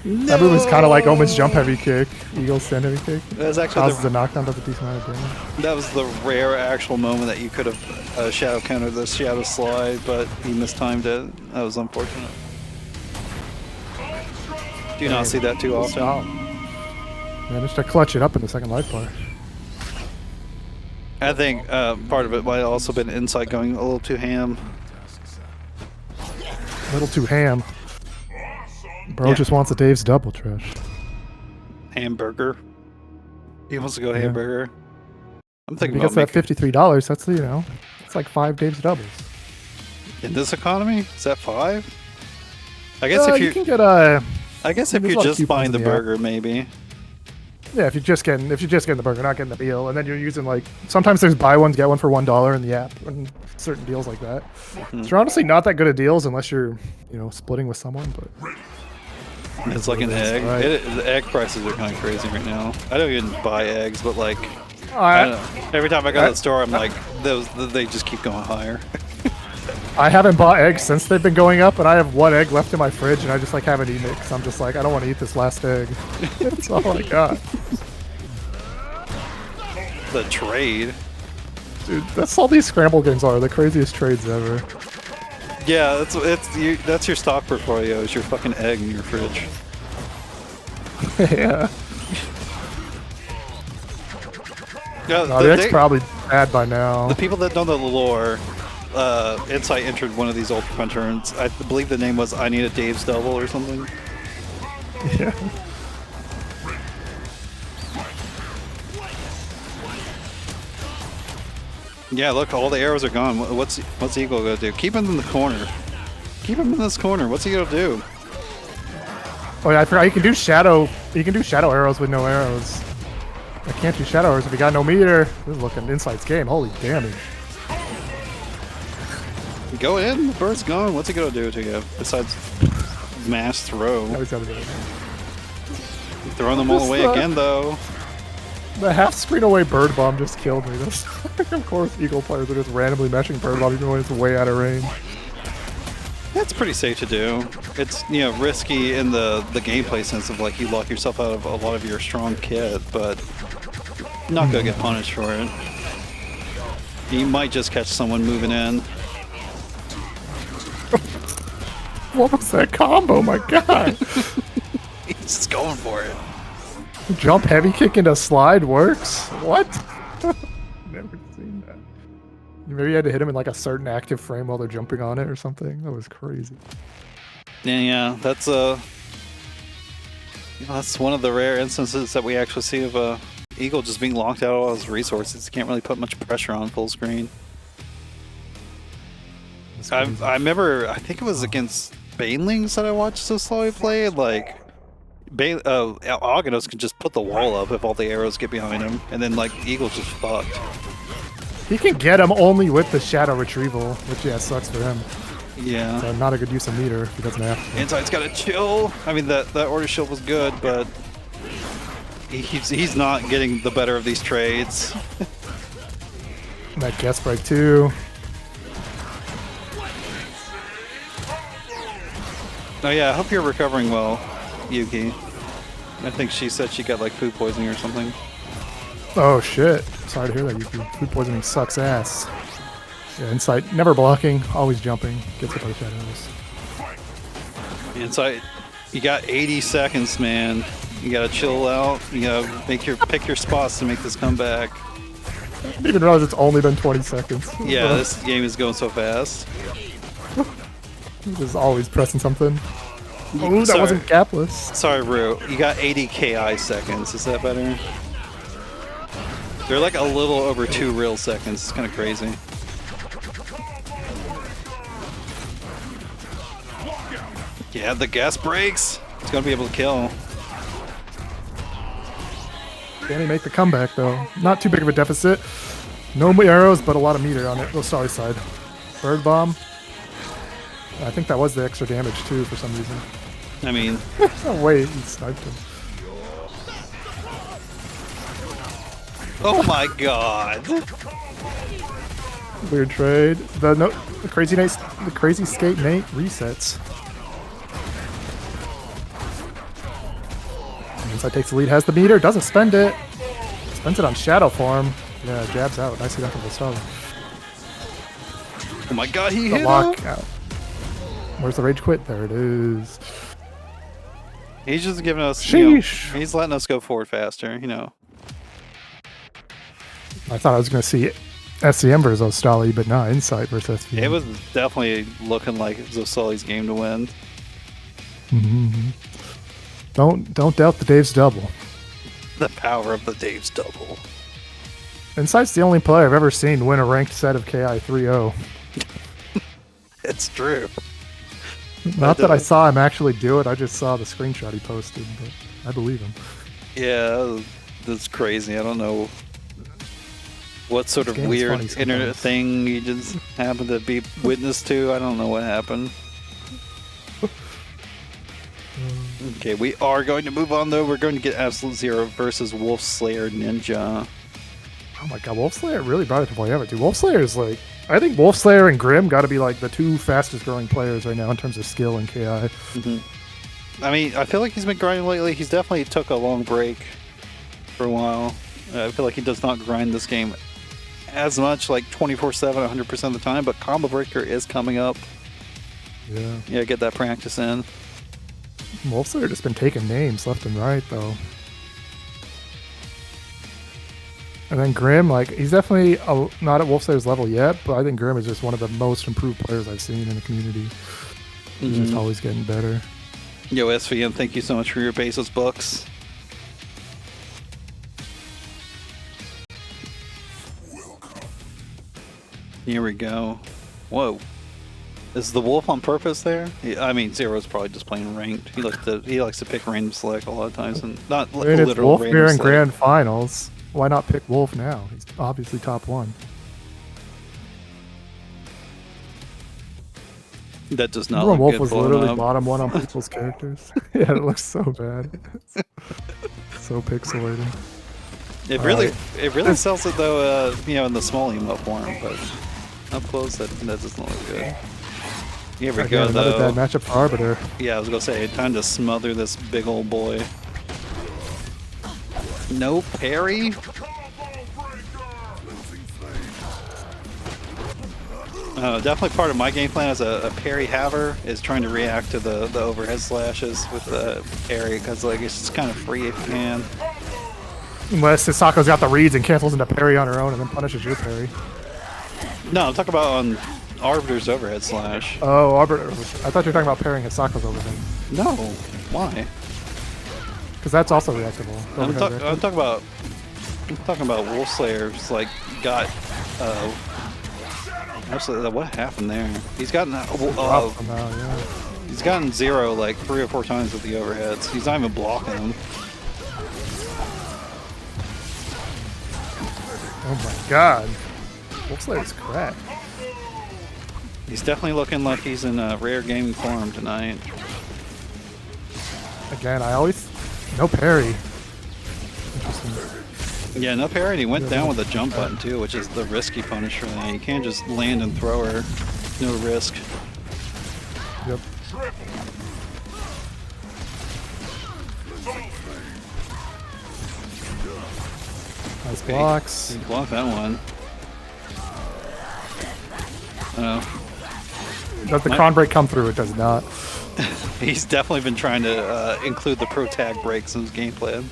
That move is kind of like Omen's jump heavy kick, Eagle's stand heavy kick. That's actually Causes a knockdown, does a decent amount of damage. that was the rare actual moment that you could have Shadow countered the Shadow slide, but he mistimed it. That was unfortunate. Do not see that too often. Oh. Managed to clutch it up in the second life bar. I think part of it might have also been Insight going a little too ham. A little too ham. Bro Yeah. just wants a Dave's double trash. Hamburger. He wants to go Yeah. hamburger. I'm thinking Because about that $53, that's, you know, it's like 5 Dave's doubles. in this economy. Is that 5? I guess if you you, can get a, I guess there's if a you're lot of just coupons buying the in the app. burger, maybe. yeah, if you're just getting the burger, not getting the meal, and then you're using like, sometimes there's buy ones, get one for $1 in the app, and certain deals like that. So they're honestly not that good at deals unless you're, you know, splitting with someone, but. It's like an egg. right. The egg prices are kind of crazy right now. I don't even buy eggs, but like, I don't know. Every time I go to the store, I'm like, they just keep going higher. I haven't bought eggs since they've been going up, and I have 1 egg left in my fridge, and I just like haven't eaten it because I'm just like, I don't want to eat this last egg. That's all I got. The trade. Dude, that's all these scramble games are, the craziest trades ever. Yeah, that's your stock portfolio. Is your fucking egg in your fridge. Yeah. Yeah, No, the X probably bad by now. the people that know the lore, Insight entered one of these Ultrafine turns. I believe the name was I Need a Dave's Double or something. Yeah. Yeah, look, all the arrows are gone. What's Eagle gonna do? Keep him in the corner. Keep him in this corner. What's he gonna do? Oh yeah, I forgot you can do shadow. You can do shadow arrows with no arrows. I can't do shadow arrows if you got no meter. This is looking Insight's game. Holy damage. Go in. The bird's gone. What's he gonna do to you besides mass throw? Now he's gotta do it. Throwing them all away again, though. The half screen away bird bomb just killed me. That's, of course, Eagle players are just randomly meshing bird bomb even when it's way out of range. That's pretty safe to do. It's, you know, risky in the gameplay sense of like you lock yourself out of a lot of your strong kit, but not gonna get punished for it. You might just catch someone moving in. What was that combo? My god! He's just going for it. Jump heavy kick into slide works? What? Never seen that. Maybe you had to hit him in like a certain active frame while they're jumping on it or something. That was crazy. Yeah, that's that's one of the rare instances that we actually see of Eagle just being locked out of all his resources. Can't really put much pressure on full screen. I remember, I think it was against Banelings that I watched Zostaly play. Like, Aganos can just put the wall up if all the arrows get behind him, and then like Eagle's just fucked. He can get him only with the shadow retrieval, which yeah sucks for him. Yeah. So not a good use of meter if he doesn't have to. Insight's got to chill. I mean, that order shield was good, but he's not getting the better of these trades. And that guest break too. Oh yeah, I hope you're recovering well, Yuki. I think she said she got like food poisoning or something. Oh shit. Sorry to hear that, Yuki. Food poisoning sucks ass. Yeah, Insight, never blocking, always jumping. Gets hit by the shadows. Insight, you got 80 seconds, man. You gotta chill out. You gotta pick your spots to make this comeback. I didn't even realize it's only been 20 seconds. Yeah, this game is going so fast. Just always pressing something. Oh, that wasn't gapless. Sorry, Rue. You got 80 KI seconds. Is that better? They're like a little over 2 real seconds. It's kind of crazy. Yeah, the gas brakes. It's gonna be able to kill. Can he make the comeback though? Not too big of a deficit. No arrows, but a lot of meter on it. Oh, sorry, side. Bird bomb. I think that was the extra damage too for some reason. I mean, oh wait, he sniped him. oh my god. Weird trade. The crazy skate Nate resets. Insight takes the lead, has the meter, doesn't spend it. Spends it on shadow form. Yeah, jabs out. Nicely done from Zostaly. Oh my god, he The hit lock him. out. Where's the rage quit? There it is. He's just giving us, you know, Sheesh. he's letting us go forward faster, you know. I thought I was going to see SCM versus Zostaly, but nah, Insight versus SVM. It was definitely looking like Zostaly's game to win. Mm-hmm. Don't doubt the Dave's double. The power of the Dave's double. Insight's the only player I've ever seen win a ranked set of KI 3-0. It's true. Not that I saw him actually do it, I just saw the screenshot he posted, but I believe him. Yeah, that's crazy. I don't know what sort of weird internet thing you just happened to be witness to. I don't know what happened. Okay, we are going to move on though. We're going to get Absolute Zero versus WolfSlayerNinja. Oh my god, WolfSlayer really brought it to point out, dude. WolfSlayer is like, I think WolfSlayer and Grim got to be like the two fastest growing players right now in terms of skill and KI. Mm-hmm. I mean, I feel like he's been grinding lately. He's definitely took a long break for a while. I feel like he does not grind this game as much, like 24/7, 100% of the time, but Combo Breaker is coming up Yeah. Yeah, get that practice in. WolfSlayer just been taking names left and right, though. And then Grim, like, he's definitely not at WolfSlayer's level yet, but I think Grim is just one of the most improved players I've seen in the community. He's just always getting better. Yo, SVM, thank you so much for your Bezos books. Here we go. Whoa. Is the wolf on purpose there? Yeah, I mean, Zero's probably just playing ranked. He likes to pick random select a lot of times, and not I mean, it's literal Wolf random here in select. Grand Finals. Why not pick Wolf now? He's obviously top 1. That does not Remember when look Wolf good. was blowing literally up. bottom 1 on people's characters? Yeah, it looks so bad. So pixelated. It really sells it though, in the small emote form, but up close that doesn't look good. Here we go Again, another though. bad matchup for Arbiter. Yeah, I was gonna say, time to smother this big old boy. No parry? Definitely part of my game plan as a parry haver is trying to react to the overhead slashes with the parry, because like it's just kind of free if you can. Unless Hisako's got the reads and cancels into parry on her own and then punishes your parry. No, I'm talking about on Arbiter's overhead slash. Oh, Arbiter. I thought you were talking about parrying Hisako's overhead. No, why? Because that's also reactable. I'm Overhead reactable. talking about WolfSlayer's like got actually what happened there? He's gotten Dropped somehow, yeah. he's gotten Zero like 3 or 4 times with the overheads. He's not even blocking them. Oh my god. WolfSlayer's crap. He's definitely looking like he's in a rare gaming form tonight. Again, no parry. Interesting. Yeah, no parry, and he went down with a jump button too, which is the risky punish for that. You can't just land and throw her. No risk. Yep. Nice blocks. He blocked that one. Does the cron break come through? It does not. He's definitely been trying to include the pro tag breaks in his game plan.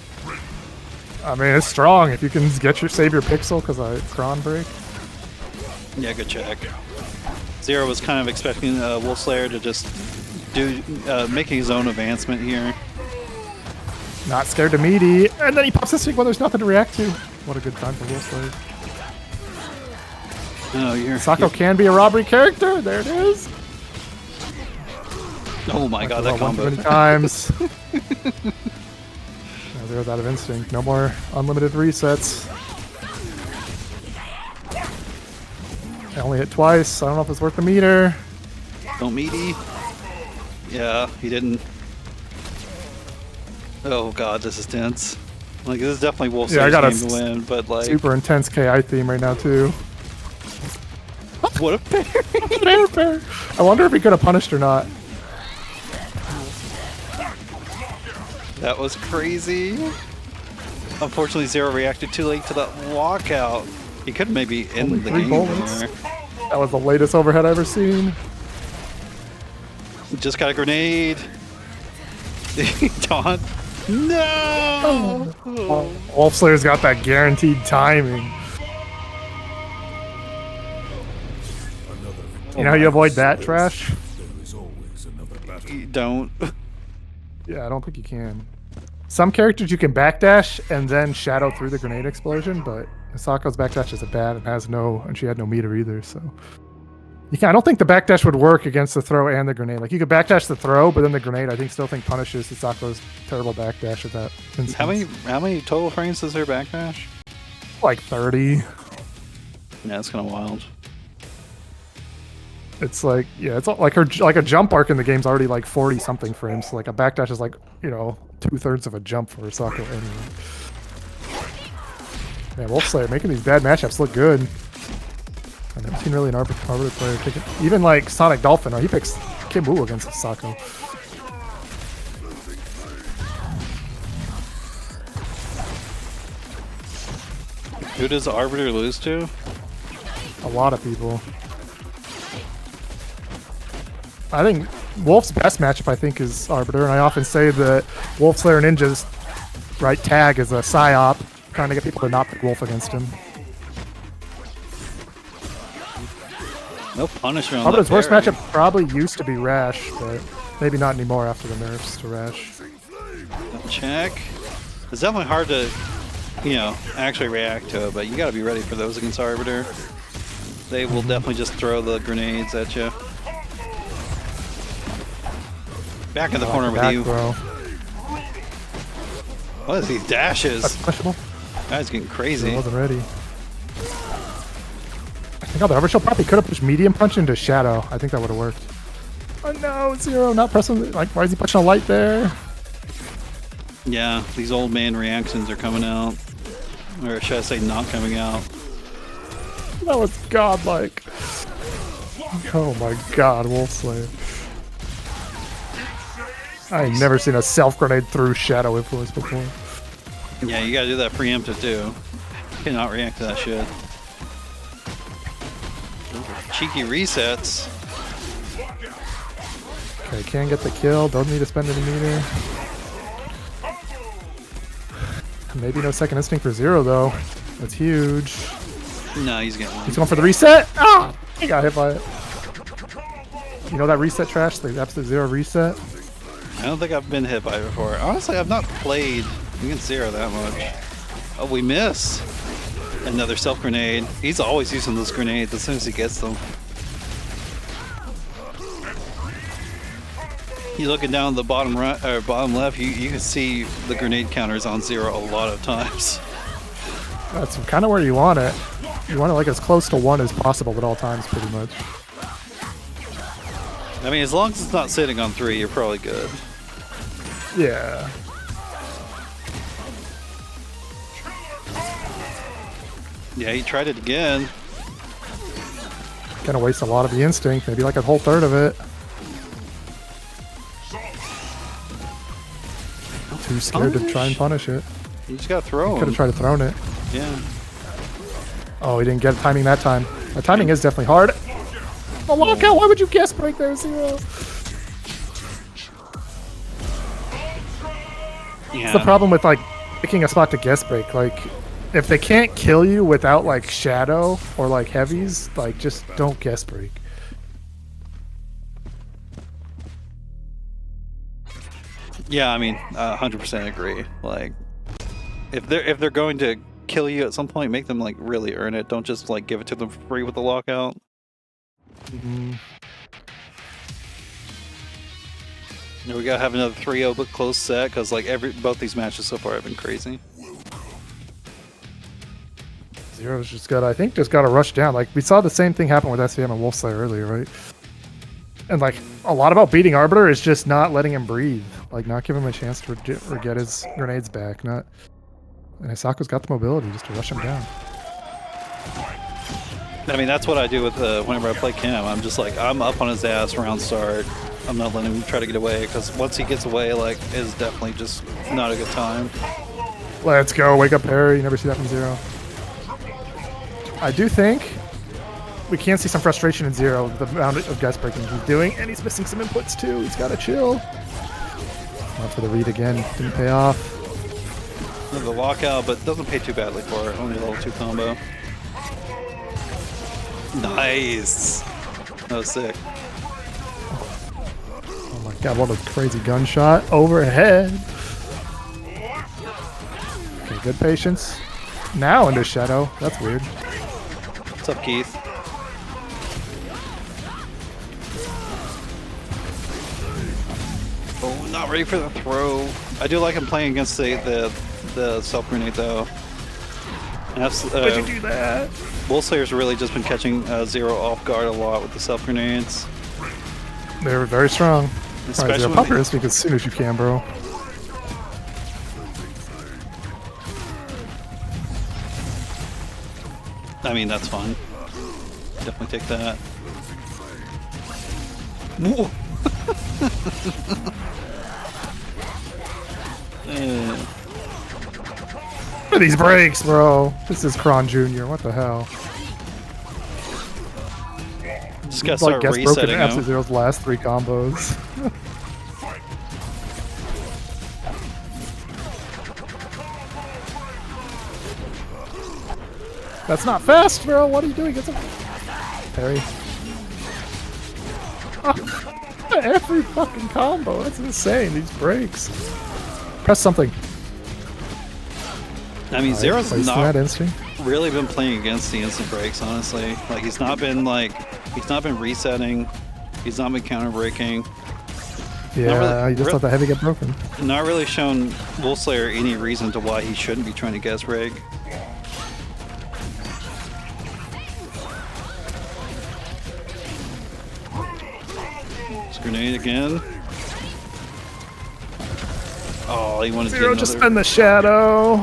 I mean, it's strong if you can save your pixel because of cron break. Yeah, good check. Zero was kind of expecting WolfSlayer to just making his own advancement here. Not scared to meaty, and then he pops this thing when there's nothing to react to. What a good time for WolfSlayer. Oh, Sako can be a robbery character. There it is. Oh my god, that One too combo. many times. Zero's out of instinct. No more unlimited resets. I only hit twice. I don't know if it's worth the meter. Don't meaty. Yeah, he didn't. Oh god, this is tense. Like, this is definitely WolfSlayer's game to win, but like... Super intense KI theme right now, too. What a pair! I wonder if he could have punished or not. That was crazy. Unfortunately, Zero reacted too late to that walkout. He could maybe end the 3 game bullets. there. That was the latest overhead I've ever seen. Just got a grenade. Taunt. No! WolfSlayer's got that guaranteed timing. You know how you avoid that trash? You don't. Yeah, I don't think you can. Some characters you can backdash and then shadow through the grenade explosion, but Hisako's backdash is bad and she had no meter either, so. I don't think the backdash would work against the throw and the grenade. Like, you could backdash the throw, but then the grenade I still think punishes Hisako's terrible backdash at that instance. How many total frames is there backdash? Like 30. Yeah, that's kind of wild. It's like, yeah, it's like a jump arc in the game's already like 40 something frames. So like a backdash is like, 2/3 of a jump for Sako anyway. Yeah, WolfSlayer making these bad matchups look good. I've never seen really an Arbiter player take it. Even like Sonic Dolphin, he picks Kim Woo against Sako. Who does Arbiter lose to? A lot of people. I think Wolf's best matchup, I think, is Arbiter, and I often say that WolfSlayerNinja's right tag is a psyop, trying to get people to not pick Wolf against him. No punishment on Arbiter's that worst parry. matchup probably used to be Rash, but maybe not anymore after the nerfs to Rash. Check. It's definitely hard to, you know, actually react to it, but you gotta be ready for those against Arbiter. They will definitely just throw the grenades at you. Back in the corner with Back you. throw. What is these dashes? That's punishable. Guy's getting I crazy. wasn't ready. I think the Overshield probably could have pushed medium punch into Shadow. I think that would have worked. Oh no, Zero not pressing. Like, why is he punching a light there? Yeah, these old man reactions are coming out. Or should I say not coming out? That was godlike. Oh my god, WolfSlayer. I ain't never seen a self grenade through Shadow influence before. Yeah, you gotta do that preemptive too. Cannot react to that shit. Cheeky resets. Okay, can get the kill. Don't need to spend any meter. Maybe no second instinct for Zero though. That's huge. No, he's getting one. He's going for the reset. Ah! He got hit by it. You know that reset trash? The absolute Zero reset? I don't think I've been hit by it before. Honestly, I've not played against Zero that much. Oh, we miss. Another self grenade. He's always using those grenades as soon as he gets them. You looking down the bottom right or bottom left, you can see the grenade counters on Zero a lot of times. That's kind of where you want it. You want it like as close to 1 as possible at all times, pretty much. I mean, as long as it's not sitting on 3, you're probably good. Yeah. Yeah, he tried it again. Gonna waste a lot of the instinct, maybe like a whole third of it. Too scared to try and punish it. You just gotta throw Could him. have tried to thrown it. Yeah. Oh, he didn't get timing that time. The timing is definitely hard. Oh, lockout! Why would you guess break there, Zero? Yeah. That's the problem with like picking a spot to guess break. Like, if they can't kill you without like Shadow or like heavies, like just don't guess break. Yeah, I mean, 100% agree. Like, if they're going to kill you at some point, make them like really earn it. Don't just like give it to them for free with the lockout. And we gotta have another 3-0 but close set because like both these matches so far have been crazy. Zero's just got, I think, just got to rush down. Like, we saw the same thing happen with SCM and WolfSlayer earlier, right? And like, a lot about beating Arbiter is just not letting him breathe. Like, not giving him a chance to get his grenades back. Not. And Hisaku's got the mobility just to rush him down. I mean, that's what I do with whenever I play Cam. I'm just like, I'm up on his ass round start. I'm not letting him try to get away because once he gets away, like, it's definitely just not a good time. Let's go. Wake up, parry. You never see that from Zero. I do think we can see some frustration in Zero with the amount of guess breaking he's doing, and he's missing some inputs too. He's got to chill. Not for the read again. Didn't pay off. The lockout, but doesn't pay too badly for it. Only a level 2 combo. Nice. That was sick. Oh my god, what a crazy gunshot. Overhead. Okay, good patience. Now into Shadow. That's weird. What's up, Keith? Oh, not ready for the throw. I do like him playing against the self grenade though. Why'd you do that? WolfSlayer's really just been catching Zero off guard a lot with the self grenades. They were very strong. Especially Alright, Zero, when pop they- your instinct as soon as you can, bro. I mean, that's fine. Definitely take that. Whoa. Look at these breaks, bro. This is Kron Jr. What the hell? Just gotta like start guess broken resetting F him. Zero's last 3 combos. That's not fast, bro. What are you doing? Get some parry. Every fucking combo. That's insane. These breaks. Press something. I mean, Zero's Wasting not that instinct. really been playing against the instant breaks, honestly. Like he's not been resetting. He's not been counter breaking. Yeah, you just let the heavy get broken. Not really shown WolfSlayer any reason to why he shouldn't be trying to guess rig. Grenade again. Oh, he wanted to get Zero another. just spend the shadow.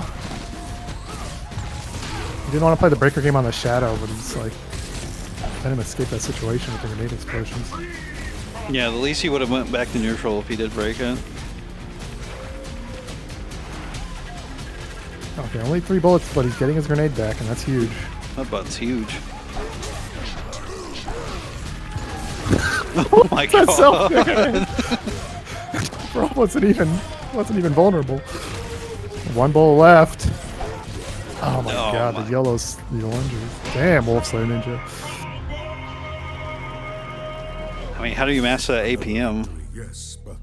He didn't want to play the breaker game on the shadow, but he's like, let him escape that situation with the grenade explosions. Yeah, the least he would have went back to neutral if he did break it. Okay, only 3 bullets, but he's getting his grenade back, and that's huge. That button's huge. Oh my god! That's so good. Bro wasn't even vulnerable. 1 bullet left. Oh my god, the yellows, the oranges. Damn, WolfSlayerNinja. I mean, how do you master that APM? Yes, but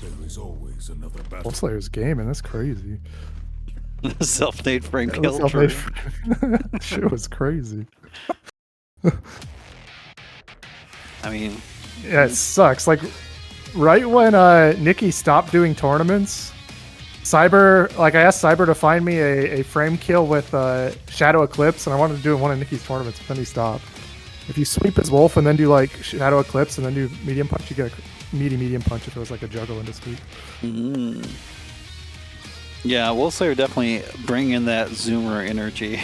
there is always another battle. WolfSlayer's game, and that's crazy. Self-made frame That kill was tree. Shit was crazy. I mean, Yeah, it sucks. Like, right when Nikki stopped doing tournaments, Cyber, like I asked Cyber to find me a frame kill with Shadow Eclipse, and I wanted to do it in one of Nikki's tournaments, but then he stopped. If you sweep his wolf and then do like Shadow Eclipse and then do medium punch, you get a meaty medium punch if it was like a juggle in this week. yeah, WolfSlayer definitely bring in that zoomer energy.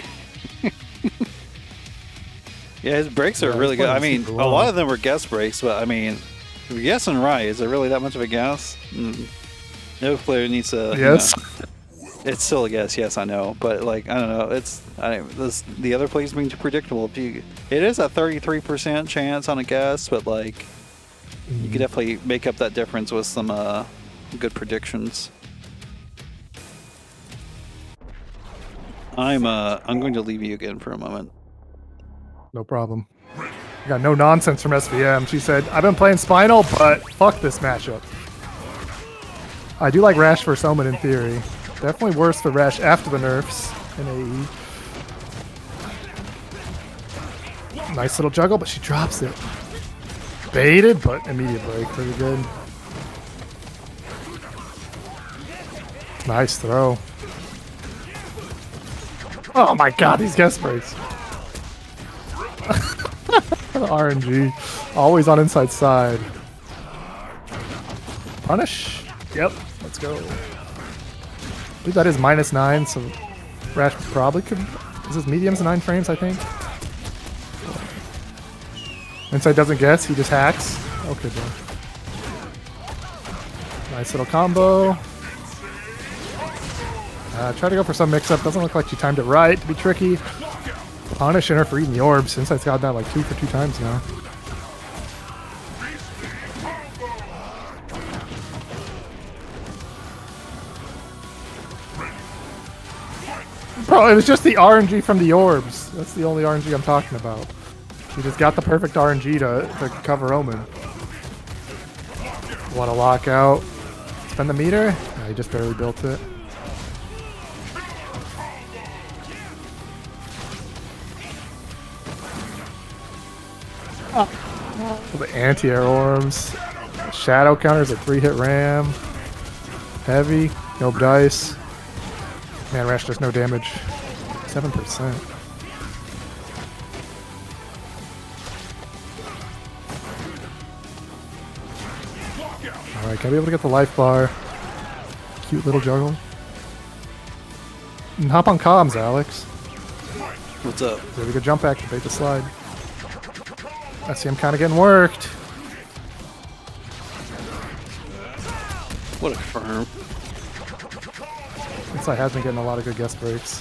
Yeah, his breaks are really good. I mean, a lot of them were guess breaks, but I mean, if you're guessing right, is it really that much of a guess? No player needs to. Yes. It's still a guess, yes, I know, but like I don't know, the other plays being too predictable. It is a 33% chance on a guess, but like you could definitely make up that difference with some good predictions. I'm going to leave you again for a moment. No problem. I got no nonsense from SVM. She said, I've been playing Spinal, but fuck this matchup. I do like Rash versus Omen in theory. Definitely worse for Rash after the nerfs in AE. Nice little juggle, but she drops it. Baited, but immediate break. Pretty good. Nice throw. Oh my god, these guest breaks. RNG. Always on inside side. Punish. Yep. Let's go. I believe that is -9, so Rash probably could. Is this mediums 9 frames, I think? Inside doesn't guess, he just hacks. Okay, bro. Nice little combo. Try to go for some mix-up. Doesn't look like she timed it right to be tricky. Punishing her for eating the orbs. Insight's got that like 2 for 2 times now. Bro, it was just the RNG from the orbs. That's the only RNG I'm talking about. She just got the perfect RNG to cover Omen. Want to lock out. Spend the meter? No, he just barely built it. The anti-air orbs. Shadow counters a 3-hit ram. Heavy. No dice. Man, Rash does no damage. 7%. Alright, gotta be able to get the life bar. Cute little juggle. And hop on comms, Alex. What's up? There we go, jump activate the slide. I see him kind of getting worked. What a firm. Inside has been getting a lot of good guest breaks.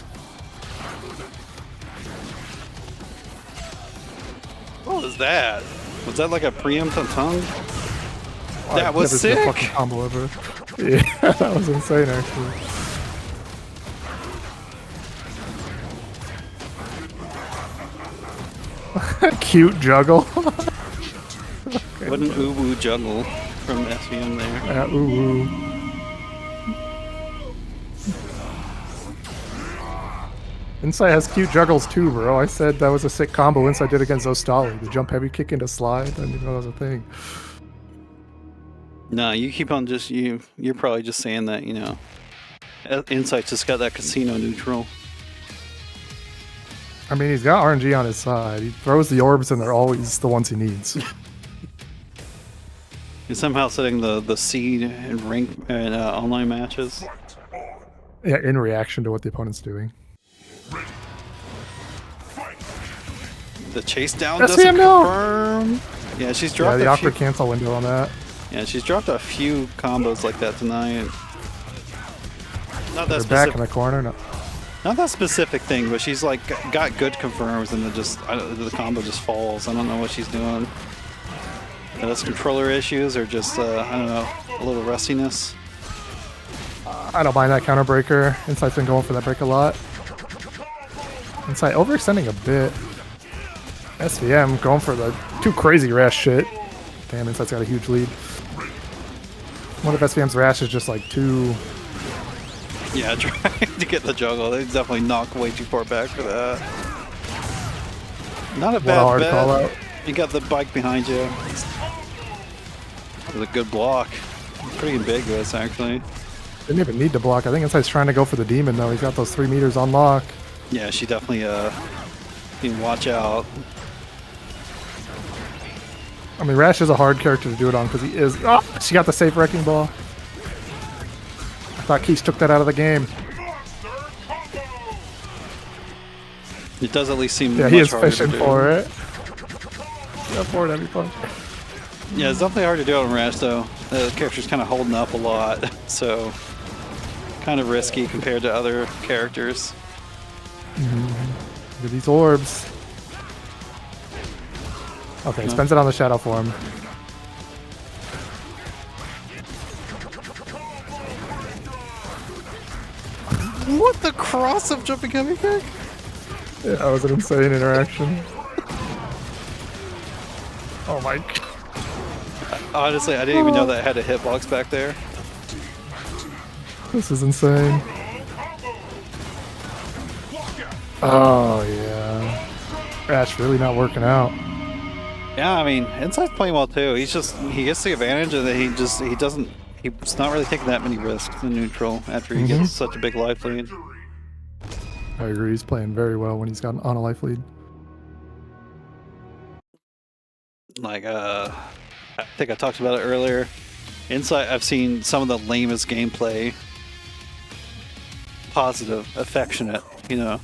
What was that? Was that like a preempt on tongue? That I've was never seen a sick. fucking combo ever. Yeah, that was insane actually. Cute juggle. What an uwu juggle from SVM there. Yeah, ooh. Insight has cute juggles too, bro. I said that was a sick combo Insight did against Zostaly. The jump heavy kick into slide. I didn't even know that was a thing. Nah, you keep on just you're probably just saying that, you know. Insight just got that casino neutral. I mean, he's got RNG on his side. He throws the orbs and they're always the ones he needs. He's somehow setting the seed and rank and online matches. Yeah, in reaction to what the opponent's doing. The chase down That's doesn't him, no. confirm. Yeah, she's Yeah, dropped the a few. awkward cancel window on that. Yeah, she's dropped a few combos like that tonight. Not that They're back in specific. the corner. No. Not that specific thing, but she's like got good confirms, and then just the combo just falls. I don't know what she's doing. Are those controller issues, or just I don't know, a little rustiness? I don't mind that counter breaker. Insight's been going for that break a lot. Insight overextending a bit. SVM going for the too crazy rash shit. Damn, Insight's got a huge lead. One of SVM's rash is just like too. Yeah, trying to get the juggle. They definitely knock way too far back for that. Not a What a bad hard bet. call out. You got the bike behind you. It was a good block. Pretty ambiguous, actually. Didn't even need to block. I think Insight's trying to go for the demon though. He's got those 3 meters on lock. Yeah, she definitely, you can watch out. I mean, Rash is a hard character to do it on because he is. Oh, she got the safe wrecking ball. I thought Keith took that out of the game. It does at least seem Yeah, much he is harder fishing to do. for it. Yeah, for it every punch. Yeah, it's definitely hard to do on Rash, though. The character's kind of holding up a lot, so kind of risky compared to other characters. Look at these orbs. Okay, spends it on the shadow form. What the cross of jumping heavy kick? Yeah, that was an insane interaction. Oh my god. Honestly, I didn't even know that it had a hitbox back there. This is insane. Oh yeah. Rash really not working out. Yeah, I mean, Insight's playing well too. He gets the advantage, and then he's not really taking that many risks in neutral after he gets such a big life lead. I agree. He's playing very well when he's got on a life lead. Like, I think I talked about it earlier. Insight, I've seen some of the lamest gameplay. Positive, affectionate, you know.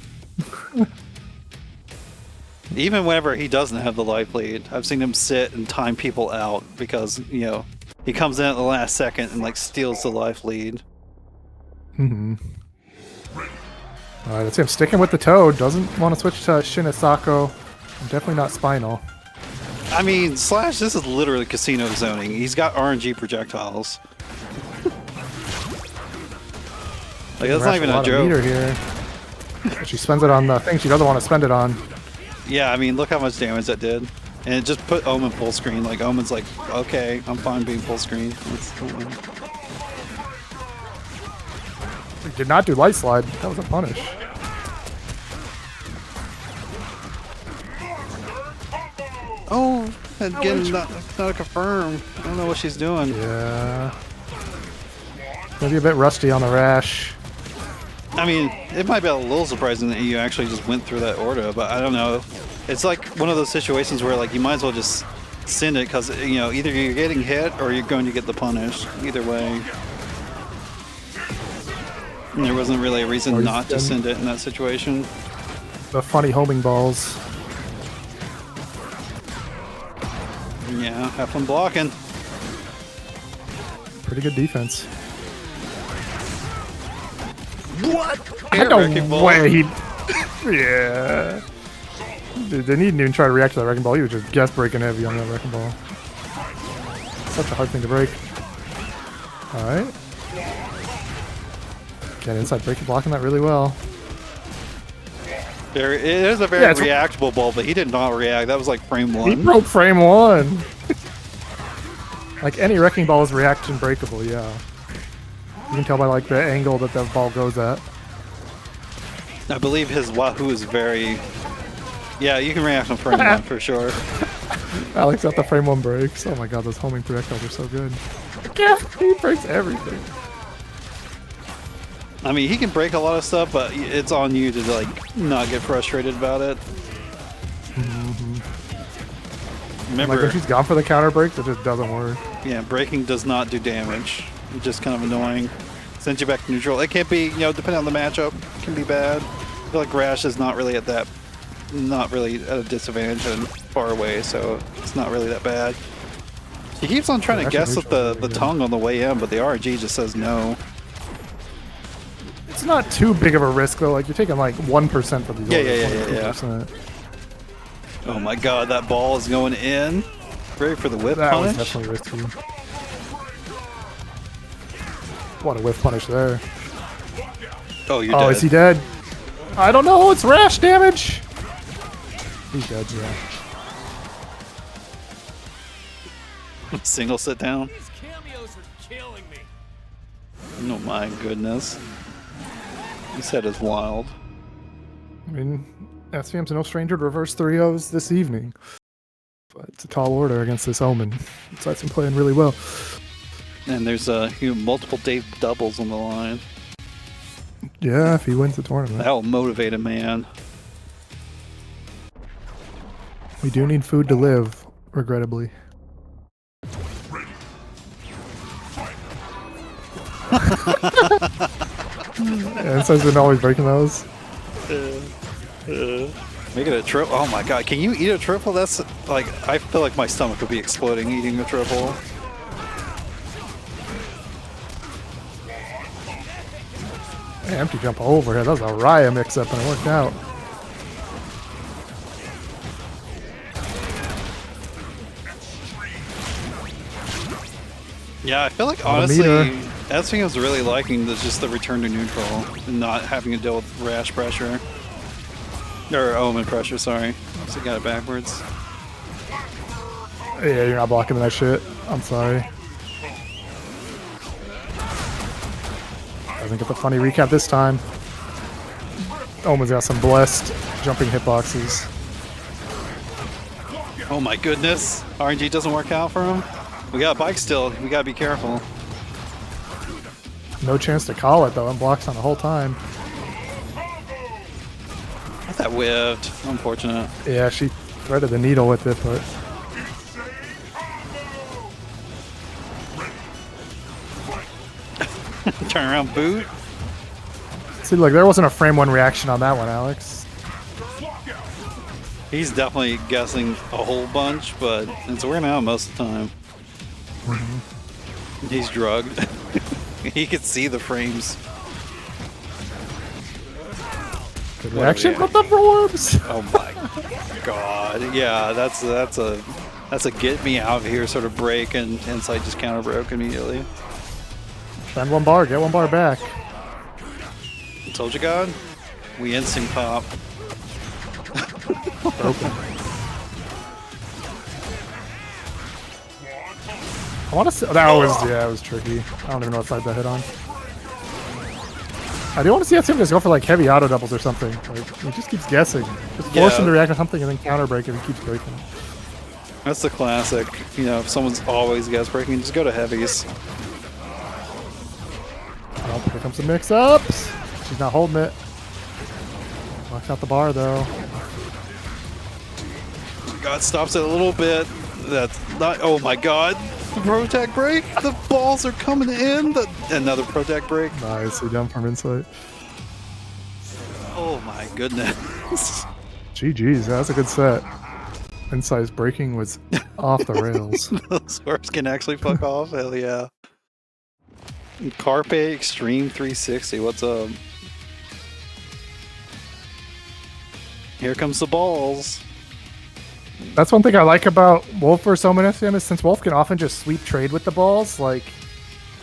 Even whenever he doesn't have the life lead, I've seen him sit and time people out because, you know, he comes in at the last second and like steals the life lead. Alright, let's see him sticking with the Toad. Doesn't want to switch to Shinesako. Definitely not Spinal. I mean, Slash, this is literally casino zoning. He's got RNG projectiles. Like, that's not even a joke. Meter here. She spends it on the thing she doesn't want to spend it on. Yeah, I mean, look how much damage that did. And it just put Omen full screen. Like, Omen's like, okay, I'm fine being full screen. He did not do light slide. That was a punish. Oh, again, not a confirm. I don't know what she's doing. Yeah. Maybe a bit rusty on the Rash. I mean, it might be a little surprising that you actually just went through that order, but I don't know. It's like one of those situations where, like, you might as well just send it because, you know, either you're getting hit or you're going to get the punish. Either way. And there wasn't really a reason not to send it in that situation. The funny homing balls. Yeah, have fun blocking. Pretty good defense. What? No way he... Yeah. Dude, they didn't even try to react to that wrecking ball. He was just guess breaking heavy on that wrecking ball. Such a hard thing to break. Alright. Get inside breaking, blocking that really well. It is a very reactable ball, but he did not react. That was like frame 1. He broke frame 1. Like any wrecking ball is reaction breakable, yeah. You can tell by like the angle that the ball goes at. I believe his Wahoo is very... Yeah, you can react on frame 1 for sure. Alex got the frame 1 breaks. Oh my god, those homing projectiles are so good. Yeah, he breaks everything. I mean, he can break a lot of stuff, but it's on you to like not get frustrated about it. Remember, like if he's gone for the counter breaks, it just doesn't work. Yeah, breaking does not do damage. It's just kind of annoying. Sends you back to neutral. It can't be, you know, depending on the matchup, it can be bad. I feel like Rash is not really at a disadvantage and far away, so it's not really that bad. He keeps on trying to guess with the tongue on the way in, but the RNG just says no. It's not too big of a risk though. Like you're taking like 1% for these. Yeah. Oh my god, that ball is going in. Ready for the whip punish? That was definitely risky. What a whiff punish there. Oh, you're dead. Oh, is he dead? I don't know. It's rash damage. He's dead, yeah. Single sit down. These cameos are killing me. Oh my goodness. This head is wild. I mean, SVM's no stranger to reverse 3-0s this evening. But it's a tall order against this Omen. Besides him playing really well. And there's multiple Dave doubles on the line. Yeah, if he wins the tournament. That'll motivate a man. We do need food to live, regrettably. And Insight's been always breaking those. Make it a triple. Oh my god, can you eat a triple? That's like, I feel like my stomach would be exploding eating a triple. Man, empty jump overhead. That was a Raya mix-up and it worked out. Yeah, I feel like honestly, Esting is really liking just the return to neutral and not having to deal with rash pressure. Or Omen pressure, sorry. So I got it backwards. Yeah, you're not blocking that shit. I'm sorry. Doesn't get the funny recap this time. Omen's got some blessed jumping hitboxes. Oh my goodness. RNG doesn't work out for him. We got a bike still. We gotta be careful. No chance to call it though, and blocks on the whole time. That whiffed. Unfortunate. Yeah, she threaded the needle with it, but... Turn around boot. See, look, there wasn't a frame 1 reaction on that one, Alex. He's definitely guessing a whole bunch, but it's wearing out most of the time. He's drugged. He can see the frames. Good reaction with the orbs. Oh my god. Yeah, that's a get me out of here sort of break, and Insight just counter broke immediately. Spend 1 bar, get 1 bar back. Told you, God. We instinct pop. Broken. I want to see. That was tricky. I don't even know what side that hit on. I do want to see that just go for like heavy auto doubles or something. Like he just keeps guessing. Just force him to react to something and then counter break if he keeps breaking. That's the classic. You know, if someone's always guess breaking, just go to heavies. Oh, here comes the mix-ups. She's not holding it. Knocks out the bar though. God stops it a little bit. That's not. Oh my god. The protect break. The balls are coming in. Another protect break. Nicely done from Insight. Oh my goodness. GG's, that's a good set. Insight's breaking was off the rails. Those orbs can actually fuck off. Hell yeah. Carpe Extreme 360. What's up? Here comes the balls. That's one thing I like about Wolf versus Omen SM is since Wolf can often just sweep trade with the balls, like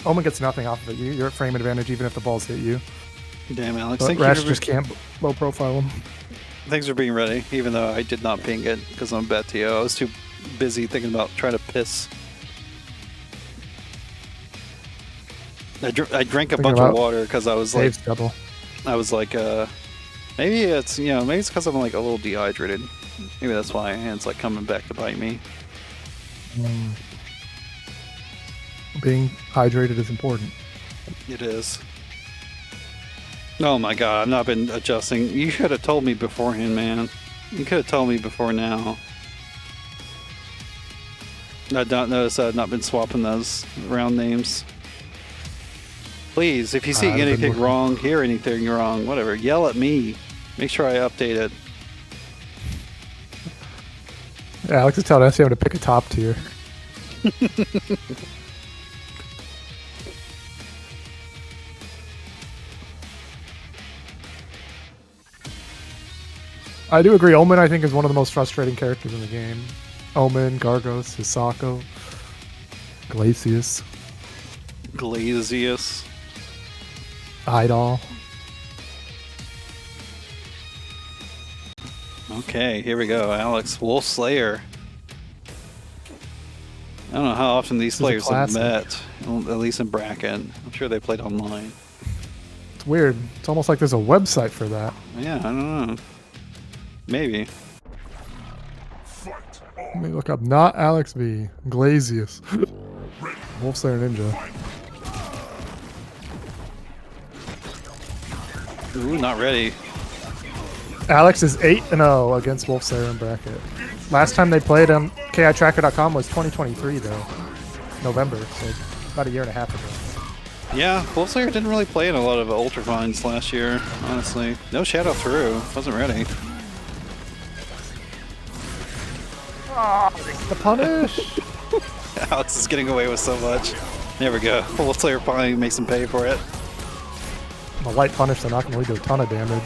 Omen gets nothing off of it. You're at frame advantage even if the balls hit you. Damn, Alex. But Thank Rash you just can't low profile him. Thanks for being ready, even though I did not ping it because I'm a bad TO. I was too busy thinking about trying to piss. I drank a bunch of water because I was like, Saves double. maybe it's maybe it's because I'm like a little dehydrated. Maybe that's why my hand's like coming back to bite me. Being hydrated is important. It is. Oh my god, I've not been adjusting. You should have told me beforehand, man. You could have told me before now. I don't notice I've not been swapping those round names. Please, if you see anything wrong, hear anything wrong, whatever, yell at me. Make sure I update it. Yeah, Alex is telling us you have to pick a top tier. I do agree. Omen, I think, is one of the most frustrating characters in the game. Omen, Gargos, Hisako, Glacius, Idol. Okay, here we go. Alex, WolfSlayer. I don't know how often these players have met, at least in bracket. I'm sure they played online. It's weird. It's almost like there's a website for that. Yeah, I don't know. Maybe. Let me look up NotAlexV, Glacius, WolfSlayerNinja. Ooh, not ready. Alex is 8-0 against WolfSlayer in bracket. Last time they played on KITracker.com was 2023 though, November, so about a year and a half ago. Yeah, WolfSlayer didn't really play in a lot of Ultrafines last year, honestly. No Shadow through, wasn't ready. The punish! Alex is getting away with so much. There we go. WolfSlayer finally makes him pay for it. A light punish, they're not going to lead to a ton of damage.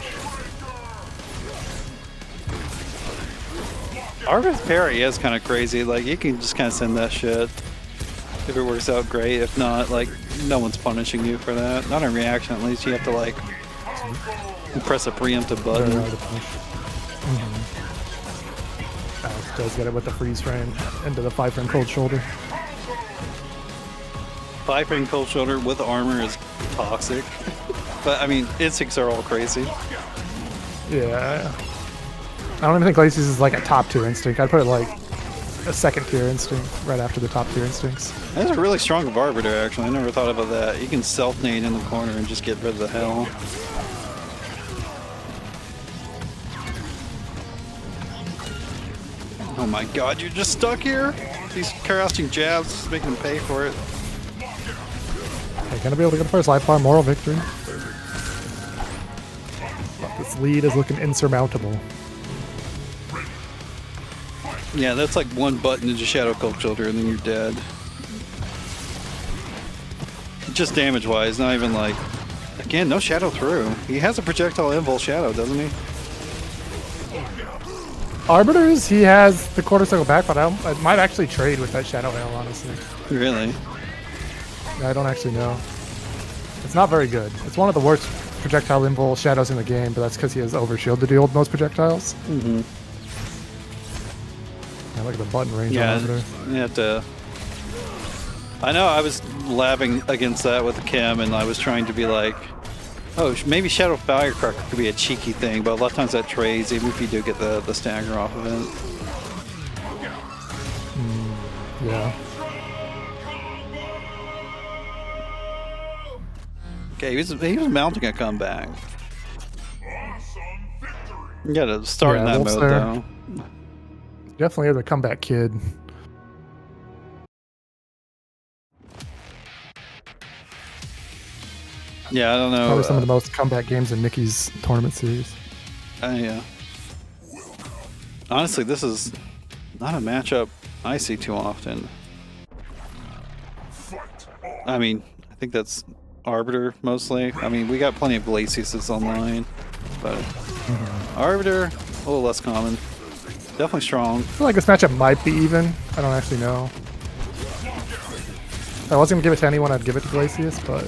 Arvid's parry is kind of crazy. Like, you can just kind of send that shit. If it works out, great. If not, like, no one's punishing you for that. Not in reaction, at least. You have to, like, press a preemptive button. Alex does get it with the freeze frame into the 5-frame cold shoulder. 5-frame cold shoulder with armor is toxic. But, I mean, instincts are all crazy. Yeah. I don't even think Glacius is like a top tier instinct. I'd put it like a second tier instinct right after the top tier instincts. That's a really strong Arbiter, actually. I never thought about that. You can self-nade in the corner and just get rid of the hell. Oh my god, you're just stuck here? These crouching jabs making him pay for it. Okay, gonna be able to get the first life bar, moral victory. But this lead is looking insurmountable. Yeah, that's like one button into Shadow Cold Shoulder and then you're dead. Just damage-wise, not even like... Again, no Shadow through. He has a projectile invul Shadow, doesn't he? Arbiters, he has the quarter circle back, but I might actually trade with that Shadow Hail, honestly. Really? I don't actually know. It's not very good. It's one of the worst projectile invul Shadows in the game, but that's because he has overshield to deal with most projectiles. Mm-hmm. I like the button range on Arbiter. You have to... I know I was laughing against that with Kim, and I was trying to be like, oh, maybe Shadow Firecracker could be a cheeky thing, but a lot of times that trades, even if you do get the stagger off of it. Yeah. Okay, he was mounting a comeback. You gotta start in that mode, though. Definitely is a comeback kid. Yeah, I don't know. Probably some of the most comeback games in Nikki's tournament series. Yeah. Honestly, this is not a matchup I see too often. I mean, I think that's Arbiter mostly. I mean, we got plenty of Glaciuses online, but Arbiter, A little less common. Definitely strong. I feel like this matchup might be even. I don't actually know. If I wasn't gonna give it to anyone, I'd give it to Glacius, but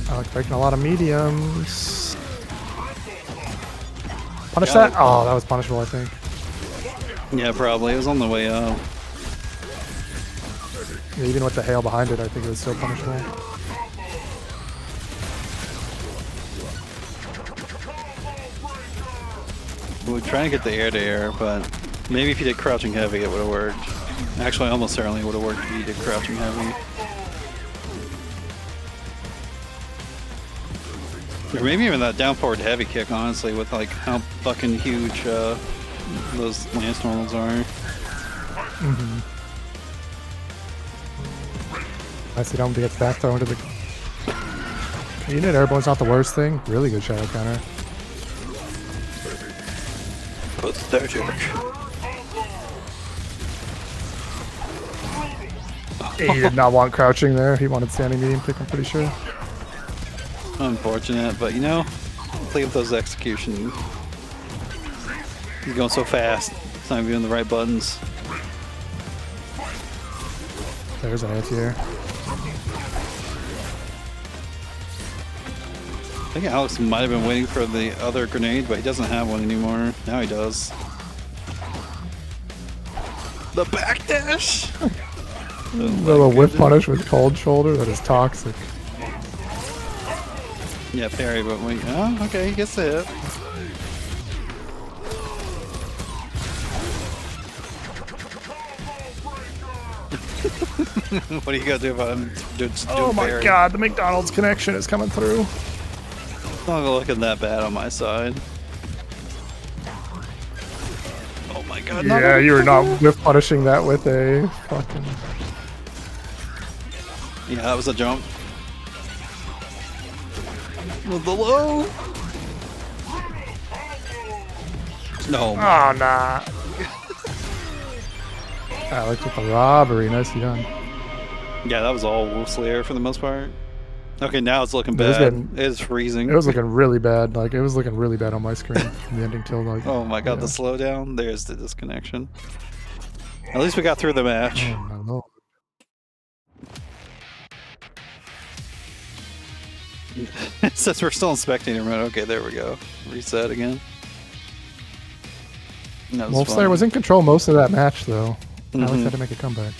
I like breaking a lot of mediums. Punish that? Oh, that was punishable, I think. Yeah, probably. It was on the way up. Yeah, even with the hail behind it, I think it was still punishable. We were trying to get the air, but maybe if you did crouching heavy, it would have worked. Actually, almost certainly would have worked if you did crouching heavy. Or maybe even that down forward heavy kick, honestly, with like how fucking huge those lance normals are. Mm-hmm. I see Dom gets back throw into the unit. Airborne's not the worst thing. Really good shadow counter. Pathetic. He did not want crouching there. He wanted standing medium kick, I'm pretty sure. Unfortunate, but you know, play with those execution. He's going so fast. It's not even doing the right buttons. There's an anti-air. I think Alex might have been waiting for the other grenade, but he doesn't have one anymore. Now he does. The backdash! Little whip punish with cold shoulder. That is toxic. Yeah, parry, but wait. Oh, okay, he gets the hit. What are you gonna do about him? Oh my parry? god, the McDonald's connection is coming through. It's not looking that bad on my side. Oh my god. Yeah, you were not whip punishing that with a fucking... Yeah, that was a jump. With the low. No. Oh, nah. Alex with the robbery. Nicely done. Yeah, that was all WolfSlayer for the most part. Okay, now it's looking It was bad. getting- It's freezing. It was looking really bad. Like, it was looking really bad on my screen from the ending till, like... Oh my god, yeah. the slowdown. There's the disconnection. At least we got through the match. Oh, my lord. It says we're still in spectator mode. Okay, there we go. Reset again. That was WolfSlayer fun. was in control most of that match, though. Alex Mhm. had to make a comeback.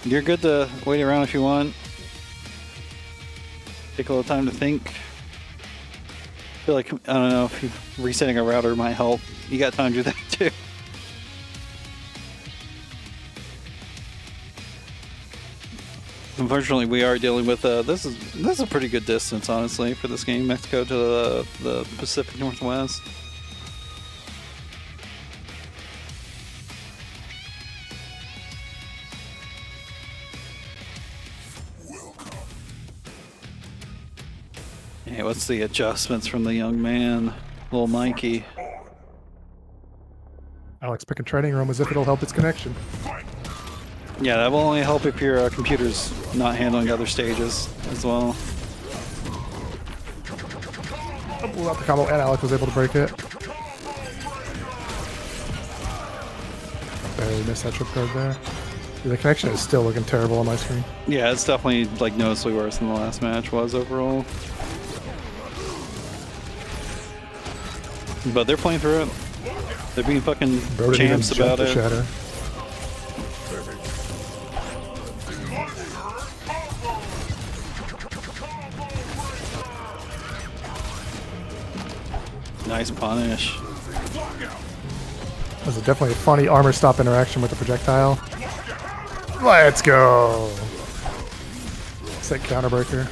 You're good to wait around if you want. Take a little time to think. I feel like, I don't know, if resetting a router might help. You got time to do that too. Unfortunately, we are dealing with this is a pretty good distance, honestly, for this game. Mexico to the Pacific Northwest. Hey, what's the adjustments from the young man, little Mikey? Alex picking training room as if it'll help its connection. Yeah, that will only help if your computer's not handling other stages as well. Blew out the combo, and Alex was able to break it. Barely missed that trip card there. The connection is still looking terrible on my screen. Yeah, it's definitely like noticeably worse than the last match was overall. But they're playing through it. They're being fucking Bro didn't even champs jump about the it. shatter. Nice punish. That was definitely a funny armor stop interaction with the projectile. Let's go! Sick counterbreaker.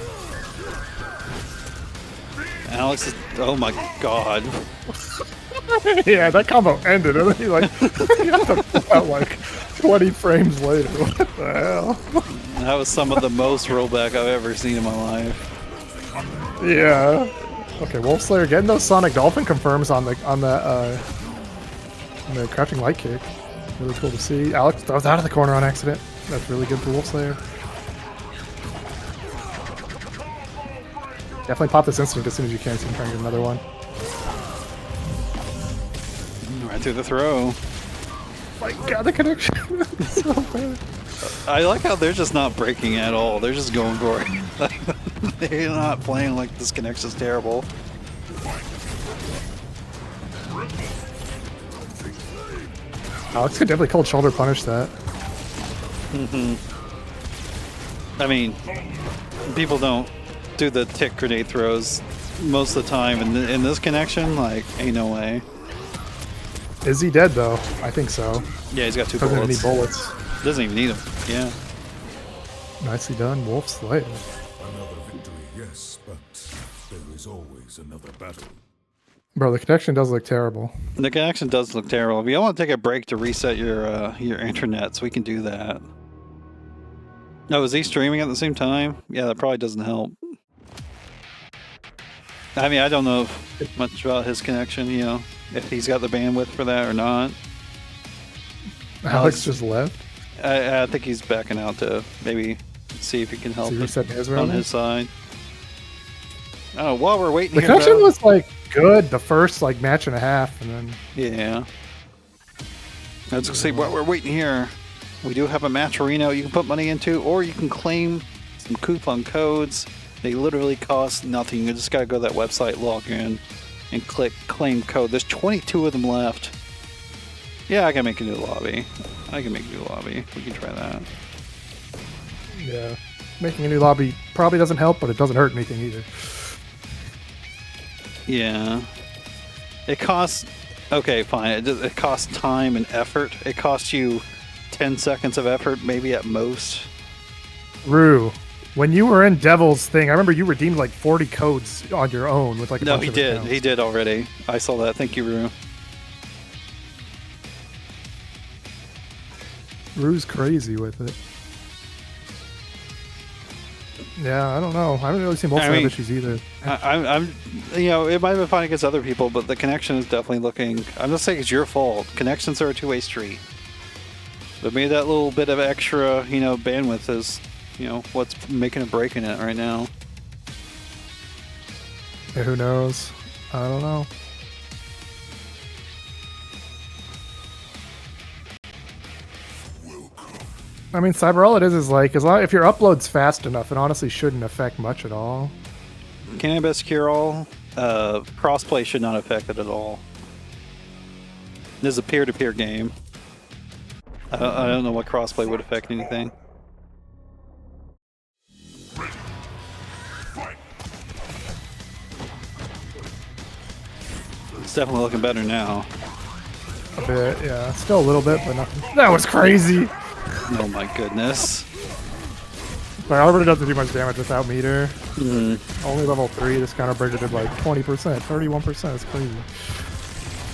Alex is, oh my god. Yeah, that combo ended, and then he like he got the out like 20 frames later. What the hell? That was some of the most rollback I've ever seen in my life. Yeah. Okay, WolfSlayer getting those Sonic Dolphin confirms on the crouching light kick. Really cool to see. Alex throws out of the corner on accident. That's really good for WolfSlayer. Definitely pop this instinct as soon as you can so you can try and get another one. Right through the throw. My god, the connection is so bad. I like how they're just not breaking at all. They're just going for it. They're not playing like this connection's terrible. Alex could definitely cold shoulder punish that. I mean, people don't do the tick grenade throws most of the time. In this connection, like, ain't no way. Is he dead though? I think so. Yeah, he's got 2 Doesn't have bullets. any bullets. Doesn't even need them. Yeah. Nicely done, WolfSlayer. Another victory, yes, but there is always another battle. Bro, the connection does look terrible. The connection does look terrible. If you want to take a break to reset your internet, so we can do that. No, is he streaming at the same time? Yeah, that probably doesn't help. I mean, I don't know much about his connection, you know, if he's got the bandwidth for that or not. Alex just left. I think he's backing out to maybe see if he can help So you reset his on round? his side. Oh, while we're waiting The here, connection bro. was like good the first like match and a half, and then Yeah. Let's see what we're waiting here. We do have a match arena you can put money into, or you can claim some coupon codes. They literally cost nothing. You just gotta go to that website, log in, and click claim code. There's 22 of them left. Yeah, I can make a new lobby. I can make a new lobby. We can try that. yeah, making a new lobby probably doesn't help, but it doesn't hurt anything either. Yeah. It costs... Okay, fine. It costs time and effort. It costs you 10 seconds of effort, maybe at most. Rue, when you were in Devil's thing, I remember you redeemed like 40 codes on your own with like a No, bunch he of did. accounts. He did already. I saw that. Thank you, Rue. Rue's crazy with it. Yeah, I don't know. I haven't really seen both I have mean, issues either. I'm, you know, it might have been fine against other people, but the connection is definitely looking. I'm not saying it's your fault. Connections are a two-way street. But maybe that little bit of extra, you know, bandwidth is, you know, what's making a break in it right now. Yeah, who knows? I don't know. I mean, Cyber, all it is like, as long if your upload's fast enough, it honestly shouldn't affect much at all. Can I best secure all? Crossplay should not affect it at all. This is a peer-to-peer game. I don't know what crossplay would affect anything. It's definitely looking better now. A bit, yeah. Still a little bit, but nothing. That was crazy! Oh my goodness. But Albert doesn't do much damage without meter. Mm-hmm. Only level 3, this counter breaker did like 20%, 31%. It's crazy.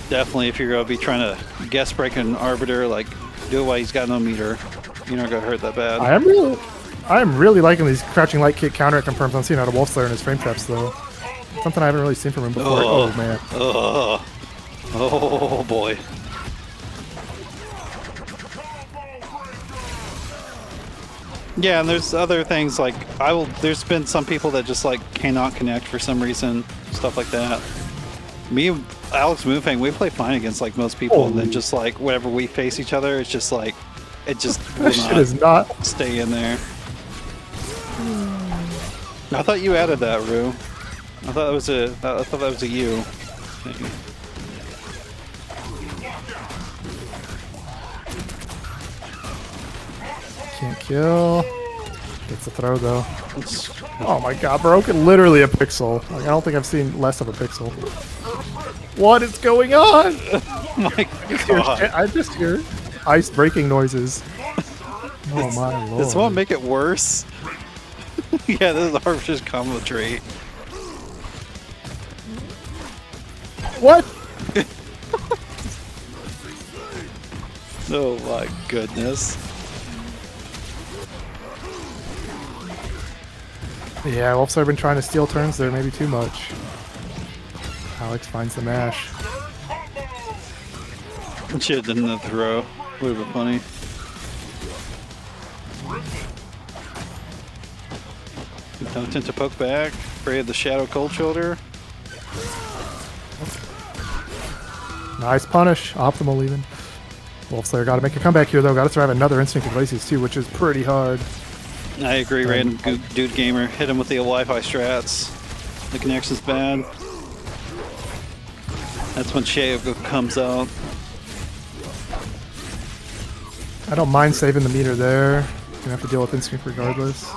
Definitely, if you're going to be trying to guess break an Arbiter, like, do it while he's got no meter. You're not going to hurt that bad. I am really liking these crouching light kick counter confirms. I'm seeing out of WolfSlayer in his frame traps though. Something I haven't really seen from him before. Oh. Oh man. Oh boy. Yeah, and there's other things like there's been some people that just like cannot connect for some reason, stuff like that. Me and Alex Moonfang, we play fine against like most people, and then just like whenever we face each other, it's just like it just will That shit is not. stay in there. I thought you added that, Rue. I thought that was a you thing. Can't kill. Gets a throw though. Oh my god, broken literally a pixel. Like, I don't think I've seen less of a pixel. What is going on? My God. I just hear ice breaking noises. Oh my lord. Does someone make it worse? Yeah, this is Arbiter's combo trait. What? Oh my goodness. Yeah, WolfSlayer been trying to steal turns there, maybe too much. Alex finds the mash. Should have done the throw. Would have been funny. Don't tend to poke back. Spray of the Shadow Cold Shoulder. Nice punish. Optimal even. WolfSlayer got to make a comeback here though. Got to survive another Instinct of Glacius too, which is pretty hard. I agree, random dude gamer. Hit him with the Wi-Fi strats. The connection's bad. That's when Shadow comes out. I don't mind saving the meter there. Gonna have to deal with Instinct regardless.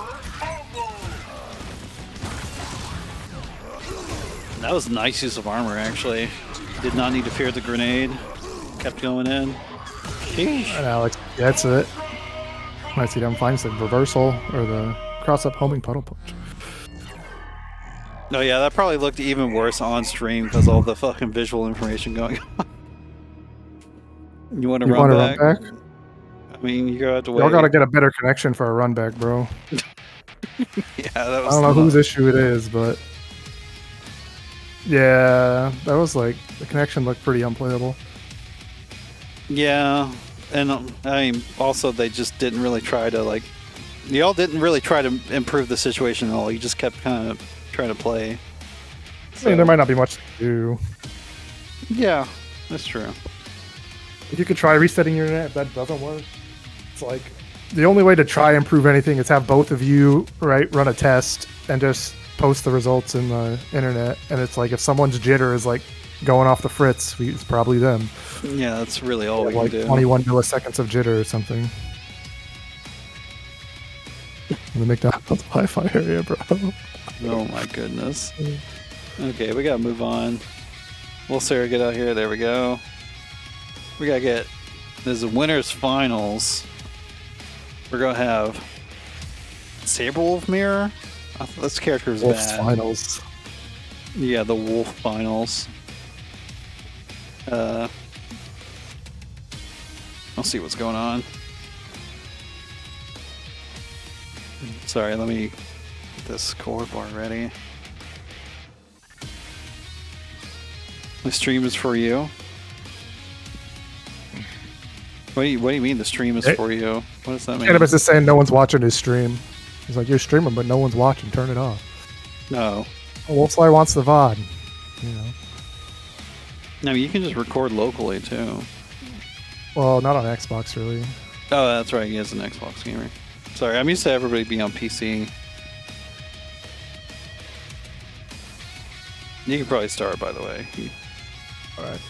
That was a nice use of armor, actually. Did not need to fear the grenade. Kept going in. Sheesh. And Alex gets it. Might see them finds the reversal or the cross-up homing puddle punch. Oh yeah, that probably looked even worse on stream because all the fucking visual information going on. You want to run back? I mean, you gotta have to wait. Y'all gotta get a better connection for a run back, bro. Yeah, that was. I don't know whose issue it is, but yeah, that was like the connection looked pretty unplayable. Yeah, and I mean, also they just didn't really try to like. Y'all didn't really try to improve the situation at all. You just kept kind of trying to play. I mean, there might not be much to do. Yeah, that's true. If you could try resetting your internet, if that doesn't work, it's like the only way to try and improve anything is have both of you run a test and just post the results in the internet. And it's like if someone's jitter is like going off the fritz, it's probably them. Yeah, that's really all we like can do. 21 milliseconds of jitter or something. In the McDonald's Wi-Fi area, bro. Oh my goodness. Okay, we gotta move on. WolfSlayer, get out here. There we go. We gotta get. There's the winners finals. We're gonna have CyberWulf mirror. This character is Wolf's bad. finals. Yeah, the Wolf finals. I'll see what's going on. Sorry, let me get this score bar ready. The stream is for you. What do you mean the stream is for you? What does that mean? Cannabis is saying no one's watching his stream. He's like, you're streaming, but no one's watching. Turn it off. No. WolfSlayer wants the VOD. You know. No, you can just record locally too. Well, not on Xbox, really. Oh, that's right. He is an Xbox gamer. Sorry, I'm used to everybody being on PC. You can probably start, by the way. Alright.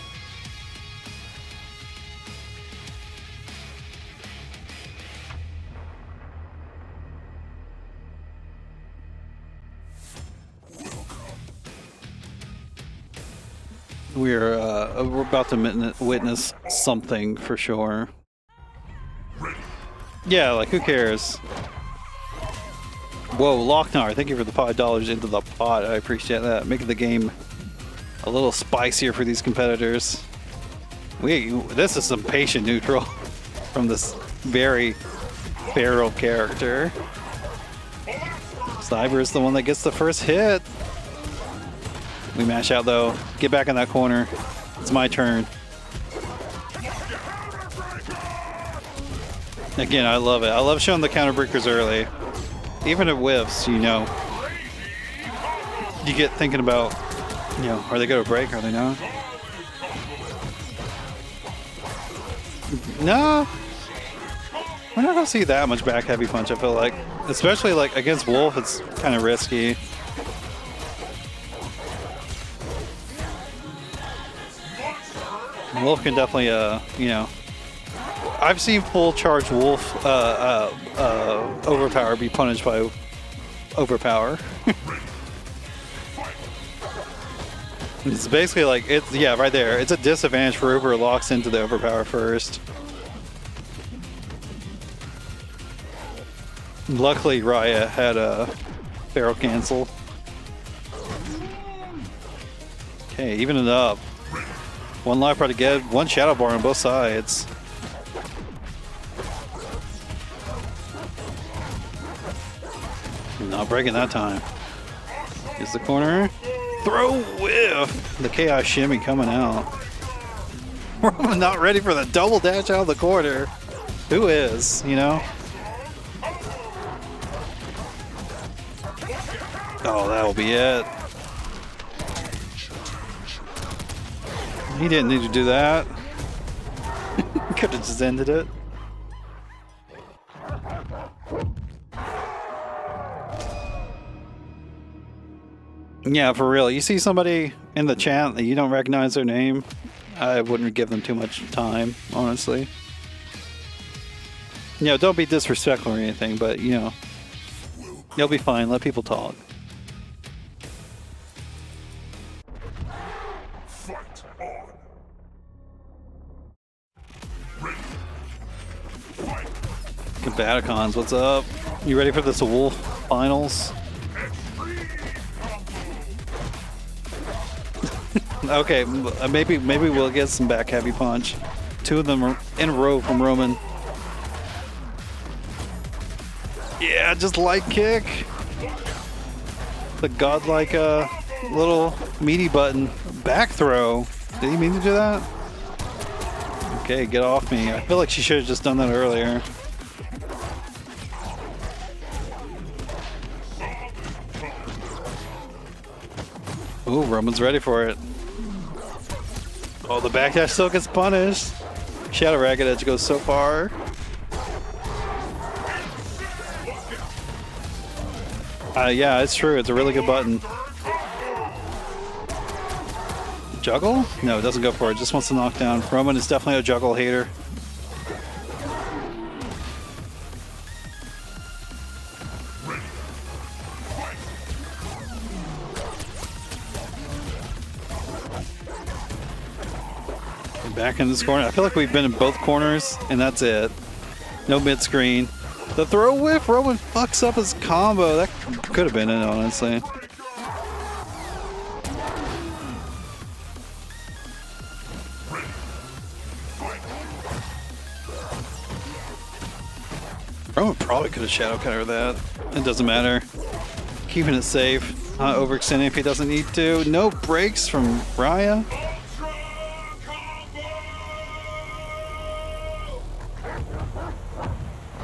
We're about to witness something for sure. Yeah, like who cares? Whoa, Lochnar, thank you for the $5 into the pot. I appreciate that. Making the game a little spicier for these competitors. This is some patient neutral from this very feral character. Cyber is the one that gets the first hit. We mash out though. Get back in that corner. It's my turn. Again, I love it. I love showing the counter breakers early. Even at whiffs, you know. You get thinking about, you know, are they going to break? Are they not? No. We're not going to see that much back heavy punch, I feel like. Especially like against Wolf, it's kind of risky. Wolf can definitely, you know, I've seen full charge Wolf overpower be punished by overpower. It's basically like, it's, yeah, right there. It's a disadvantage for whoever locks into the overpower first. Luckily, Raya had a barrel cancel. Okay, even it up. One life bar to get, one shadow bar on both sides. Not breaking that time. Is the corner. Throw whiff! The chaos shimmy coming out. We're not ready for the double dash out of the corner. Who is, you know? Oh, that'll be it. He didn't need to do that. Could have just ended it. Yeah, for real. You see somebody in the chat that you don't recognize their name, I wouldn't give them too much time, honestly. You know, don't be disrespectful or anything, but, you know, you'll be fine. Let people talk. Combaticons, what's up? You ready for this Wolf Finals? Okay, maybe we'll get some back heavy punch. 2 of them are in a row from Roman. Yeah, just light kick. The godlike little meaty button. Back throw. Did he mean to do that? Okay, get off me. I feel like she should have just done that earlier. Ooh, Roman's ready for it. Oh, the backdash still gets punished. Shadow Ragged Edge goes so far. Yeah, it's true. It's a really good button. Juggle? No, it doesn't go for it. Just wants to knock down. Roman is definitely a juggle hater. Back in this corner. I feel like we've been in both corners, and that's it. No mid screen. The throw whiff, Roman fucks up his combo. That could have been it, honestly. Roman probably could have shadow countered that. It doesn't matter. Keeping it safe. Not overextending if he doesn't need to. No breaks from Raya.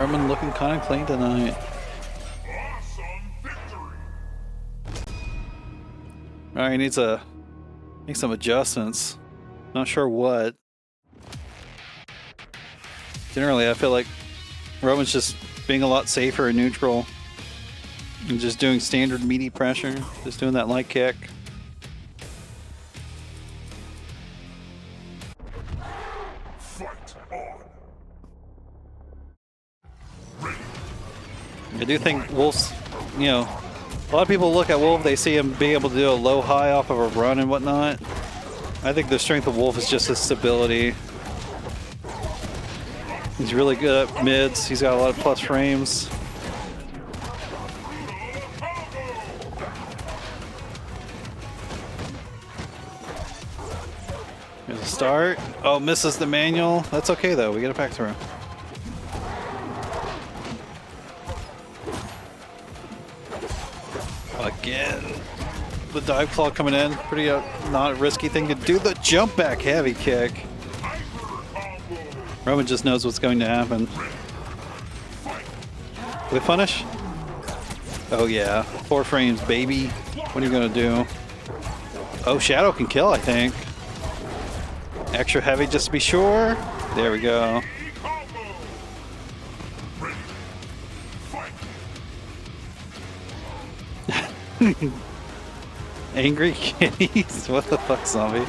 Roman looking kind of clean tonight. Alright, he needs to make some adjustments. Not sure what. Generally, I feel like Roman's just being a lot safer and neutral. And just doing standard meaty pressure. Just doing that light kick. I do think Wolf's, you know, a lot of people look at Wolf, they see him being able to do a low high off of a run and whatnot. I think the strength of Wolf is just his stability. He's really good at mids, he's got a lot of plus frames. Here's a start. Oh, misses the manual. That's okay though, we get it back through. Again, the dive claw coming in, pretty not a risky thing to do. The jump back heavy kick. Roman just knows what's going to happen. We punish? Oh yeah, 4 frames, baby. What are you gonna do? Oh, Shadow can kill, I think. Extra heavy just to be sure. There we go. Angry kitties? What the fuck, zombie?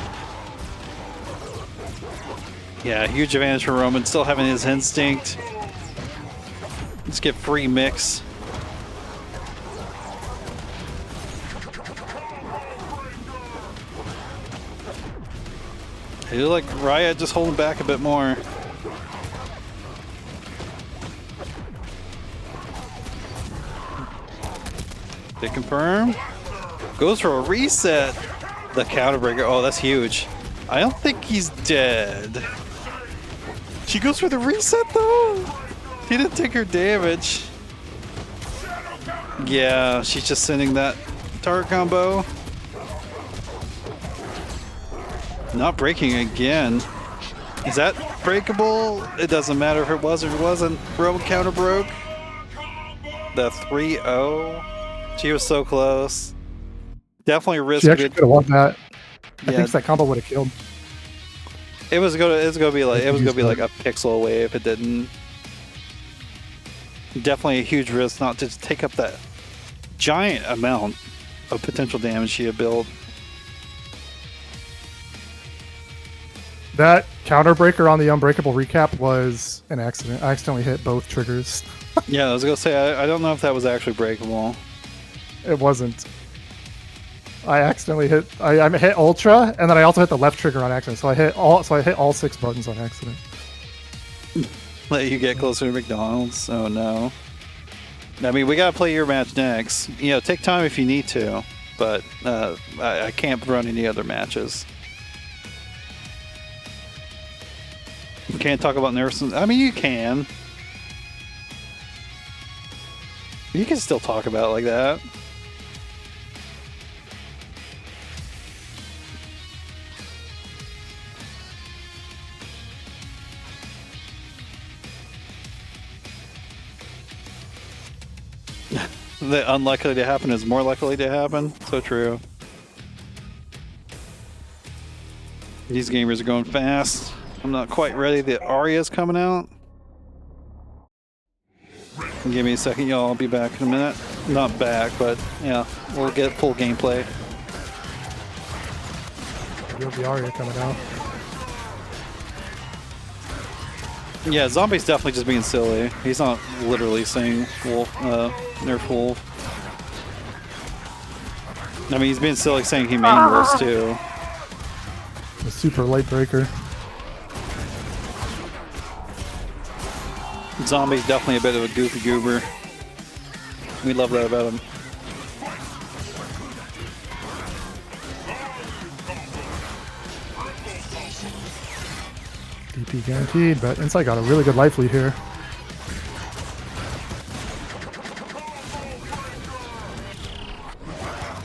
Yeah, huge advantage for Roman, still having his instinct. Let's get free mix. I feel like Raya just holding back a bit more. They confirm. Goes for a reset. The counter breaker. Oh, that's huge. I don't think he's dead. She goes for the reset though. He didn't take her damage. Yeah, she's just sending that target combo. Not breaking again. Is that breakable? It doesn't matter if it was or it wasn't. Roman counter broke. The 3-0. She was so close. Definitely She actually risky. could have won that. I Yeah. think that combo would have killed. It was gonna be like Use a pixel away if it didn't. Definitely a huge risk not to take up that giant amount of potential damage she had built. That counter breaker on the unbreakable recap was an accident. I accidentally hit both triggers. Yeah, I was gonna say I don't know if that was actually breakable. It wasn't. I accidentally hit. I hit Ultra, and then I also hit the left trigger on accident. So I hit all 6 buttons on accident. Let you get closer to McDonald's. Oh no. I mean, we gotta play your match next. You know, take time if you need to, but I can't run any other matches. You can't talk about nerfs. I mean, you can. You can still talk about it like that. The unlikely to happen is more likely to happen. So true. These gamers are going fast. I'm not quite ready. The Arya's coming out. Give me a second, y'all. I'll be back in a minute. Not back, but yeah, we'll get full gameplay. You'll be Arya coming out. Yeah, Zombie's definitely just being silly. He's not literally saying Wolf, Nerf Wolf. I mean, he's being silly saying he main Wolves too. The super late breaker. Zombie's definitely a bit of a goofy goober. We love that about him. DP guaranteed, but Insight got a really good life lead here.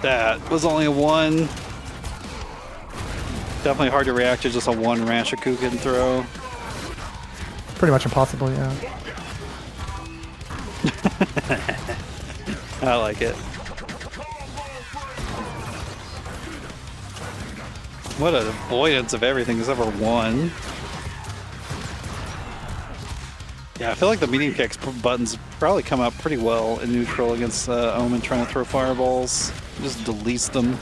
That was only a 1. Definitely hard to react to just a 1 Rashakuken throw. Pretty much impossible, yeah. I like it. What an avoidance of everything except for 1. Yeah, I feel like the medium kicks buttons probably come out pretty well in neutral against Omen trying to throw fireballs. Just deletes them.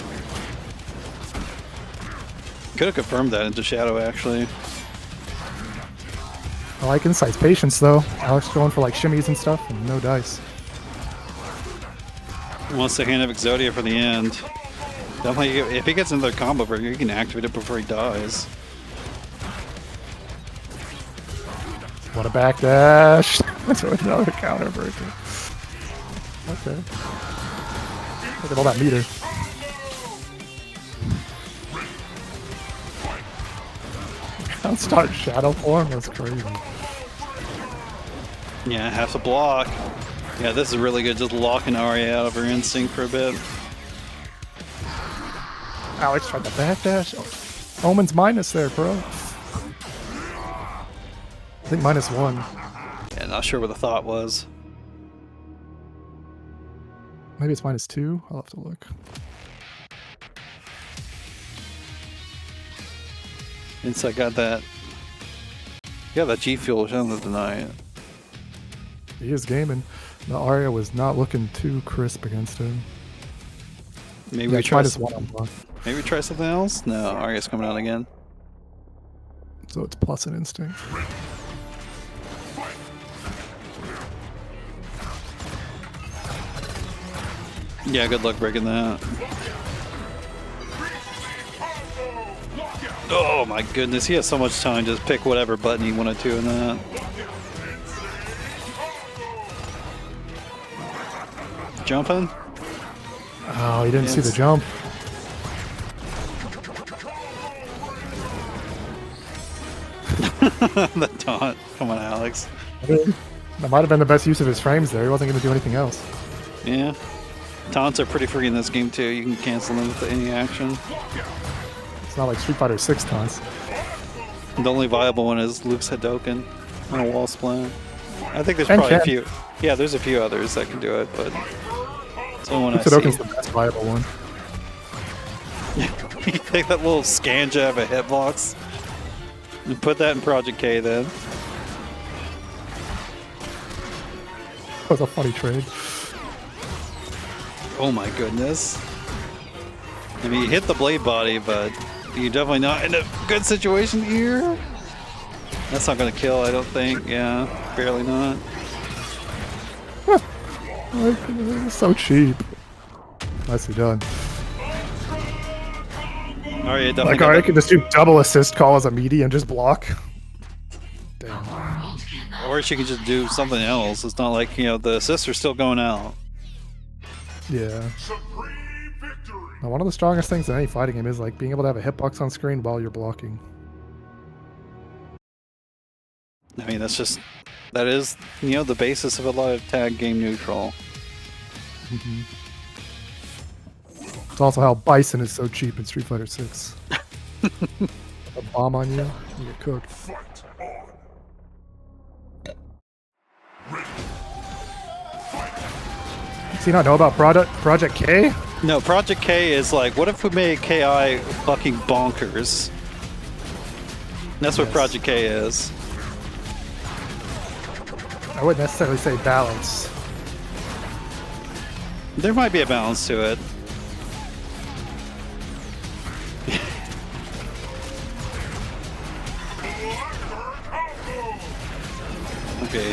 Could have confirmed that into Shadow, actually. I like Insight's patience, though. Alex going for like shimmies and stuff, and no dice. Wants to hand up Exodia for the end. Definitely, if he gets another combo breaker, he can activate it before he dies. What a backdash! So another counter breaker. Okay. Look at all that meter. Start shadow form? That's crazy. Yeah, have to block. Yeah, this is really good. Just locking Arya out of her instinct for a bit. Alex tried the backdash. Omen's minus there, bro. I think -1. Yeah, not sure what the thought was. Maybe it's -2. I'll have to look. Insight got that. Yeah, that G Fuel shouldn't deny it. He is gaming. The Arya was not looking too crisp against him. Maybe Yeah, we try. -1 on block. Maybe try something else. No, Arya's coming out again. So it's plus an instinct. Yeah, good luck breaking that. Oh my goodness, he has so much time to just pick whatever button he wanted to in that. Jumping? Oh, he didn't see the Yes. jump. The taunt. Come on, Alex. That might have been the best use of his frames there. He wasn't going to do anything else. Yeah. Taunts are pretty free in this game too. You can cancel them with any action. It's not like Street Fighter 6 taunts. The only viable one is Luke's Hadoken on a wall splat. I think there's And probably a Ken. few. Yeah, there's a few others that can do it, but So when I Sudokun's see the best viable one. you take that little scan jab of hitbox and put that in Project K then. That was a funny trade. Oh my goodness. I mean, you hit the blade body, but you're definitely not in a good situation here. That's not going to kill, I don't think. Yeah, barely not. So cheap. Nicely done. Arya definitely Like, got Arya that- can just do double assist call as a meaty and just block. Damn. Or she could just do something else. It's not like, you know, the assists are still going out. Yeah. Now, one of the strongest things in any fighting game is like being able to have a hitbox on screen while you're blocking. I mean, that is, you know, the basis of a lot of tag game neutral. It's also how Bison is so cheap in Street Fighter 6. A bomb on you, you get cooked. Does he not know about Project K? No, Project K is like, what if we made KI fucking bonkers? That's what Yes. Project K is. I wouldn't necessarily say balance. There might be a balance to it. Okay.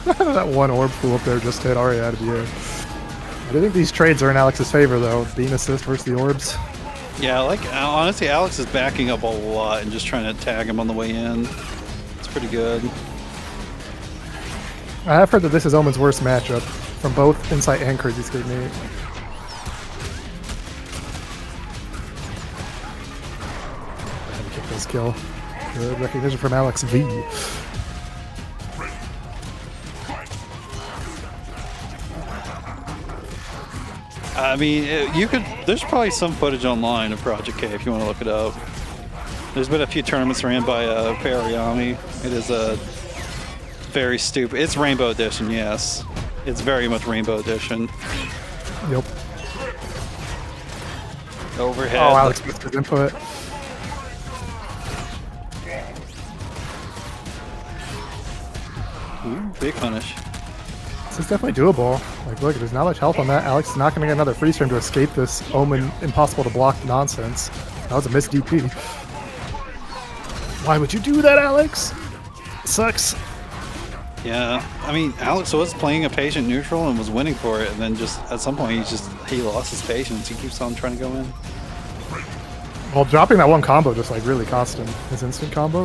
That one orb flew up there just hit Arya out of the air. I do think these trades are in Alex's favor though. Beam assist versus the orbs. Yeah, like, honestly, Alex is backing up a lot and just trying to tag him on the way in. It's pretty good. I have heard that this is Omen's worst matchup from both Insight and Crazy Skate Nate. Kick this kill. Good recognition from Alex V. I mean, you could. There's probably some footage online of Project K if you want to look it up. There's been a few tournaments ran by Parayami. It is a very stupid. It's Rainbow Edition, yes. It's very much Rainbow Edition. Yep. Overhead. Oh, Alex missed his input. Ooh, big punish. This is definitely doable. Like, look, there's not much health on that. Alex is not going to get another freeze frame to escape this Omen impossible to block nonsense. That was a missed DP. Why would you do that, Alex? Sucks. Yeah, I mean, Alex was playing a patient neutral and was winning for it, and then just at some point he lost his patience. He keeps on trying to go in. Well, dropping that one combo just like really cost him his instant combo.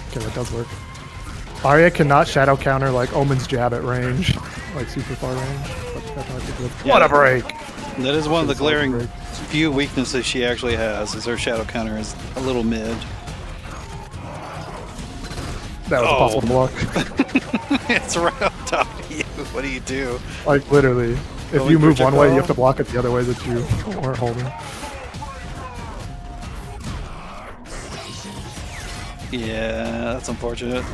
Okay, that does work. Arya cannot shadow counter like Omen's jab at range, like super far range. What a break! That is one of the Solid glaring break. few weaknesses she actually has. Is her shadow counter is a little mid. That was Oh. impossible to block. It's right on top of you. What do you do? Like literally, if Going you move one way, you projectile? have to block it the other way that you weren't holding. Yeah, that's unfortunate.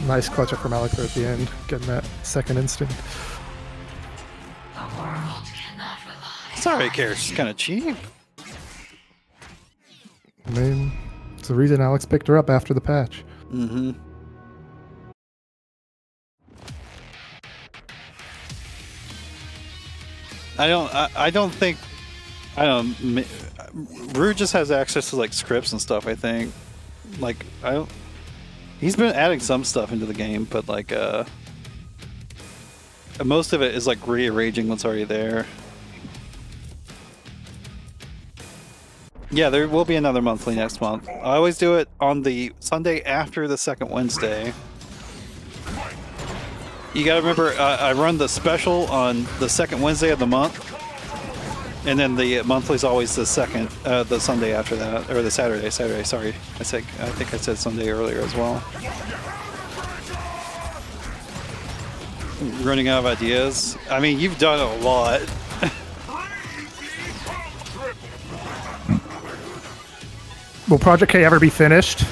Nice clutch up from Alex there at the end, getting that second instant. Sorry, character's kind of cheap. I mean, it's the reason Alex picked her up after the patch. Mm-hmm. I don't think. I don't. Rue just has access to like scripts and stuff. I think. Like I don't. He's been adding some stuff into the game, but like most of it is like rearranging what's already there. Yeah, there will be another monthly next month. I always do it on the Sunday after the second Wednesday. You gotta remember, I run the special on the second Wednesday of the month, and then the monthly is always the second, the Sunday after that, or the Saturday. Sorry, I think I said Sunday earlier as well. Running out of ideas. I mean, you've done a lot. Will Project K ever be finished?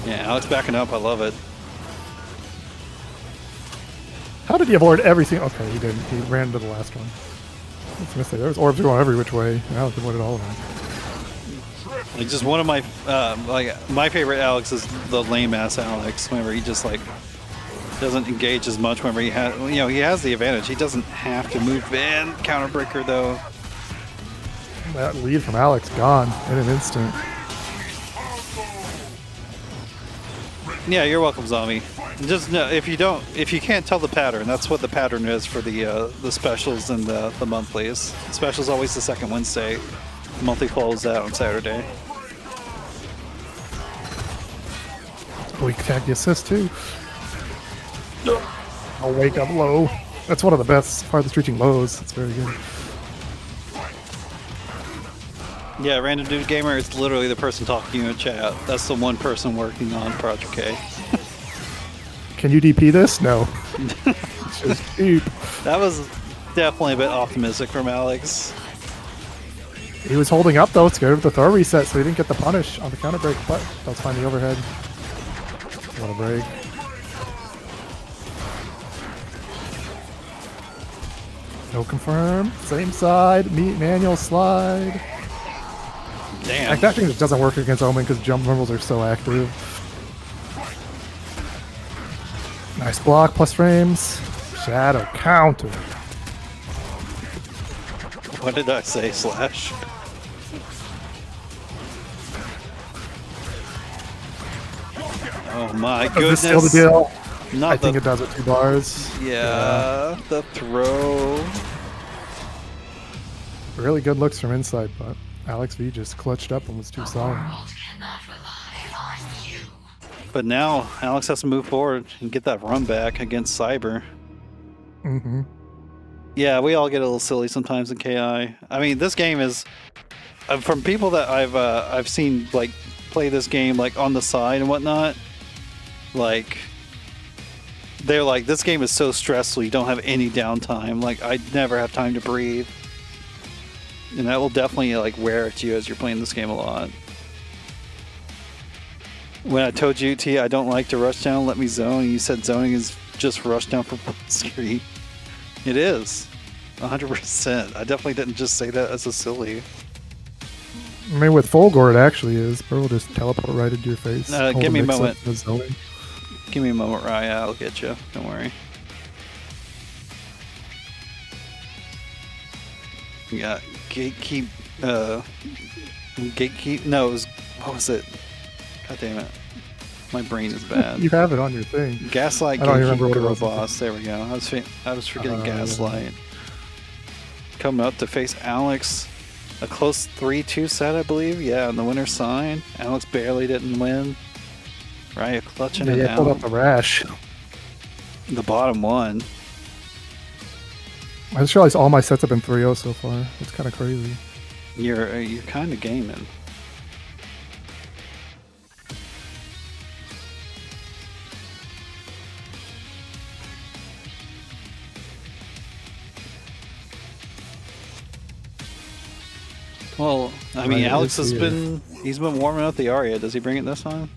Yeah, Yeah, Alex backing up. I love it. How did he avoid everything? Okay, he didn't. He ran into the last one. I was gonna say there was orbs going every which way. Alex avoided all of them. Like just one of my my favorite Alex is the lame ass Alex. Whenever he just like doesn't engage as much. Whenever he has, he has the advantage. He doesn't have to move in. Counterbreaker though. That lead from Alex gone in an instant. Yeah, you're welcome, Zombie. Just know if you can't tell the pattern, that's what the pattern is for the specials and the monthlies. Specials always the second Wednesday. The monthly falls out on Saturday. Bleak tag the assist too. I'll wake up low. That's one of the best farthest reaching lows. It's very good. Yeah, Random Dude Gamer is literally the person talking to you in chat. That's the one person working on Project K. Can you DP this? No. It's just deep. That was definitely a bit optimistic from Alex. He was holding up though, scared of the throw reset, so he didn't get the punish on the counter break, but let's find the overhead. What a break. No confirm. Same side. Meet manual slide. Damn. That thing just doesn't work against Omen because jump normals are so active. Nice block, plus frames. Shadow counter. What did I say, Slash? Oh my goodness. Is this still the deal? Not I think it does with 2 bars. Yeah, the throw. Really good looks from inside, but AlexV just clutched up and was too solid. But now Alex has to move forward and get that run back against Cyber. Mm-hmm. Yeah, we all get a little silly sometimes in KI. I mean, this game is from people that I've seen like play this game like on the side and whatnot. Like they're like, this game is so stressful. You don't have any downtime. Like I never have time to breathe, and that will definitely like wear at you as you're playing this game a lot. When I told you, T, I don't like to rush down, let me zone, you said zoning is just rush down for screen. It is. 100%. I definitely didn't just say that as a silly. I mean, with Fulgore, it actually is. Bro will just teleport right into your face. Give me a moment. Zoning. Give me a moment, Raya. I'll get you. Don't worry. Yeah, gatekeep. Gatekeep. No, it was. What was it? God damn it. My brain is bad. You have it on your thing. Gaslight, I don't remember Gatekeep, what it Girl was. Boss. There we go. I was forgetting Gaslight. Coming up to face Alex. A close 3-2 set, I believe. Yeah, on the winner's sign. Alex barely didn't win. Raya clutching it Yeah, pulled out. up the rash. The bottom one. I just realized all my sets have been 3-0 so far. It's kind of crazy. You're kind of gaming. Well, I mean, Right, Alex let's has see. he's been warming up the Aria. Does he bring it this time?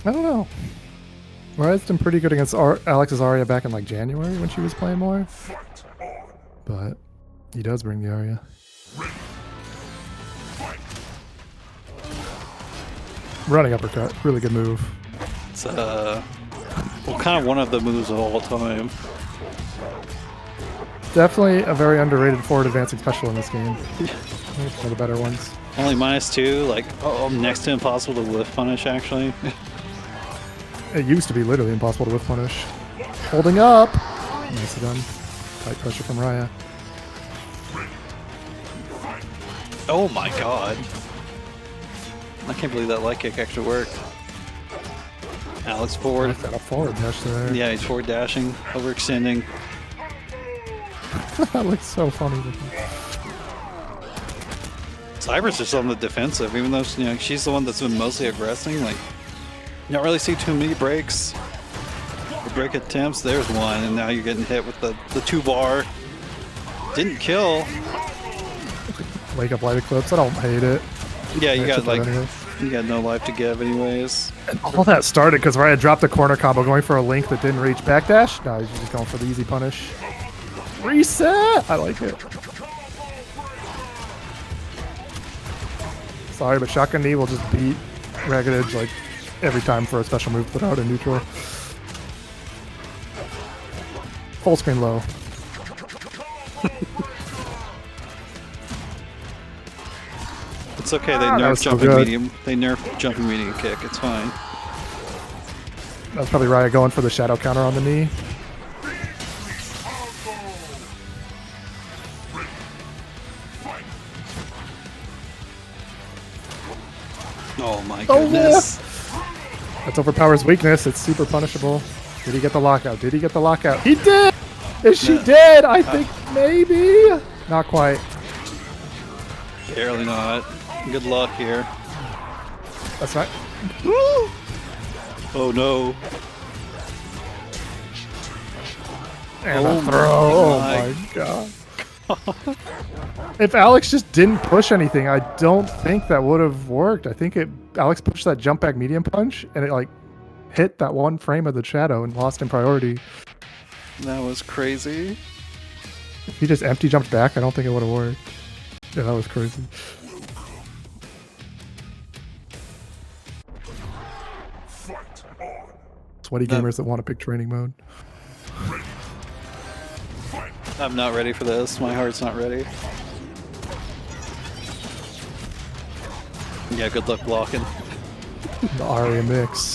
I don't know. Mariah's been pretty good against Alex's Aria back in like January when she was playing more. But he does bring the Aria. Running uppercut, really good move. It's kind of one of the moves of all time. Definitely a very underrated forward advancing special in this game. I think it's one of the better ones. Only -2, like next to impossible to whiff punish actually. It used to be literally impossible to whiff punish. Holding up! Nicely done. Tight pressure from Raya. Oh my god. I can't believe that light kick actually worked. Alex forward. Got a forward dash there. Yeah, he's forward dashing, overextending. That looks so funny looking. Cyber's just on the defensive, even though she's the one that's been mostly aggressing. Like, you don't really see too many breaks. The break attempts, there's one, and now you're getting hit with the 2-bar. Didn't kill. Wake up light eclipse, I don't hate it. Yeah, you I got took that like anyway. You got no life to give, anyways. All that started because Ryan dropped a corner combo going for a link that didn't reach backdash. No, he's just going for the easy punish. Reset! I like it. Sorry, but shotgun knee will just beat Ragged Edge like every time for a special move put out in neutral. Full screen low. It's okay. They that nerf was so jumping good. medium. They nerf jumping medium kick. It's fine. That's probably Raya going for the shadow counter on the knee. Oh my goodness. That's overpowers weakness. It's super punishable. Did he get the lockout? Did he get the lockout? He did! Is she dead? I think maybe. Not quite. Barely not. Good luck here. That's right. Oh no. And Oh a throw. Oh my my god. If Alex just didn't push anything, I don't think that would have worked. I think Alex pushed that jump back medium punch and it like hit that one frame of the shadow and lost in priority. That was crazy. If he just empty jumped back, I don't think it would have worked. Yeah, that was crazy. Sweaty gamers that want to pick training mode. I'm not ready for this. My heart's not ready. Yeah, good luck blocking. The Aria mix.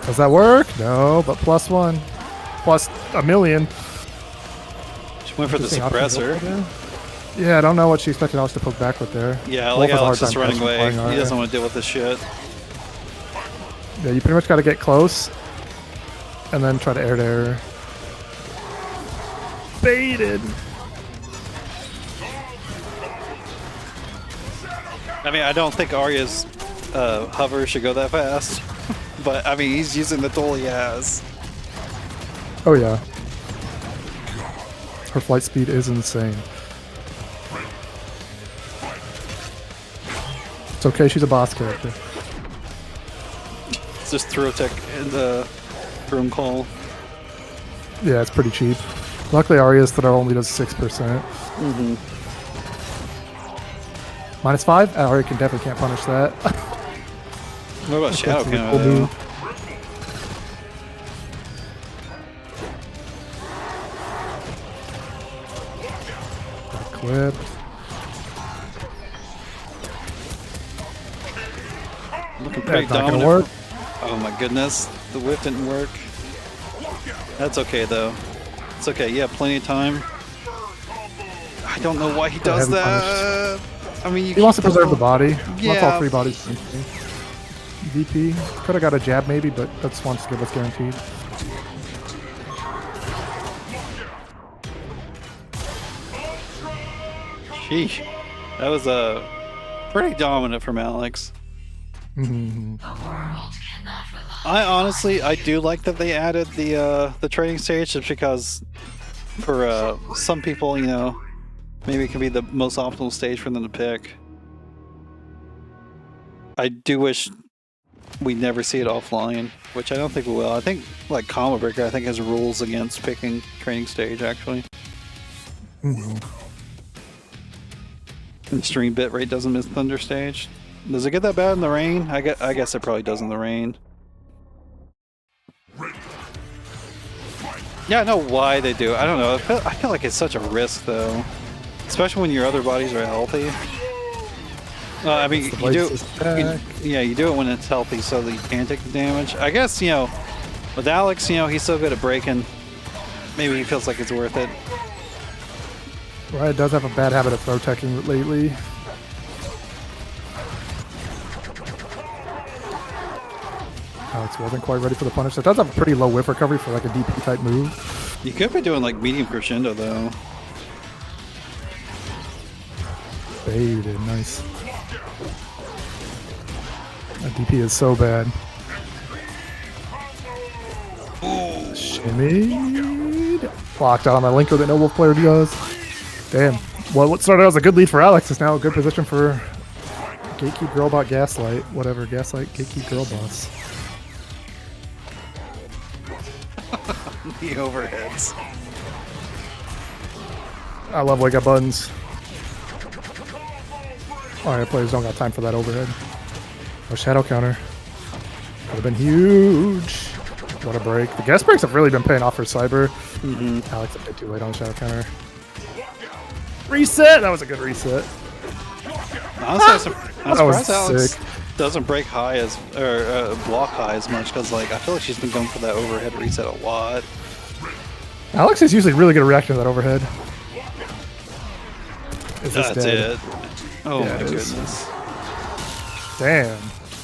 Does that work? No, but +1. Plus a million. She went for the suppressor. Yeah, I don't know what she expected Alex to poke back with there. Yeah, Wolf like has a Alex hard is time running catching away. flying He Aria. doesn't want to deal with this shit. Yeah, you pretty much got to get close and then try to air to air. Baited. I mean, I don't think Arya's hover should go that fast. But, I mean, he's using the tool he has. Oh yeah. Her flight speed is insane. It's okay, she's a boss character. It's just throw tech and room call. Yeah, it's pretty cheap. Luckily, Arya's throw only does 6%. -5? Arya definitely can't punish that. What about Shadow That's a Counter, cool though? move. Got clipped. Looking pretty That's not gonna dominant. work. Oh my goodness, the whip didn't work. That's okay though. It's okay, yeah, plenty of time. I don't know why he does heavy that. I mean, you He wants to keep preserve the body. Wants Yeah. all 3 bodies. VP. Could have got a jab maybe, but that's one skill that's guaranteed. Sheesh. That was pretty dominant from Alex. I honestly, I do like that they added the training stage just because for some people, you know, maybe it can be the most optimal stage for them to pick. I do wish we never see it offline, which I don't think we will. I think like Combo Breaker, I think has rules against picking training stage actually. And stream bitrate doesn't miss Thunder stage. Does it get that bad in the rain? I guess it probably does in the rain. Yeah, I know why they do it. I don't know. I feel like it's such a risk though, especially when your other bodies are healthy. I mean, you do it when it's healthy so that you can take the damage. I guess, you know, with Alex, you know, he's so good at breaking. Maybe he feels like it's worth it. Riot does have a bad habit of throw teching lately. Alex wasn't quite ready for the punish. That does have a pretty low whiff recovery for like a DP type move. You could be doing like medium crescendo though. Faded, nice. That DP is so bad. Shimmy. Blocked out on my linker that no Wolf player does. Damn. Well, what started out as a good lead for Alex is now a good position for Gatekeep Girlbot Gaslight. Whatever, Gaslight, Gatekeep Girl Boss. The overheads. I love wake up buttons. Alright, players don't got time for that overhead. Oh, shadow counter. Would have been huge. What a break. The guest breaks have really been paying off for Cyber. Alex a bit too late on shadow counter. Reset! That was a good reset. Honestly, I'm That was surprised Alex sick. doesn't break high as or block high as much because like I feel like she's been going for that overhead reset a lot. Alex is usually really good at reacting to that overhead. Is this That's dead? it. Oh Yeah, my it is. goodness. Damn.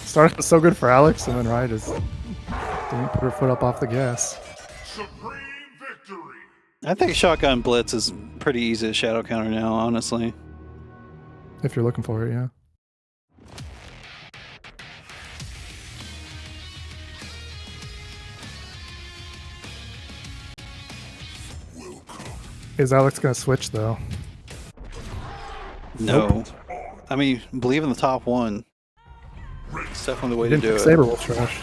Started so good for Alex, and then Ryan just didn't put her foot up off the gas. Supreme victory. I think shotgun blitz is pretty easy to shadow counter now. Honestly. If you're looking for it, yeah. Is Alex gonna switch though? No. I mean, believe in the top one. It's definitely the way to Didn't do pick it. CyberWulf trash.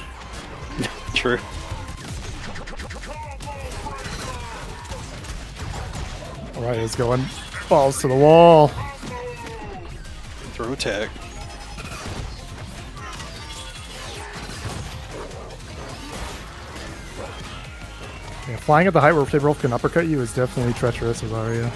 True. Alright, it's going balls to the wall. Throw tech. Yeah, flying at the height where CyberWulf can uppercut you is definitely treacherous with Arya.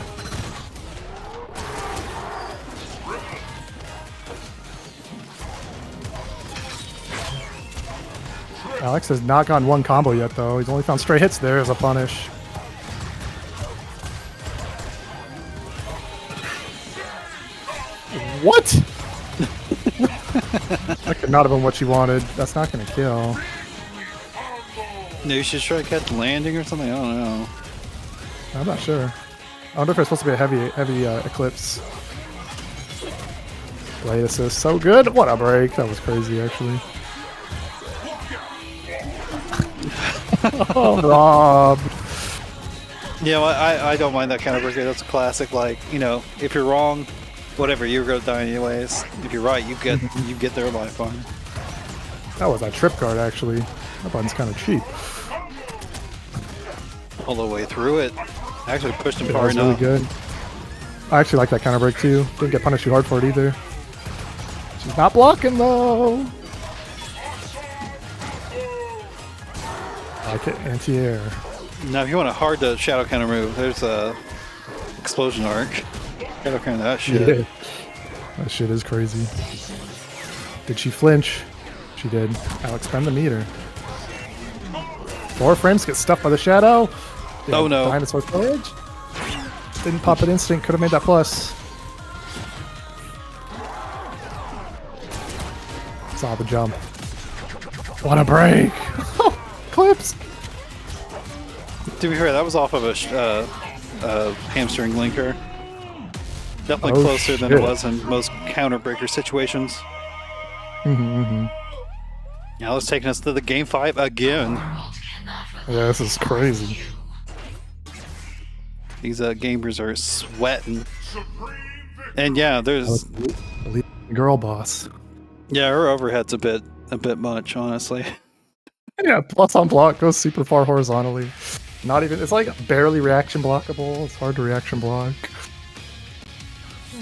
Alex has not gotten one combo yet though. He's only found straight hits there as a punish. What? That could not have been what you wanted. That's not gonna kill. No, you should try to catch landing or something. I don't know. I'm not sure. I wonder if it's supposed to be a heavy eclipse. Blade assist, so good. What a break! That was crazy, actually. Oh, Rob. Yeah, well, I don't mind that kind of break. That's a classic. Like, you know, if you're wrong, whatever, you're gonna die anyways. If you're right, you get their life on. That was a trip guard, actually. That button's kind of cheap. All the way through it. Actually pushed him That far was really enough. good. I actually like that counter break too. Didn't get punished too hard for it either. She's not blocking though. I like it, anti-air. Now, if you want a hard to shadow counter move, there's a explosion arc. Shadow counter that shit. Yeah. That shit is crazy. Did she flinch? She did. Alex, spend the meter. 4 frames, get stuffed by the shadow. Yeah, Oh, no. Dinosaur Village. Didn't pop it instant, could have made that plus. Saw the jump. What a break! Clips! To be fair, that was off of a hamstring linker. Definitely Oh, closer than shit. it was in most counter breaker situations. Now it's taking us to the game 5 again. Yeah, this is crazy. These gamers are sweating. And yeah, there's Girl boss. yeah, her overhead's a bit much, honestly. Yeah, plus on block goes super far horizontally. Not even, it's like barely reaction blockable. It's hard to reaction block.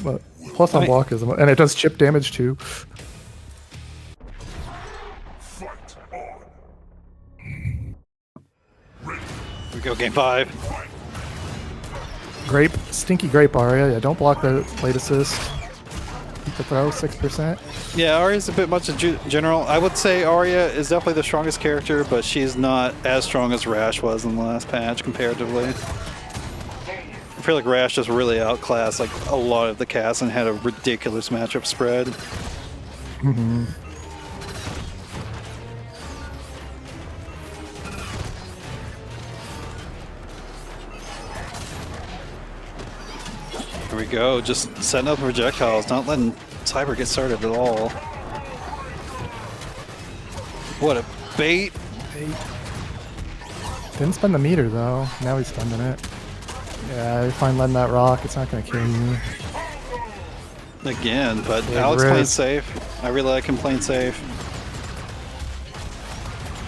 But plus on block is, and it does chip damage too. We go game 5. Grape, stinky grape Arya. Yeah, don't block the plate assist. Keep the throw, 6%. Yeah, Arya's a bit much in general. I would say Arya is definitely the strongest character, but she's not as strong as Rash was in the last patch comparatively. I feel like Rash just really outclassed like a lot of the cast and had a ridiculous matchup spread. Here we go, just setting up projectiles, not letting Cyber get started at all. What a bait. Didn't spend the meter though. Now he's spending it. Yeah, you're fine letting that rock. It's not gonna kill you. Again, but Big Alex playing risk. safe. I really like him playing safe.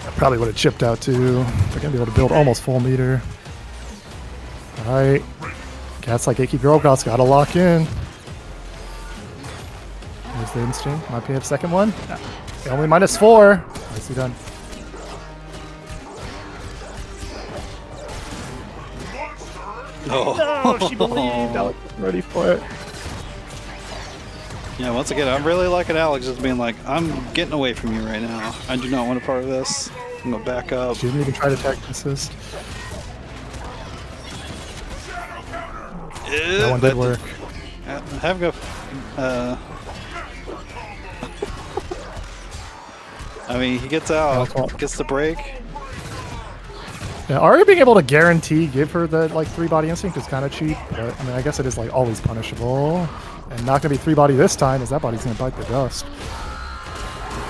I probably would have chipped out too. They're gonna be able to build almost full meter. Alright. Cats like Icky Girl Gods gotta lock in. There's the instinct. Might be a second one. Only -4. Nicely done. Oh, No, she believed. Alex was ready for it. Yeah, once again, I'm really liking Alex just being like, I'm getting away from you right now. I do not want a part of this. I'm gonna back up. She didn't even try to tech assist. That one did work. Have a I mean, he gets out, gets the break. Yeah, already being able to guarantee give her the like 3-body instinct is kind of cheap, but I mean, I guess it is like always punishable, and not gonna be 3-body this time, as that body's gonna bite the dust.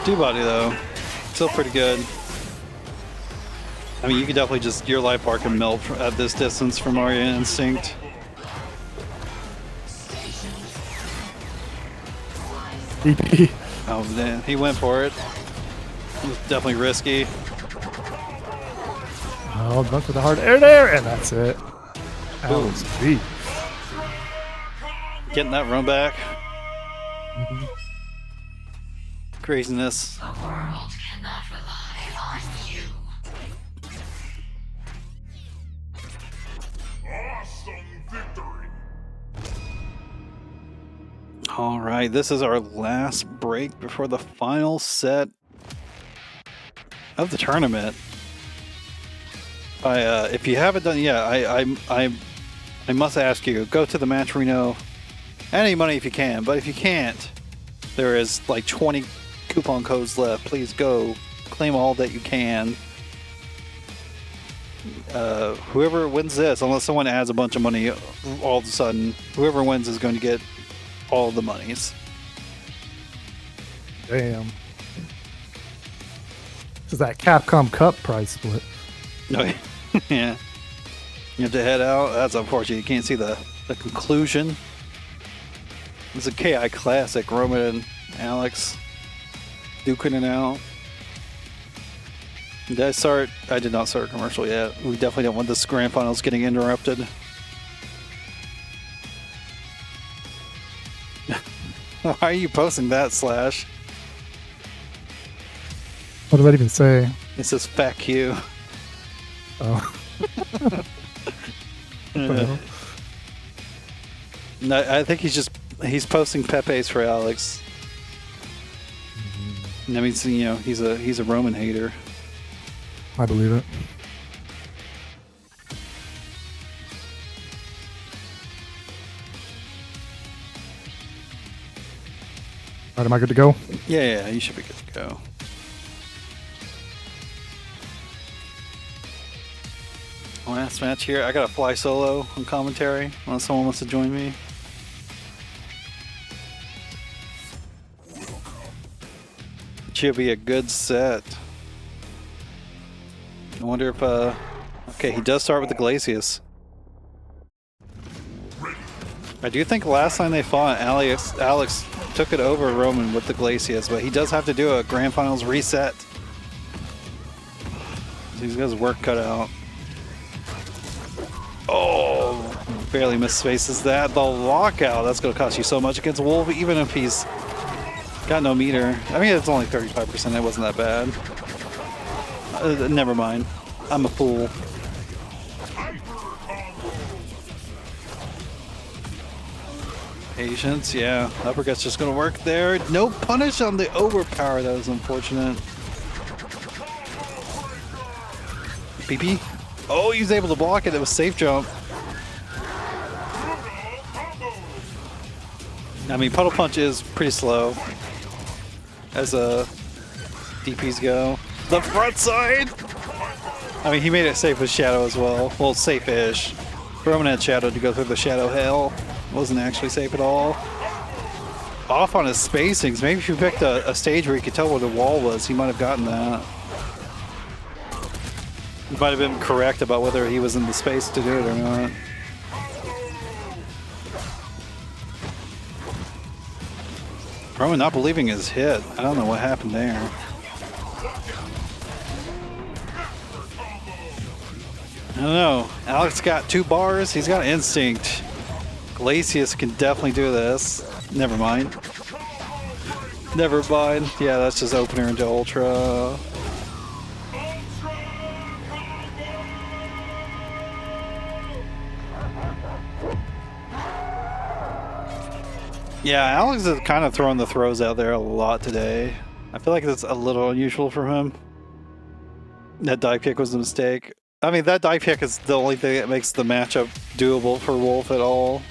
2-body though, still pretty good. I mean, you can definitely just your life bar can melt at this distance from Arya Instinct. EP. Oh man, he went for it. It was definitely risky. Oh, went for the hard air there, and that's it. Alex V. Getting that run back. Craziness. The world cannot rely on you. Awesome victory. All right, this is our last break before the final set of the tournament. If you haven't done, yeah, I must ask you, go to the Match Reno. Any money if you can, but if you can't, there is like 20 coupon codes left. Please go claim all that you can. Whoever wins this, unless someone adds a bunch of money all of a sudden, whoever wins is going to get all the monies. Damn. This is that Capcom Cup prize split. No, yeah. You have to head out. That's unfortunate. You can't see the conclusion. It's a KI classic. Roman and Alex duking it out. Did I start? I did not start a commercial yet. We definitely don't want this grand finals getting interrupted. Why are you posting that, Slash? What did that even say? It says "fuck you." Oh. Well, No, I think he's posting Pepe's for Alex. That means, you know, he's a Roman hater. I believe it. All right, am I good to go? Yeah, you should be good to go. Last match here. I gotta fly solo on commentary unless someone wants to join me. Should be a good set. I wonder if okay, he does start with the Glacius. I do think last time they fought, Alex took it over Roman with the Glacius, but he does have to do a Grand Finals reset. So he's got his work cut out. Oh, barely misspaces that. The lockout, that's going to cost you so much against Wolf, even if he's got no meter. I mean, it's only 35%, it wasn't that bad. Never mind. I'm a fool. Patience, yeah. Uppercut's just going to work there. No punish on the overpower, that was unfortunate. PP. Oh, he was able to block it. It was safe jump. I mean, Puddle Punch is pretty slow as DPs go. The front side! I mean, he made it safe with Shadow as well. Well, safe-ish. Roman had Shadow to go through the Shadow Hell. Wasn't actually safe at all. Off on his spacings. Maybe if you picked a stage where you could tell where the wall was, he might have gotten that. He might have been correct about whether he was in the space to do it or not. Roman not believing his hit. I don't know what happened there. I don't know. Alex got 2 bars. He's got instinct. Glacius can definitely do this. Never mind. Never mind. Yeah, that's just opener into Ultra. Yeah, Alex is kind of throwing the throws out there a lot today. I feel like that's a little unusual for him. That dive kick was a mistake. I mean, that dive kick is the only thing that makes the matchup doable for Wolf at all.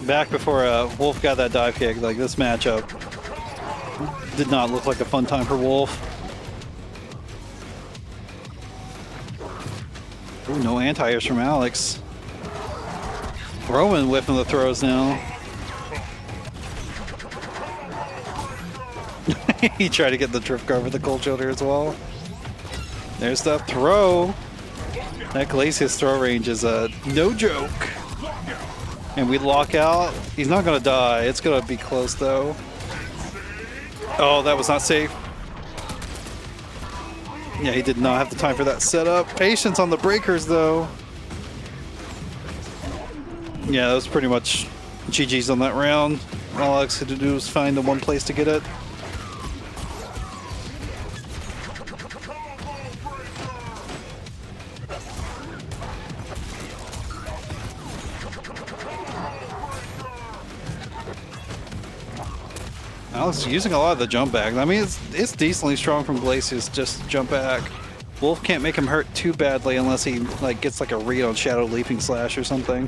Back before Wolf got that dive kick, like this matchup did not look like a fun time for Wolf. Ooh, no anti-airs from Alex. Roman whipping the throws now. He tried to get the drift guard with the cold shoulder as well. There's the throw. That Glacius throw range is no joke. And we lock out. He's not gonna die. It's gonna be close though. Oh, that was not safe. Yeah, he did not have the time for that setup. Patience on the breakers though. Yeah, that was pretty much GG's on that round. All Alex had to do was find the one place to get it. Alex is using a lot of the jump back. I mean, it's decently strong from Glacius, just jump back. Wolf can't make him hurt too badly unless he like gets like a read on Shadow Leaping Slash or something.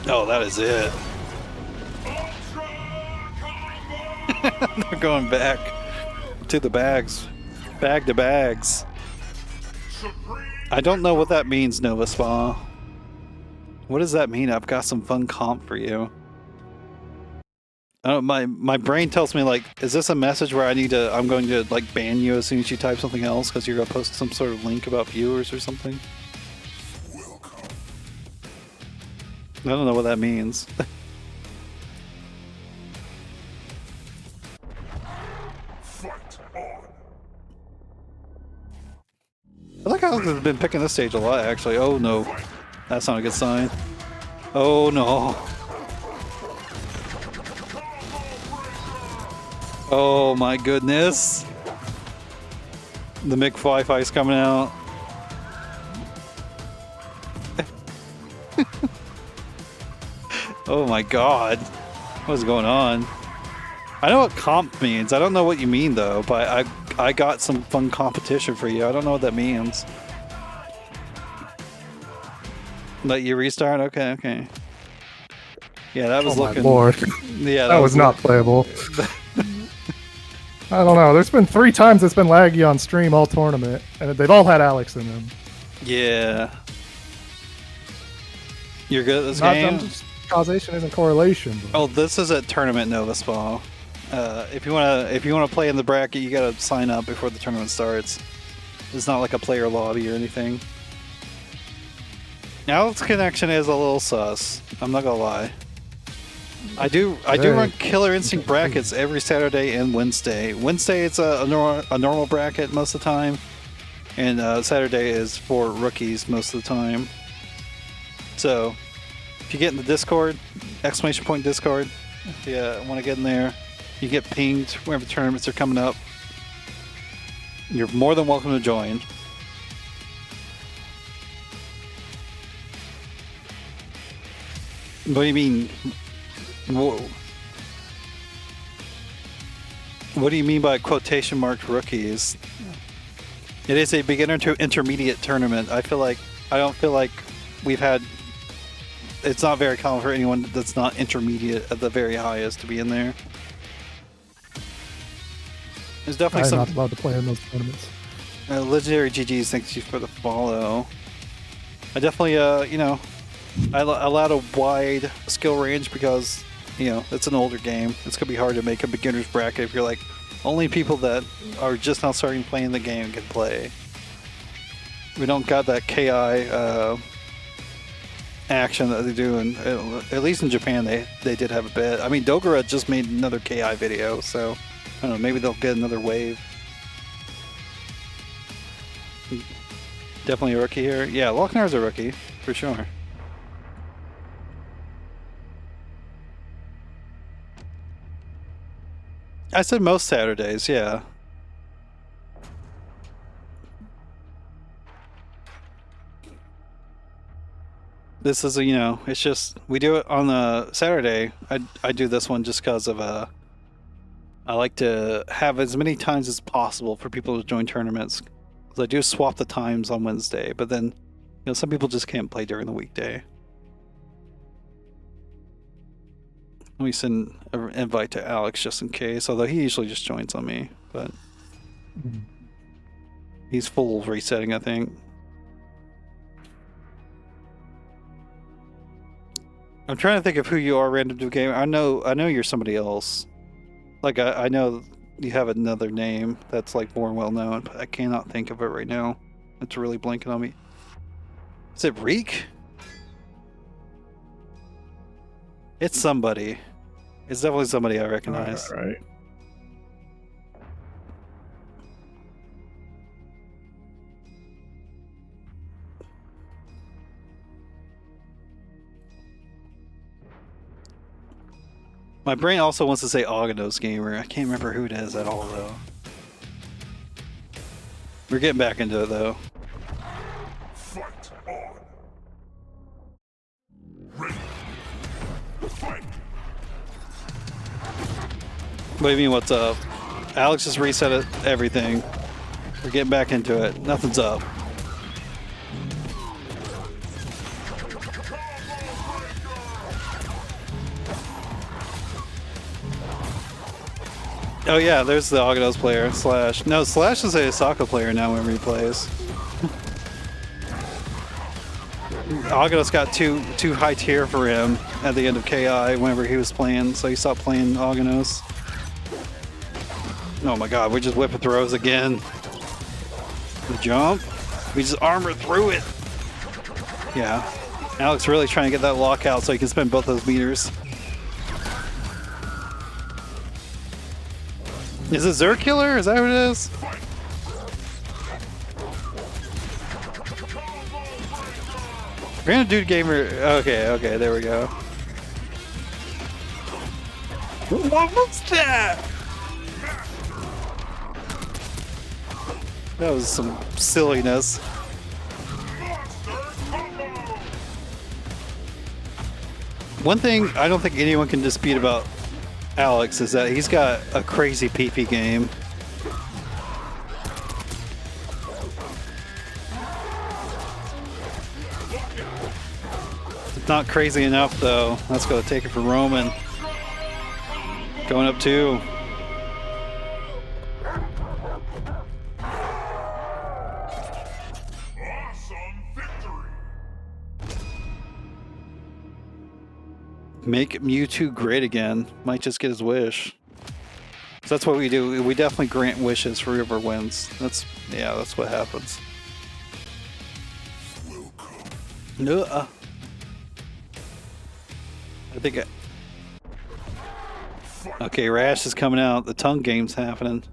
Oh, that is it. They're going back to the bags. Bag to bags. I don't know what that means, Nova Spa. What does that mean? I've got some fun comp for you. My brain tells me like, is this a message where I'm going to like ban you as soon as you type something else because you're gonna post some sort of link about viewers or something? I don't know what that means. I like how Alex has been picking this stage a lot actually. Oh no. That's not a good sign. Oh no. Oh my goodness. The Mick Fly-Fi's coming out. Oh my god. What's going on? I know what comp means. I don't know what you mean though, but I got some fun competition for you. I don't know what that means. Let you restart? Okay, okay. Yeah, that was looking... Lord. Yeah, that was not playable. I don't know. There's been 3 times it's been laggy on stream all tournament, and they've all had Alex in them. Yeah. You're good at this Not game? just causation isn't correlation. But... Oh, this is a tournament Nova Spa. If you wanna play in the bracket, you gotta sign up before the tournament starts. It's not like a player lobby or anything. Alex's connection is a little sus. I'm not gonna lie. I do run Killer Instinct brackets every Saturday and Wednesday. Wednesday it's a normal bracket most of the time, and Saturday is for rookies most of the time. So if you get in the Discord, !Discord, if you want to get in there, you get pinged whenever tournaments are coming up. You're more than welcome to join. What do you mean? Whoa. What do you mean by quotation marked rookies? It is a beginner to intermediate tournament. I don't feel like we've had... It's not very common for anyone that's not intermediate at the very highest to be in there. There's definitely I'm not allowed to play in those tournaments. Legendary GGs, thanks you for the follow. I definitely, I allowed a wide skill range because, you know, it's an older game. It's gonna be hard to make a beginner's bracket if you're like, only people that are just now starting playing the game can play. We don't got that KI action that they do, and at least in Japan they did have a bit. I mean, Dogura just made another KI video, so I don't know, maybe they'll get another wave. Definitely a rookie here. Yeah, Locknar's a rookie, for sure. I said most Saturdays, yeah. This is a, you know, it's just, we do it on the Saturday. I do this one just because of, I like to have as many times as possible for people to join tournaments. Because I do swap the times on Wednesday, but then, you know, some people just can't play during the weekday. Let me send an invite to Alex just in case, although he usually just joins on me, but he's full resetting, I think. I'm trying to think of who you are, Random Do Game. I know you're somebody else. Like I know you have another name that's like more well known, but I cannot think of it right now. It's really blanking on me. Is it Reek? It's somebody. It's definitely somebody I recognize. Right. My brain also wants to say Aganos Gamer. I can't remember who it is at all, though. We're getting back into it, though. Fight on. Ready. Fight. What do you mean, what's up? Alex just reset everything. We're getting back into it. Nothing's up. Oh yeah, there's the Aganos player, Slash. No, Slash is a Osaka player now whenever he plays. Aganos got too high tier for him at the end of KI whenever he was playing, so he stopped playing Aganos. Oh my god, we're just whipping throws again. The jump. We just armor through it. Yeah. Alex really trying to get that lockout so he can spend both those meters. Is it Zerkiller? Is that what it is? Random Dude Gamer. Okay, there we go. What was that? That was some silliness. One thing I don't think anyone can dispute about Alex is that he's got a crazy PP game. It's not crazy enough though. Let's go take it for Roman. Going up 2. Make Mewtwo great again. Might just get his wish. So that's what we do. We definitely grant wishes for whoever wins. That's what happens. No. I think. Okay, Rash is coming out. The tongue game's happening.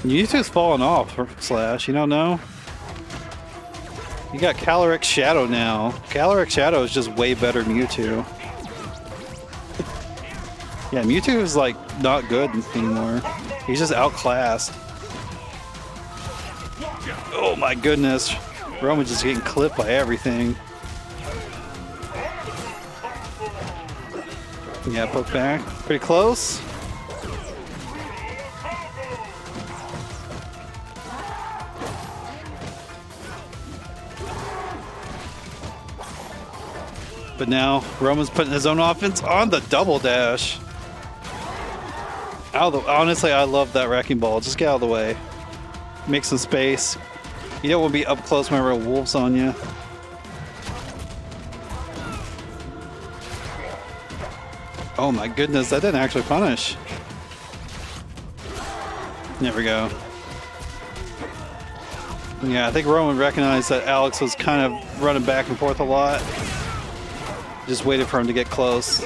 Mewtwo's falling off, Slash. You don't know? You got Calyrex Shadow now. Calyrex Shadow is just way better than Mewtwo. Yeah, Mewtwo is like not good anymore. He's just outclassed. Oh my goodness. Roman's just getting clipped by everything. Yeah, poke back. Pretty close. But now Roman's putting his own offense on the double dash. Honestly, I love that wrecking ball. Just get out of the way. Make some space. You don't want to be up close whenever a wolf's on you. Oh my goodness, that didn't actually punish. There we go. Yeah, I think Roman recognized that Alex was kind of running back and forth a lot. Just waited for him to get close.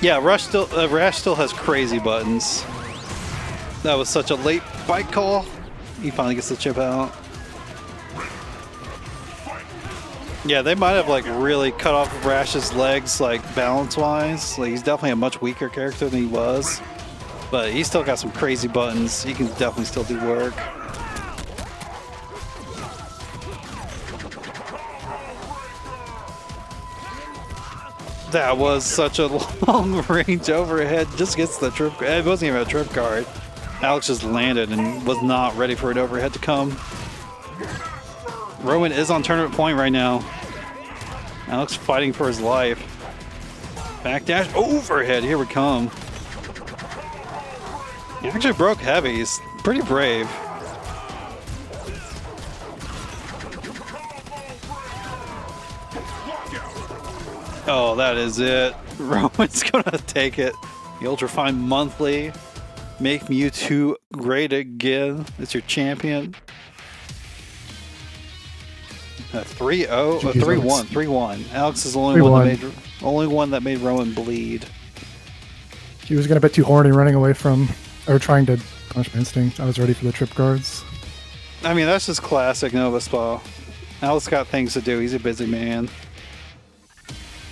Yeah, Rash still has crazy buttons. That was such a late fight call. He finally gets the chip out. Yeah, they might have like really cut off Rash's legs like balance-wise. Like he's definitely a much weaker character than he was. But he's still got some crazy buttons. He can definitely still do work. That was such a long range overhead. Just gets the trip. It wasn't even a trip card. Alex just landed and was not ready for an overhead to come. Roman is on tournament point right now. Alex fighting for his life. Backdash overhead. Here we come. He actually broke heavy. He's pretty brave. Oh, that is it. Roman's gonna take it. The Ultrafine monthly. Make Mewtwo great again. It's your champion. A 3-0, a 3-1, 3-1. Alex is the only one that made Roman bleed. He was gonna bet too horny running away from, or trying to punish my instinct. I was ready for the trip guards. I mean, that's just classic Nova Spa. Alex got things to do. He's a busy man.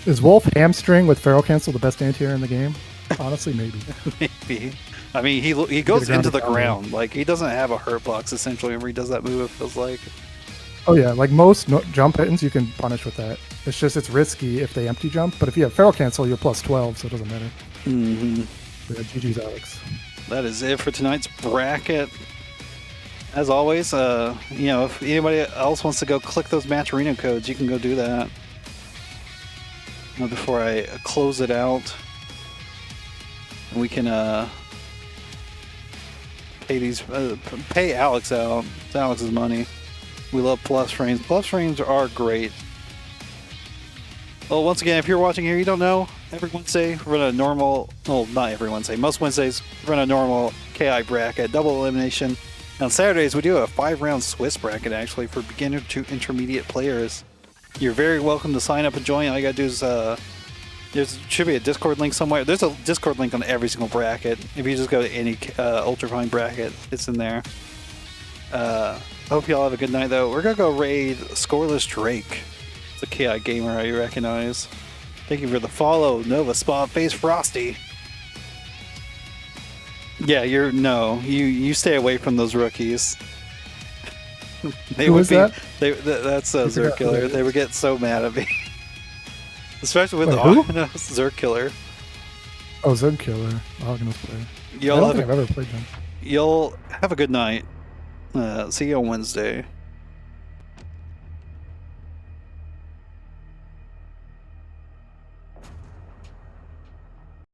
Is Wolf Hamstring with Feral Cancel the best anti-air in the game? Honestly, maybe. Maybe. I mean, he goes into the ground. Like, he doesn't have a hurt box, essentially, whenever he does that move, it feels like. Oh yeah, like most jump hittings you can punish with that. It's just it's risky if they empty jump, but if you have Feral Cancel, you're plus 12, so it doesn't matter. Mm-hmm. Yeah, GG's Alex. That is it for tonight's bracket. As always, you know, if anybody else wants to go click those match arena codes, you can go do that. Before I close it out, we can pay Alex out. It's Alex's money. We love plus frames. Plus frames are great. Well, once again, if you're watching here, you don't know, every Wednesday we run a normal, well, not every Wednesday, most Wednesdays we run a normal KI bracket, double elimination. On Saturdays, we do a 5-round Swiss bracket, actually, for beginner to intermediate players. You're very welcome to sign up and join. All you gotta do is, there should be a Discord link somewhere. There's a Discord link on every single bracket. If you just go to any Ultrafine bracket, it's in there. Hope y'all have a good night, though. We're gonna go raid Scoreless Drake. It's a KI gamer I recognize. Thank you for the follow, Nova Spa Face Frosty. Yeah, you stay away from those rookies. Who was that? That's Zerk Killer. They would get so mad at me. Especially with who? Zerk Killer. Oh, Zerk Killer. Ognos player. I don't think I've ever played them. You'll have a good night. See you on Wednesday.